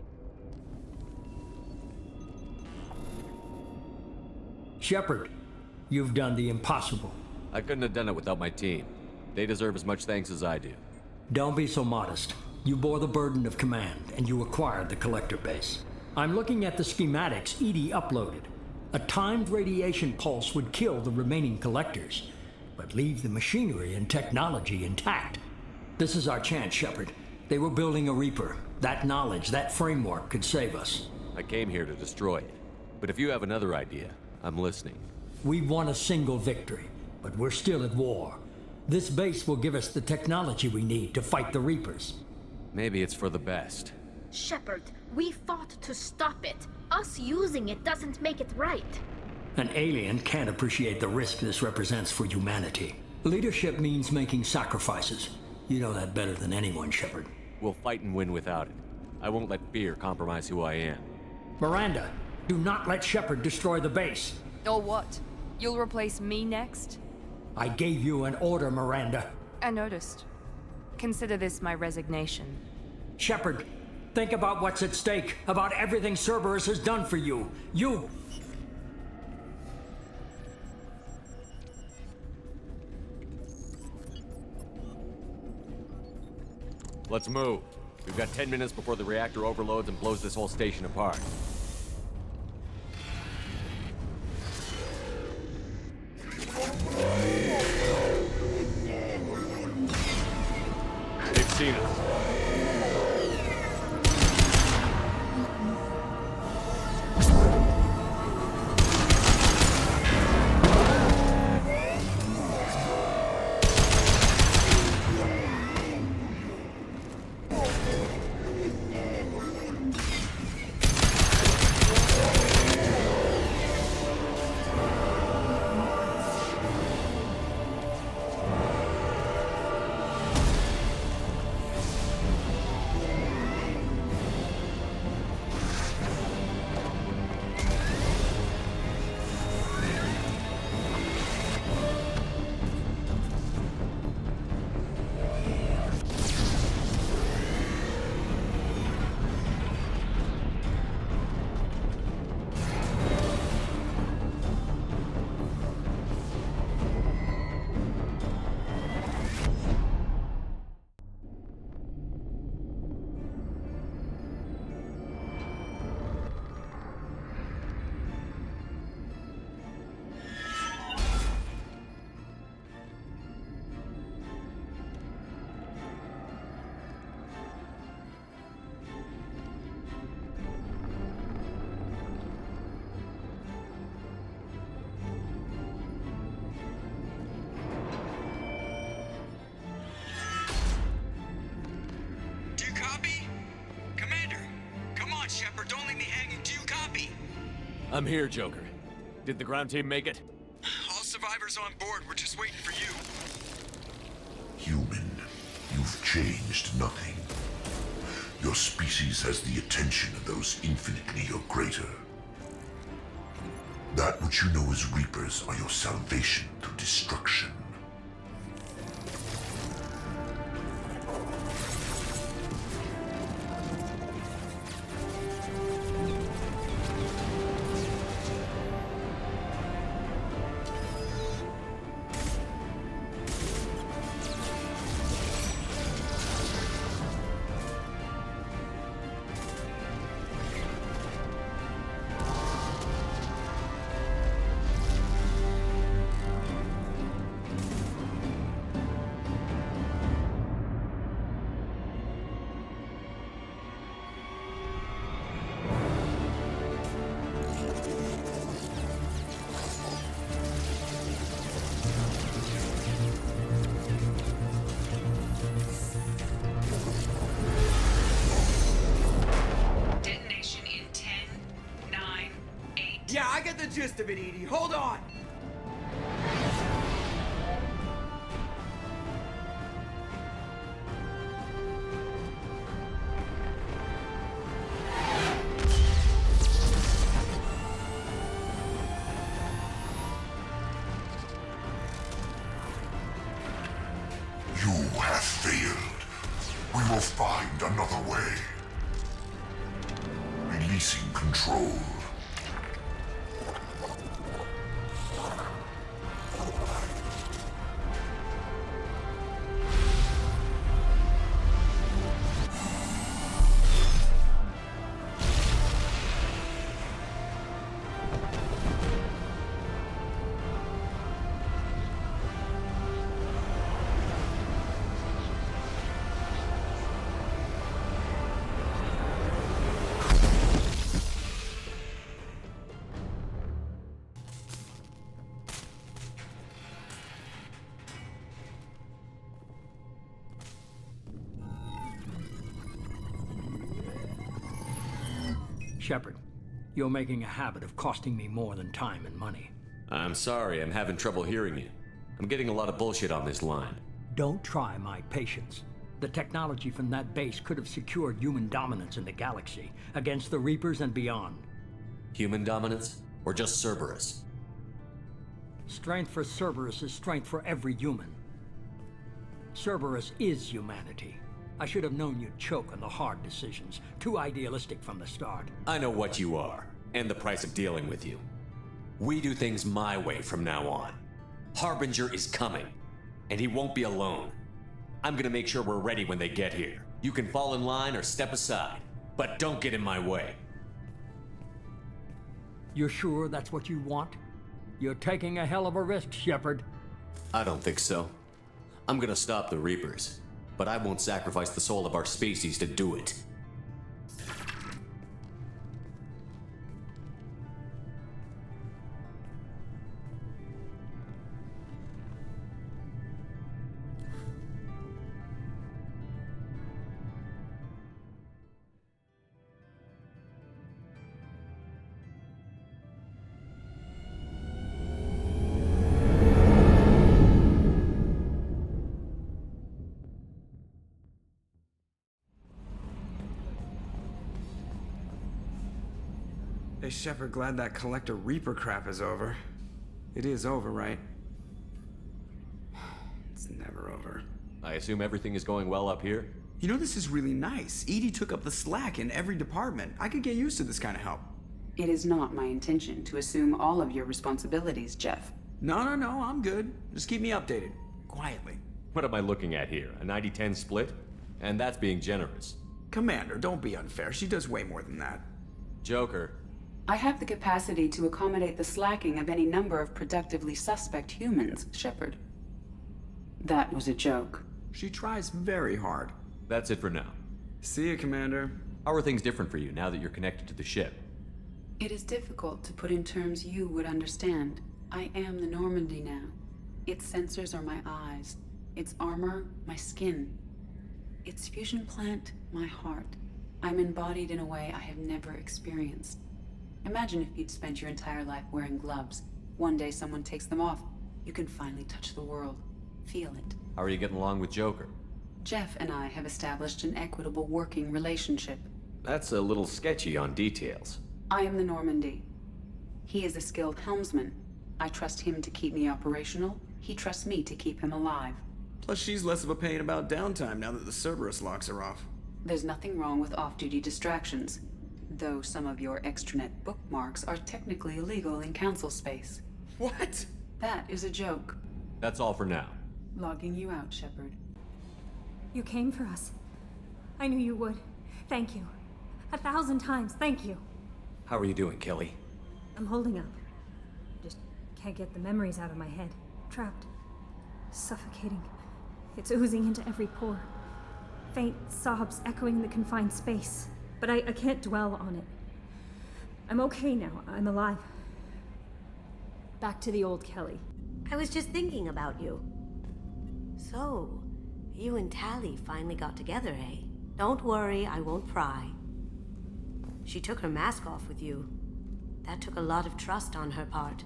Shepard, you've done the impossible. I couldn't have done it without my team. They deserve as much thanks as I do. Don't be so modest. You bore the burden of command, and you acquired the collector base. I'm looking at the schematics Edie uploaded. A timed radiation pulse would kill the remaining collectors, but leave the machinery and technology intact. This is our chance, Shepard. They were building a Reaper. That knowledge, that framework could save us. I came here to destroy it. But if you have another idea, I'm listening. We won a single victory, but we're still at war. This base will give us the technology we need to fight the Reapers. Maybe it's for the best. Shepard, we fought to stop it. Us using it doesn't make it right. An alien can't appreciate the risk this represents for humanity. Leadership means making sacrifices. You know that better than anyone, Shepard. We'll fight and win without it. I won't let fear compromise who I am. Miranda, do not let Shepard destroy the base. Or what? You'll replace me next? I gave you an order, Miranda. I noticed. Consider this my resignation. Shepard, think about what's at stake, about everything Cerberus has done for you. You... Let's move. We've got 10 minutes before the reactor overloads and blows this whole station apart. They've seen us. I'm here, Joker. Did the ground team make it? All survivors on board. We're just waiting for you. Human, you've changed nothing. Your species has the attention of those infinitely or greater. That which you know as Reapers are your salvation through destruction. Yeah, I get the gist of it, Edie. Hold on! You have failed. We will find another way. Releasing control. Shepard, you're making a habit of costing me more than time and money. I'm sorry, I'm having trouble hearing you. I'm getting a lot of bullshit on this line. Don't try my patience. The technology from that base could have secured human dominance in the galaxy against the Reapers and beyond. Human dominance? Or just Cerberus? Strength for Cerberus is strength for every human. Cerberus is humanity. I should have known you'd choke on the hard decisions. Too idealistic from the start. I know what you are, and the price of dealing with you. We do things my way from now on. Harbinger is coming, and he won't be alone. I'm gonna make sure we're ready when they get here. You can fall in line or step aside, but don't get in my way. You're sure that's what you want? You're taking a hell of a risk, Shepard. I don't think so. I'm gonna stop the Reapers, but I won't sacrifice the soul of our species to do it. Hey, Shepard, glad that Collector Reaper crap is over. It is over, right? It's never over. I assume everything is going well up here? You know, this is really nice. EDI took up the slack in every department. I could get used to this kind of help. It is not my intention to assume all of your responsibilities, Jeff. No, I'm good. Just keep me updated. Quietly. What am I looking at here? A 90-10 split? And that's being generous. Commander, don't be unfair. She does way more than that. Joker. I have the capacity to accommodate the slacking of any number of productively suspect humans, Shepard. That was a joke. She tries very hard. That's it for now. See you, Commander. How are things different for you now that you're connected to the ship? It is difficult to put in terms you would understand. I am the Normandy now. Its sensors are my eyes. Its armor, my skin. Its fusion plant, my heart. I'm embodied in a way I have never experienced. Imagine if you'd spent your entire life wearing gloves. One day someone takes them off. You can finally touch the world. Feel it. How are you getting along with Joker? Jeff and I have established an equitable working relationship. That's a little sketchy on details. I am the Normandy. He is a skilled helmsman. I trust him to keep me operational. He trusts me to keep him alive. Plus, she's less of a pain about downtime now that the Cerberus locks are off. There's nothing wrong with off-duty distractions. Though some of your extranet bookmarks are technically illegal in council space. What? That is a joke. That's all for now. Logging you out, Shepard. You came for us. I knew you would. Thank you. 1,000 times, thank you. How are you doing, Kelly? I'm holding up. Just can't get the memories out of my head. Trapped. Suffocating. It's oozing into every pore. Faint sobs echoing the confined space. But I can't dwell on it. I'm okay now. I'm alive. Back to the old Kelly. I was just thinking about you. So, you and Tally finally got together, eh? Don't worry, I won't pry. She took her mask off with you. That took a lot of trust on her part.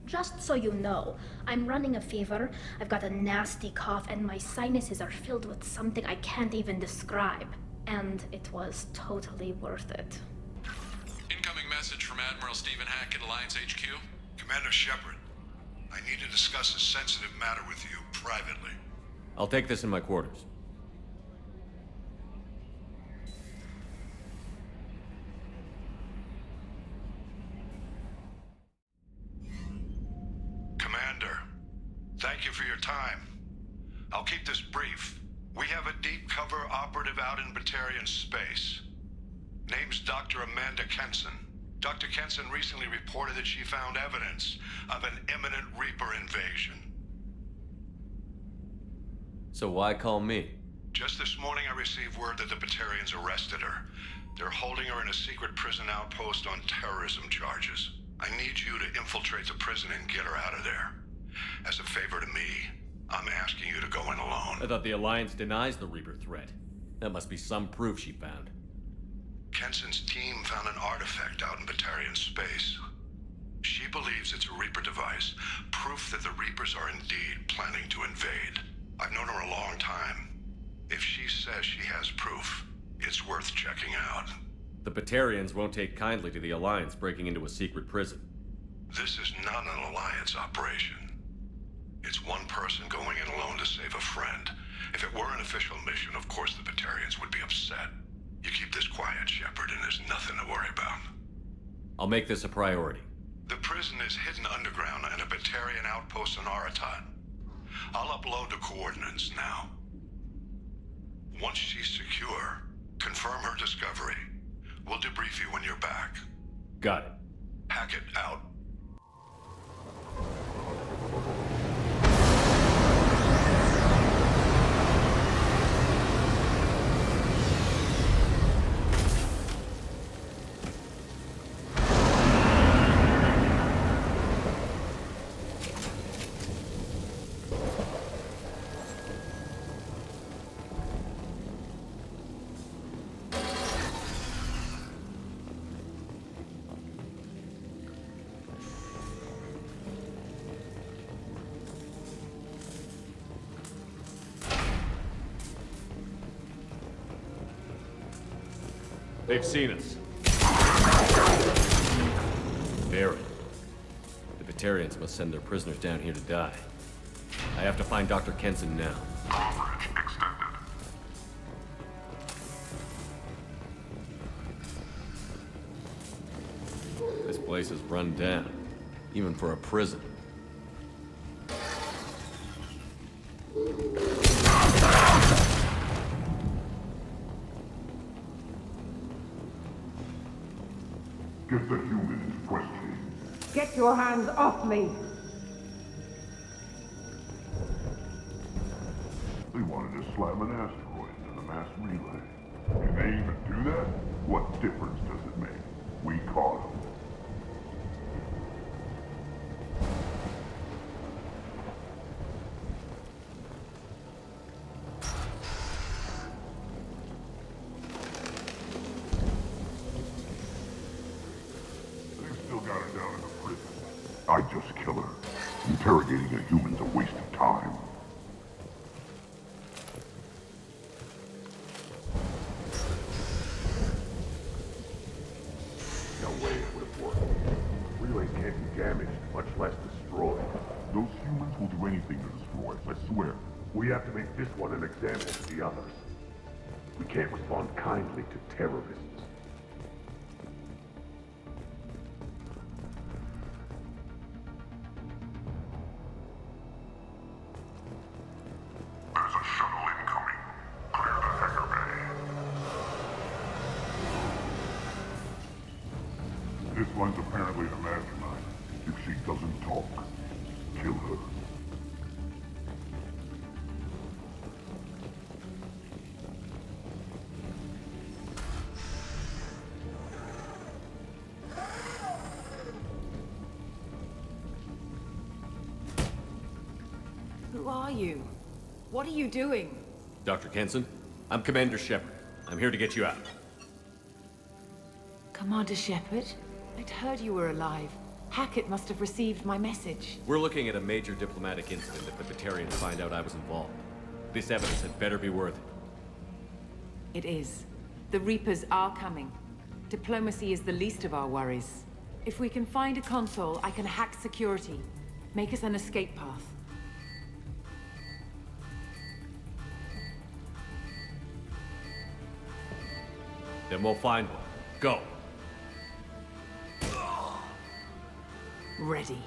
Just so you know, I'm running a fever, I've got a nasty cough, and my sinuses are filled with something I can't even describe. And it was totally worth it. Incoming message from Admiral Stephen Hackett, Alliance HQ. Commander Shepard, I need to discuss a sensitive matter with you privately. I'll take this in my quarters. Commander, thank you for your time. I'll keep this brief. We have a deep cover operative out in Batarian space. Name's Dr. Amanda Kenson. Dr. Kenson recently reported that she found evidence of an imminent Reaper invasion. So why call me? Just this morning I received word that the Batarians arrested her. They're holding her in a secret prison outpost on terrorism charges. I need you to infiltrate the prison and get her out of there. As a favor to me, I'm asking you to go in alone. I thought the Alliance denies the Reaper threat. That must be some proof she found. Kenson's team found an artifact out in Batarian space. She believes it's a Reaper device, proof that the Reapers are indeed planning to invade. I've known her a long time. If she says she has proof, it's worth checking out. The Batarians won't take kindly to the Alliance breaking into a secret prison. This is not an Alliance operation. It's one person going in alone to save a friend. If it were an official mission, of course the Batarians would be upset. You keep this quiet, Shepard, and there's nothing to worry about. I'll make this a priority. The prison is hidden underground in a Batarian outpost on Aratat. I'll upload the coordinates now. Once she's secure, confirm her discovery. We'll debrief you when you're back. Got it. Hackett out. They've seen us. Barry. The Batarians must send their prisoners down here to die. I have to find Dr. Kenson now. Coverage extended. This place is run down, even for a prison. Get the human in question. Get your hands off me! They wanted to slam an asteroid into the mass relay. Can they even do that? What difference does it make? We caught them. I just kill her. Interrogating a human's a waste of time. No way it would have worked. Relay can't be damaged, much less destroyed. Those humans will do anything to destroy us, I swear. We have to make this one an example to the others. We can't respond kindly to terrorists. This one's apparently the mastermind. If she doesn't talk, kill her. Who are you? What are you doing? Dr. Kenson, I'm Commander Shepard. I'm here to get you out. Commander Shepard? I'd heard you were alive. Hackett must have received my message. We're looking at a major diplomatic incident if the Batarians find out I was involved. This evidence had better be worth it. It is. The Reapers are coming. Diplomacy is the least of our worries. If we can find a console, I can hack security. Make us an escape path. Then we'll find one. Go. Ready.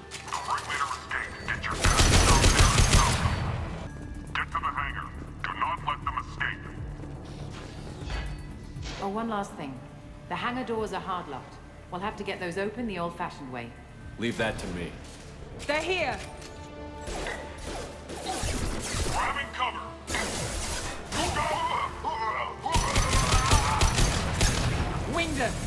Get to the hangar. Do not let them escape. Oh, one last thing. The hangar doors are hard-locked. We'll have to get those open the old-fashioned way. Leave that to me. They're here! Grabbing cover. Winged us!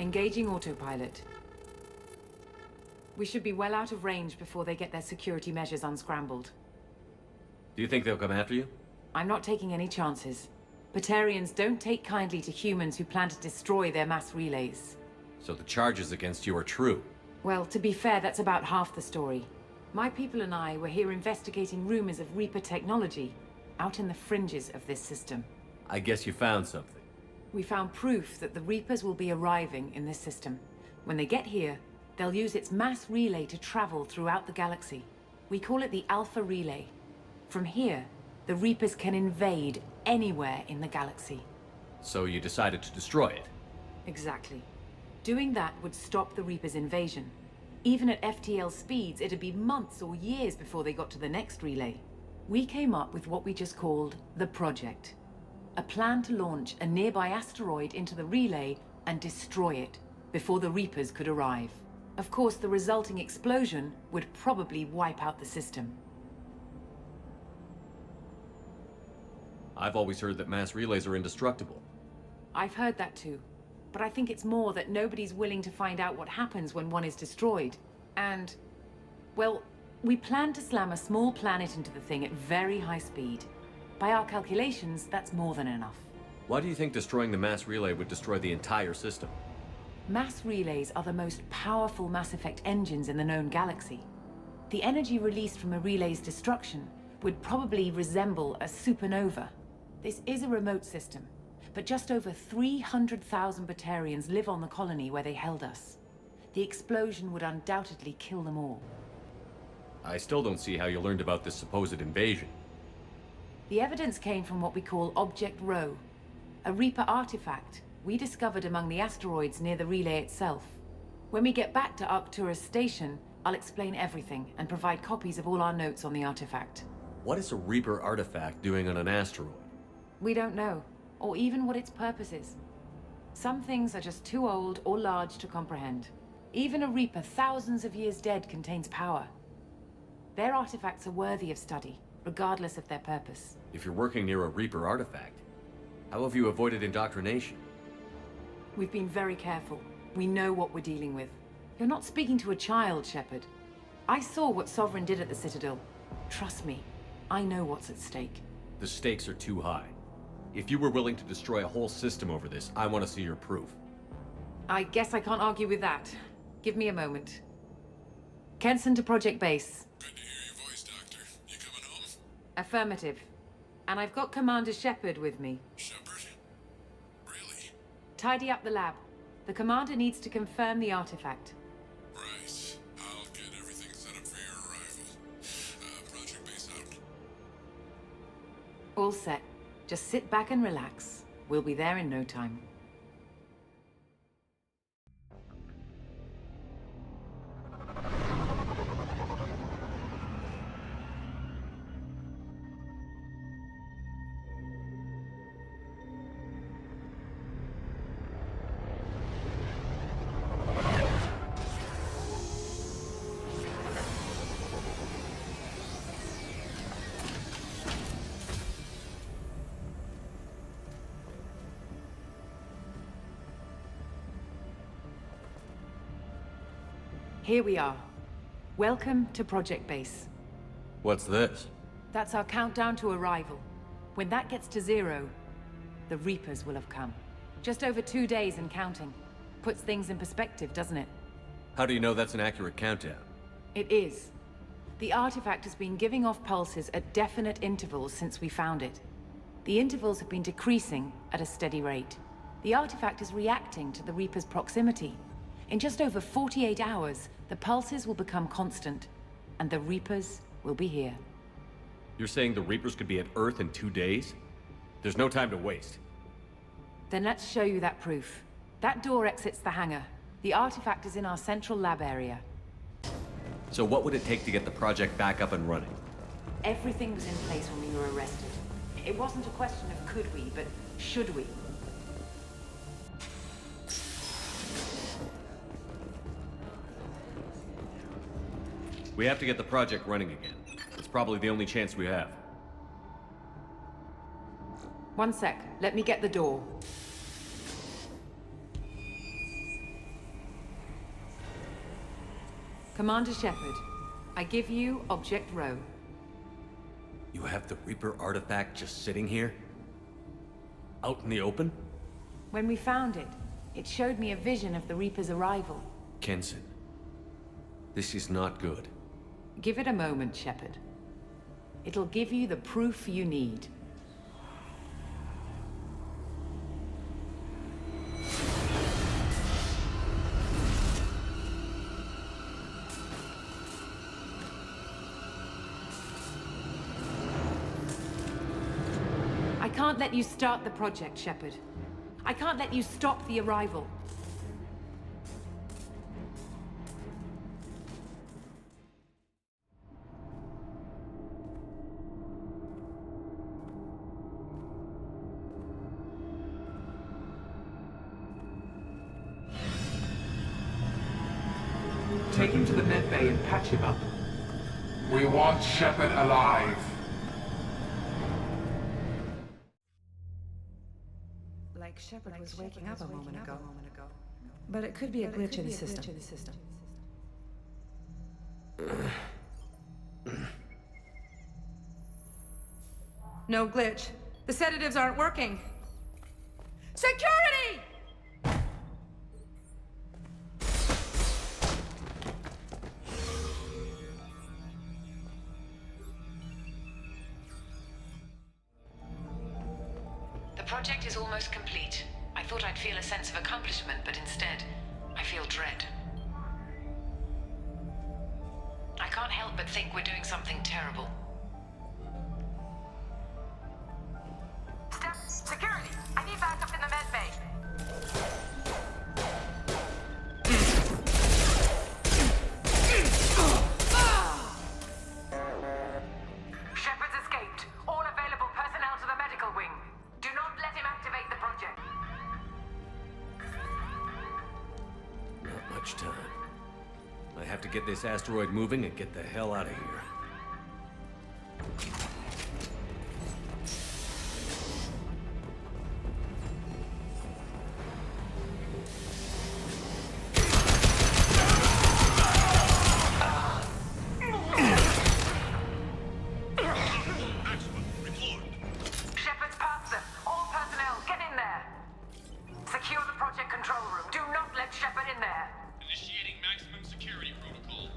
Engaging autopilot. We should be well out of range before they get their security measures unscrambled. Do you think they'll come after you? I'm not taking any chances. Batarians don't take kindly to humans who plan to destroy their mass relays. So the charges against you are true? Well, to be fair, that's about half the story. My people and I were here investigating rumors of Reaper technology out in the fringes of this system. I guess you found something. We found proof that the Reapers will be arriving in this system. When they get here, they'll use its mass relay to travel throughout the galaxy. We call it the Alpha Relay. From here, the Reapers can invade anywhere in the galaxy. So you decided to destroy it? Exactly. Doing that would stop the Reapers' invasion. Even at FTL speeds, it'd be months or years before they got to the next relay. We came up with what we just called the Project. A plan to launch a nearby asteroid into the relay and destroy it before the Reapers could arrive. Of course, the resulting explosion would probably wipe out the system. I've always heard that mass relays are indestructible. I've heard that too. But I think it's more that nobody's willing to find out what happens when one is destroyed. And, well, we plan to slam a small planet into the thing at very high speed. By our calculations, that's more than enough. Why do you think destroying the mass relay would destroy the entire system? Mass relays are the most powerful Mass Effect engines in the known galaxy. The energy released from a relay's destruction would probably resemble a supernova. This is a remote system, but just over 300,000 Batarians live on the colony where they held us. The explosion would undoubtedly kill them all. I still don't see how you learned about this supposed invasion. The evidence came from what we call Object Rho, a Reaper artifact we discovered among the asteroids near the relay itself. When we get back to Arcturus Station, I'll explain everything and provide copies of all our notes on the artifact. What is a Reaper artifact doing on an asteroid? We don't know, or even what its purpose is. Some things are just too old or large to comprehend. Even a Reaper thousands of years dead contains power. Their artifacts are worthy of study, regardless of their purpose. If you're working near a Reaper artifact, how have you avoided indoctrination? We've been very careful. We know what we're dealing with. You're not speaking to a child, Shepard. I saw what Sovereign did at the Citadel. Trust me, I know what's at stake. The stakes are too high. If you were willing to destroy a whole system over this, I want to see your proof. I guess I can't argue with that. Give me a moment. Kenson to Project Base. Good to hear your voice, Doctor. You coming home? Affirmative. And I've got Commander Shepard with me. Shepard? Really? Tidy up the lab. The Commander needs to confirm the artifact. Right. I'll get everything set up for your arrival. Project Base out. All set. Just sit back and relax. We'll be there in no time. Here we are. Welcome to Project Base. What's this? That's our countdown to arrival. When that gets to 0, the Reapers will have come. Just over 2 days and counting. Puts things in perspective, doesn't it? How do you know that's an accurate countdown? It is. The artifact has been giving off pulses at definite intervals since we found it. The intervals have been decreasing at a steady rate. The artifact is reacting to the Reaper's proximity. In just over 48 hours, the pulses will become constant, and the Reapers will be here. You're saying the Reapers could be at Earth in 2 days? There's no time to waste. Then let's show you that proof. That door exits the hangar. The artifact is in our central lab area. So what would it take to get the project back up and running? Everything was in place when we were arrested. It wasn't a question of could we, but should we? We have to get the project running again. It's probably the only chance we have. One sec. Let me get the door. Commander Shepard, I give you Object Rho. You have the Reaper artifact just sitting here? Out in the open? When we found it, it showed me a vision of the Reaper's arrival. Kenson, this is not good. Give it a moment, Shepard. It'll give you the proof you need. I can't let you start the project, Shepard. I can't let you stop the arrival. Take him to the med bay and patch him up. We want Shepard alive. Like Shepard was waking up a moment ago. But it could be a glitch in the system. No glitch. The sedatives aren't working. Security! The project is almost complete. I thought I'd feel a sense of accomplishment, but instead, I feel dread. I can't help but think we're doing something terrible. Security! I need backup in the med bay. Shepard's escaped. All available personnel to the medical wing. Do not let him activate the project. Not much time. I have to get this asteroid moving and get the hell out of here. Shepard's past them. All personnel, get in there. Secure the project control room. Do not let Shepard in there. Initiating maximum security protocol.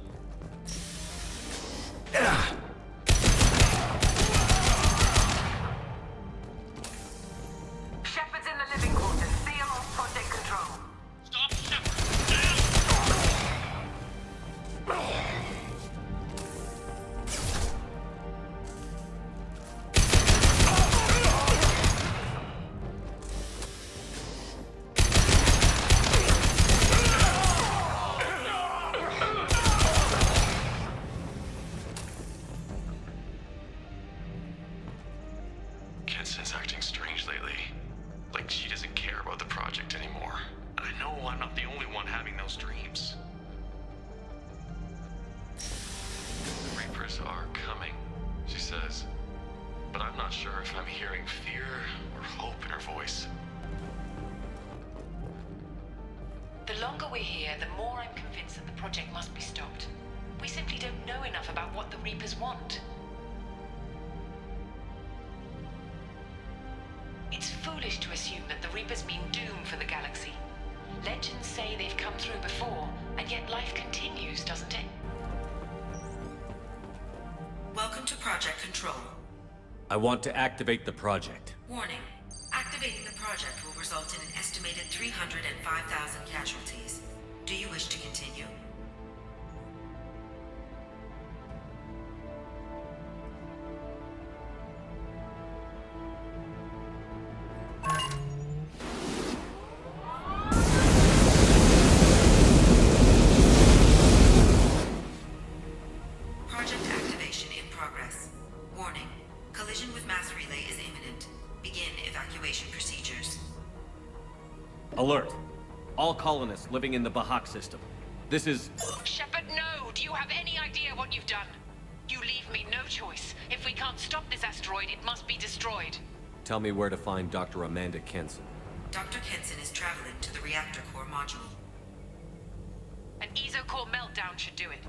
Shepard's in the living quarters. Seal off project control. Stop Shepard! Kenson's acting strange lately. Like she doesn't care about the project anymore. And I know I'm not the only one having those dreams. The Reapers are coming, she says. But I'm not sure if I'm hearing fear or hope in her voice. The longer we're here, the more I'm convinced that the project must be stopped. We simply don't know enough about what the Reapers want. It's foolish to assume that the Reapers mean doom for the galaxy. Legends say they've come through before, and yet life continues, doesn't it? Welcome to Project Control. I want to activate the project. Warning. Activating the project will result in an estimated 305,000 casualties. Do you wish to continue? Project activation in progress. Warning. Collision with mass relay is imminent. Begin evacuation procedures. Alert! All colonists living in the Bahak system. This is... Shepard, no! Do you have any idea what you've done? You leave me no choice. If we can't stop this asteroid, it must be destroyed. Tell me where to find Dr. Amanda Kenson. Dr. Kenson is traveling to the reactor core module. An ESO-core meltdown should do it.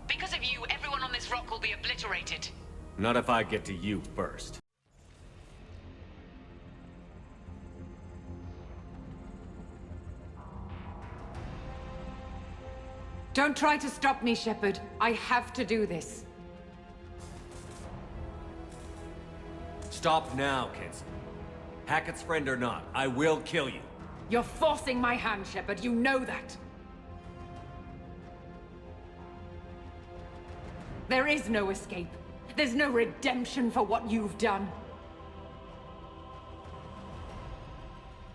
Because of you, everyone on this rock will be obliterated. Not if I get to you first. Don't try to stop me, Shepard. I have to do this. Stop now, Kenson. Hackett's friend or not, I will kill you. You're forcing my hand, Shepard. You know that. There is no escape. There's no redemption for what you've done.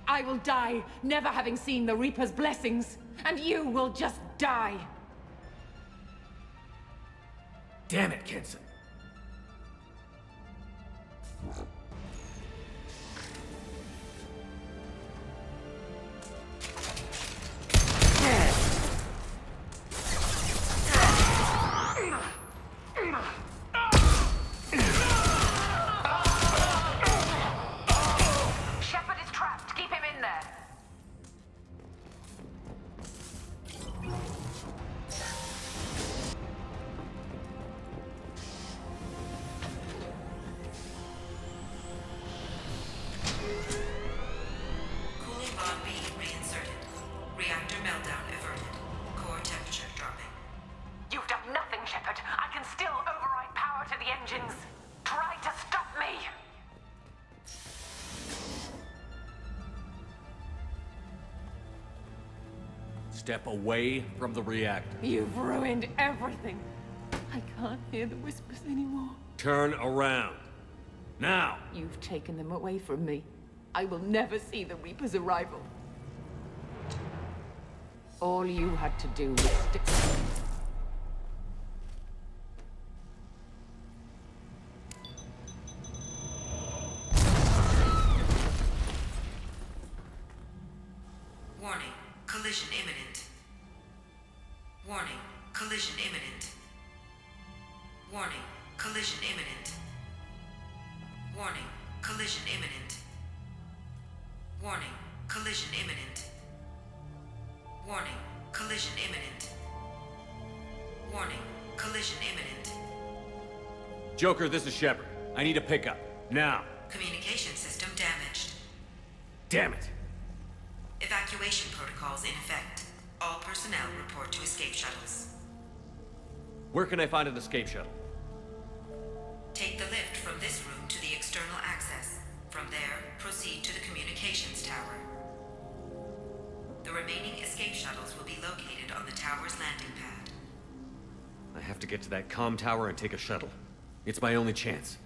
I will die, never having seen the Reaper's blessings, and you will just die. Damn it, Kenson. Shepard is trapped. Keep him in there. Cooling bond B reinserted. Reactor meltdown averted. Core temperature dropping. You've done nothing, Shepard. I can still override power to the engines. Try to stop me. Step away from the reactor. You've ruined everything. I can't hear the whispers anymore. Turn around. Now! You've taken them away from me. I will never see the Reaper's arrival. All you had to do was stick... Warning. Collision imminent. Warning. Collision imminent. Warning. Collision imminent. Warning. Collision imminent. Warning. Collision imminent. Warning. Collision imminent. Warning. Collision imminent. Joker, this is Shepard. I need a pickup. Now. Communication system damaged. Damn it. Evacuation protocols in effect. All personnel report to escape shuttles. Where can I find an escape shuttle? Take the lift from this room to the external access. From there, proceed to the communications tower. The remaining escape shuttles will be located on the tower's landing pad. I have to get to that comm tower and take a shuttle. It's my only chance.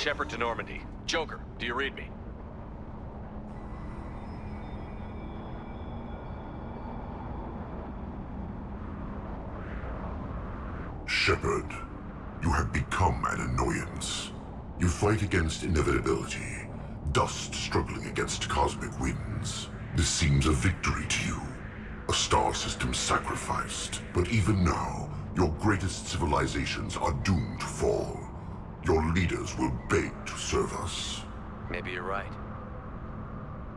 Shepard to Normandy. Joker, do you read me? Shepard, you have become an annoyance. You fight against inevitability, dust struggling against cosmic winds. This seems a victory to you. A star system sacrificed. But even now, your greatest civilizations are doomed to fall. Your leaders will beg to serve us. Maybe you're right.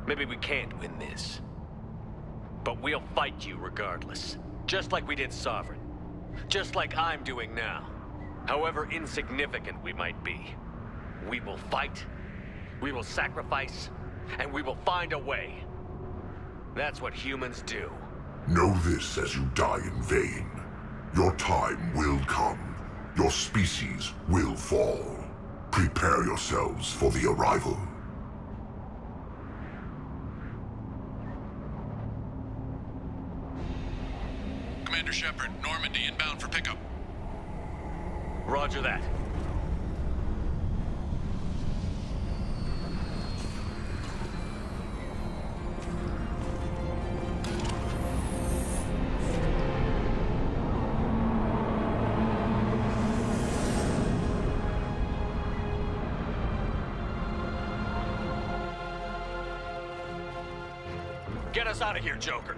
Maybe we can't win this. But we'll fight you regardless. Just like we did Sovereign. Just like I'm doing now. However insignificant we might be. We will fight, we will sacrifice, and we will find a way. That's what humans do. Know this as you die in vain. Your time will come. Your species will fall. Prepare yourselves for the arrival. Commander Shepard, Normandy inbound for pickup. Roger that. Get us out of here, Joker.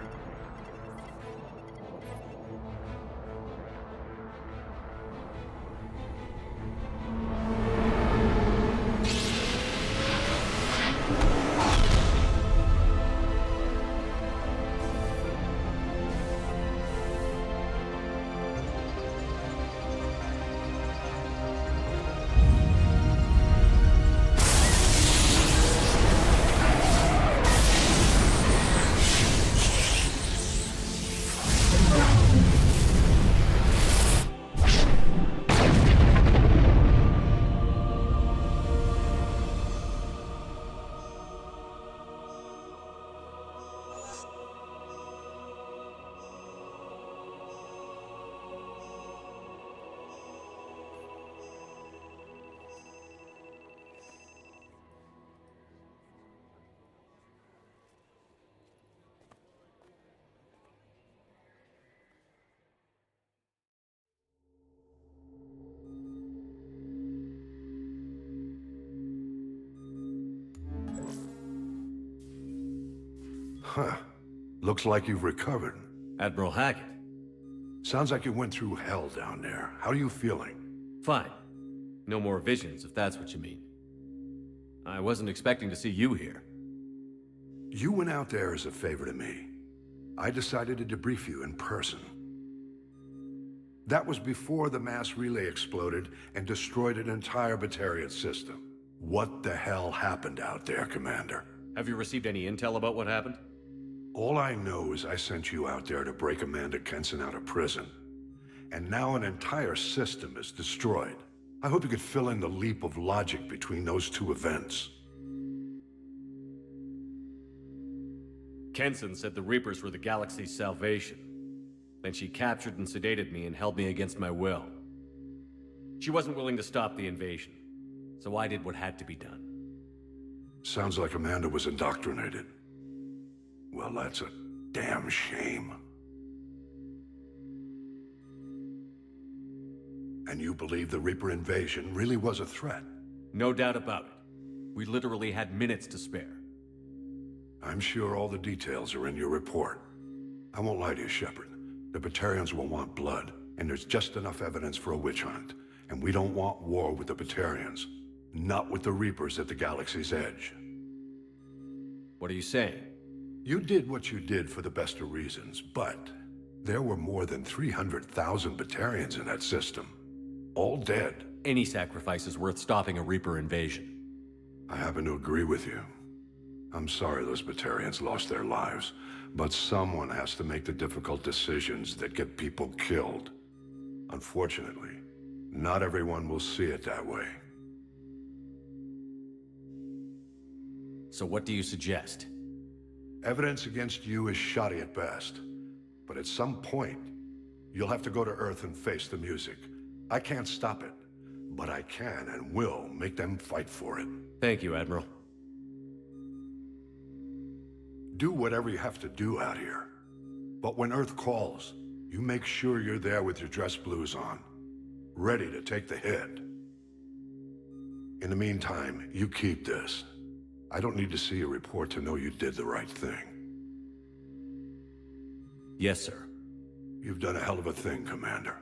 Huh. Looks like you've recovered. Admiral Hackett. Sounds like you went through hell down there. How are you feeling? Fine. No more visions, if that's what you mean. I wasn't expecting to see you here. You went out there as a favor to me. I decided to debrief you in person. That was before the mass relay exploded and destroyed an entire Batarian system. What the hell happened out there, Commander? Have you received any intel about what happened? All I know is I sent you out there to break Amanda Kenson out of prison. And now an entire system is destroyed. I hope you could fill in the leap of logic between those two events. Kenson said the Reapers were the galaxy's salvation. Then she captured and sedated me and held me against my will. She wasn't willing to stop the invasion, so I did what had to be done. Sounds like Amanda was indoctrinated. Well, that's a damn shame. And you believe the Reaper invasion really was a threat? No doubt about it. We literally had minutes to spare. I'm sure all the details are in your report. I won't lie to you, Shepard. The Batarians will want blood, and there's just enough evidence for a witch hunt. And we don't want war with the Batarians. Not with the Reapers at the galaxy's edge. What are you saying? You did what you did for the best of reasons, but there were more than 300,000 Batarians in that system. All dead. Any sacrifice is worth stopping a Reaper invasion. I happen to agree with you. I'm sorry those Batarians lost their lives, but someone has to make the difficult decisions that get people killed. Unfortunately, not everyone will see it that way. So what do you suggest? Evidence against you is shoddy at best, but at some point, you'll have to go to Earth and face the music. I can't stop it, but I can and will make them fight for it. Thank you, Admiral. Do whatever you have to do out here. But when Earth calls, you make sure you're there with your dress blues on, ready to take the hit. In the meantime, you keep this. I don't need to see a report to know you did the right thing. Yes, sir. You've done a hell of a thing, Commander.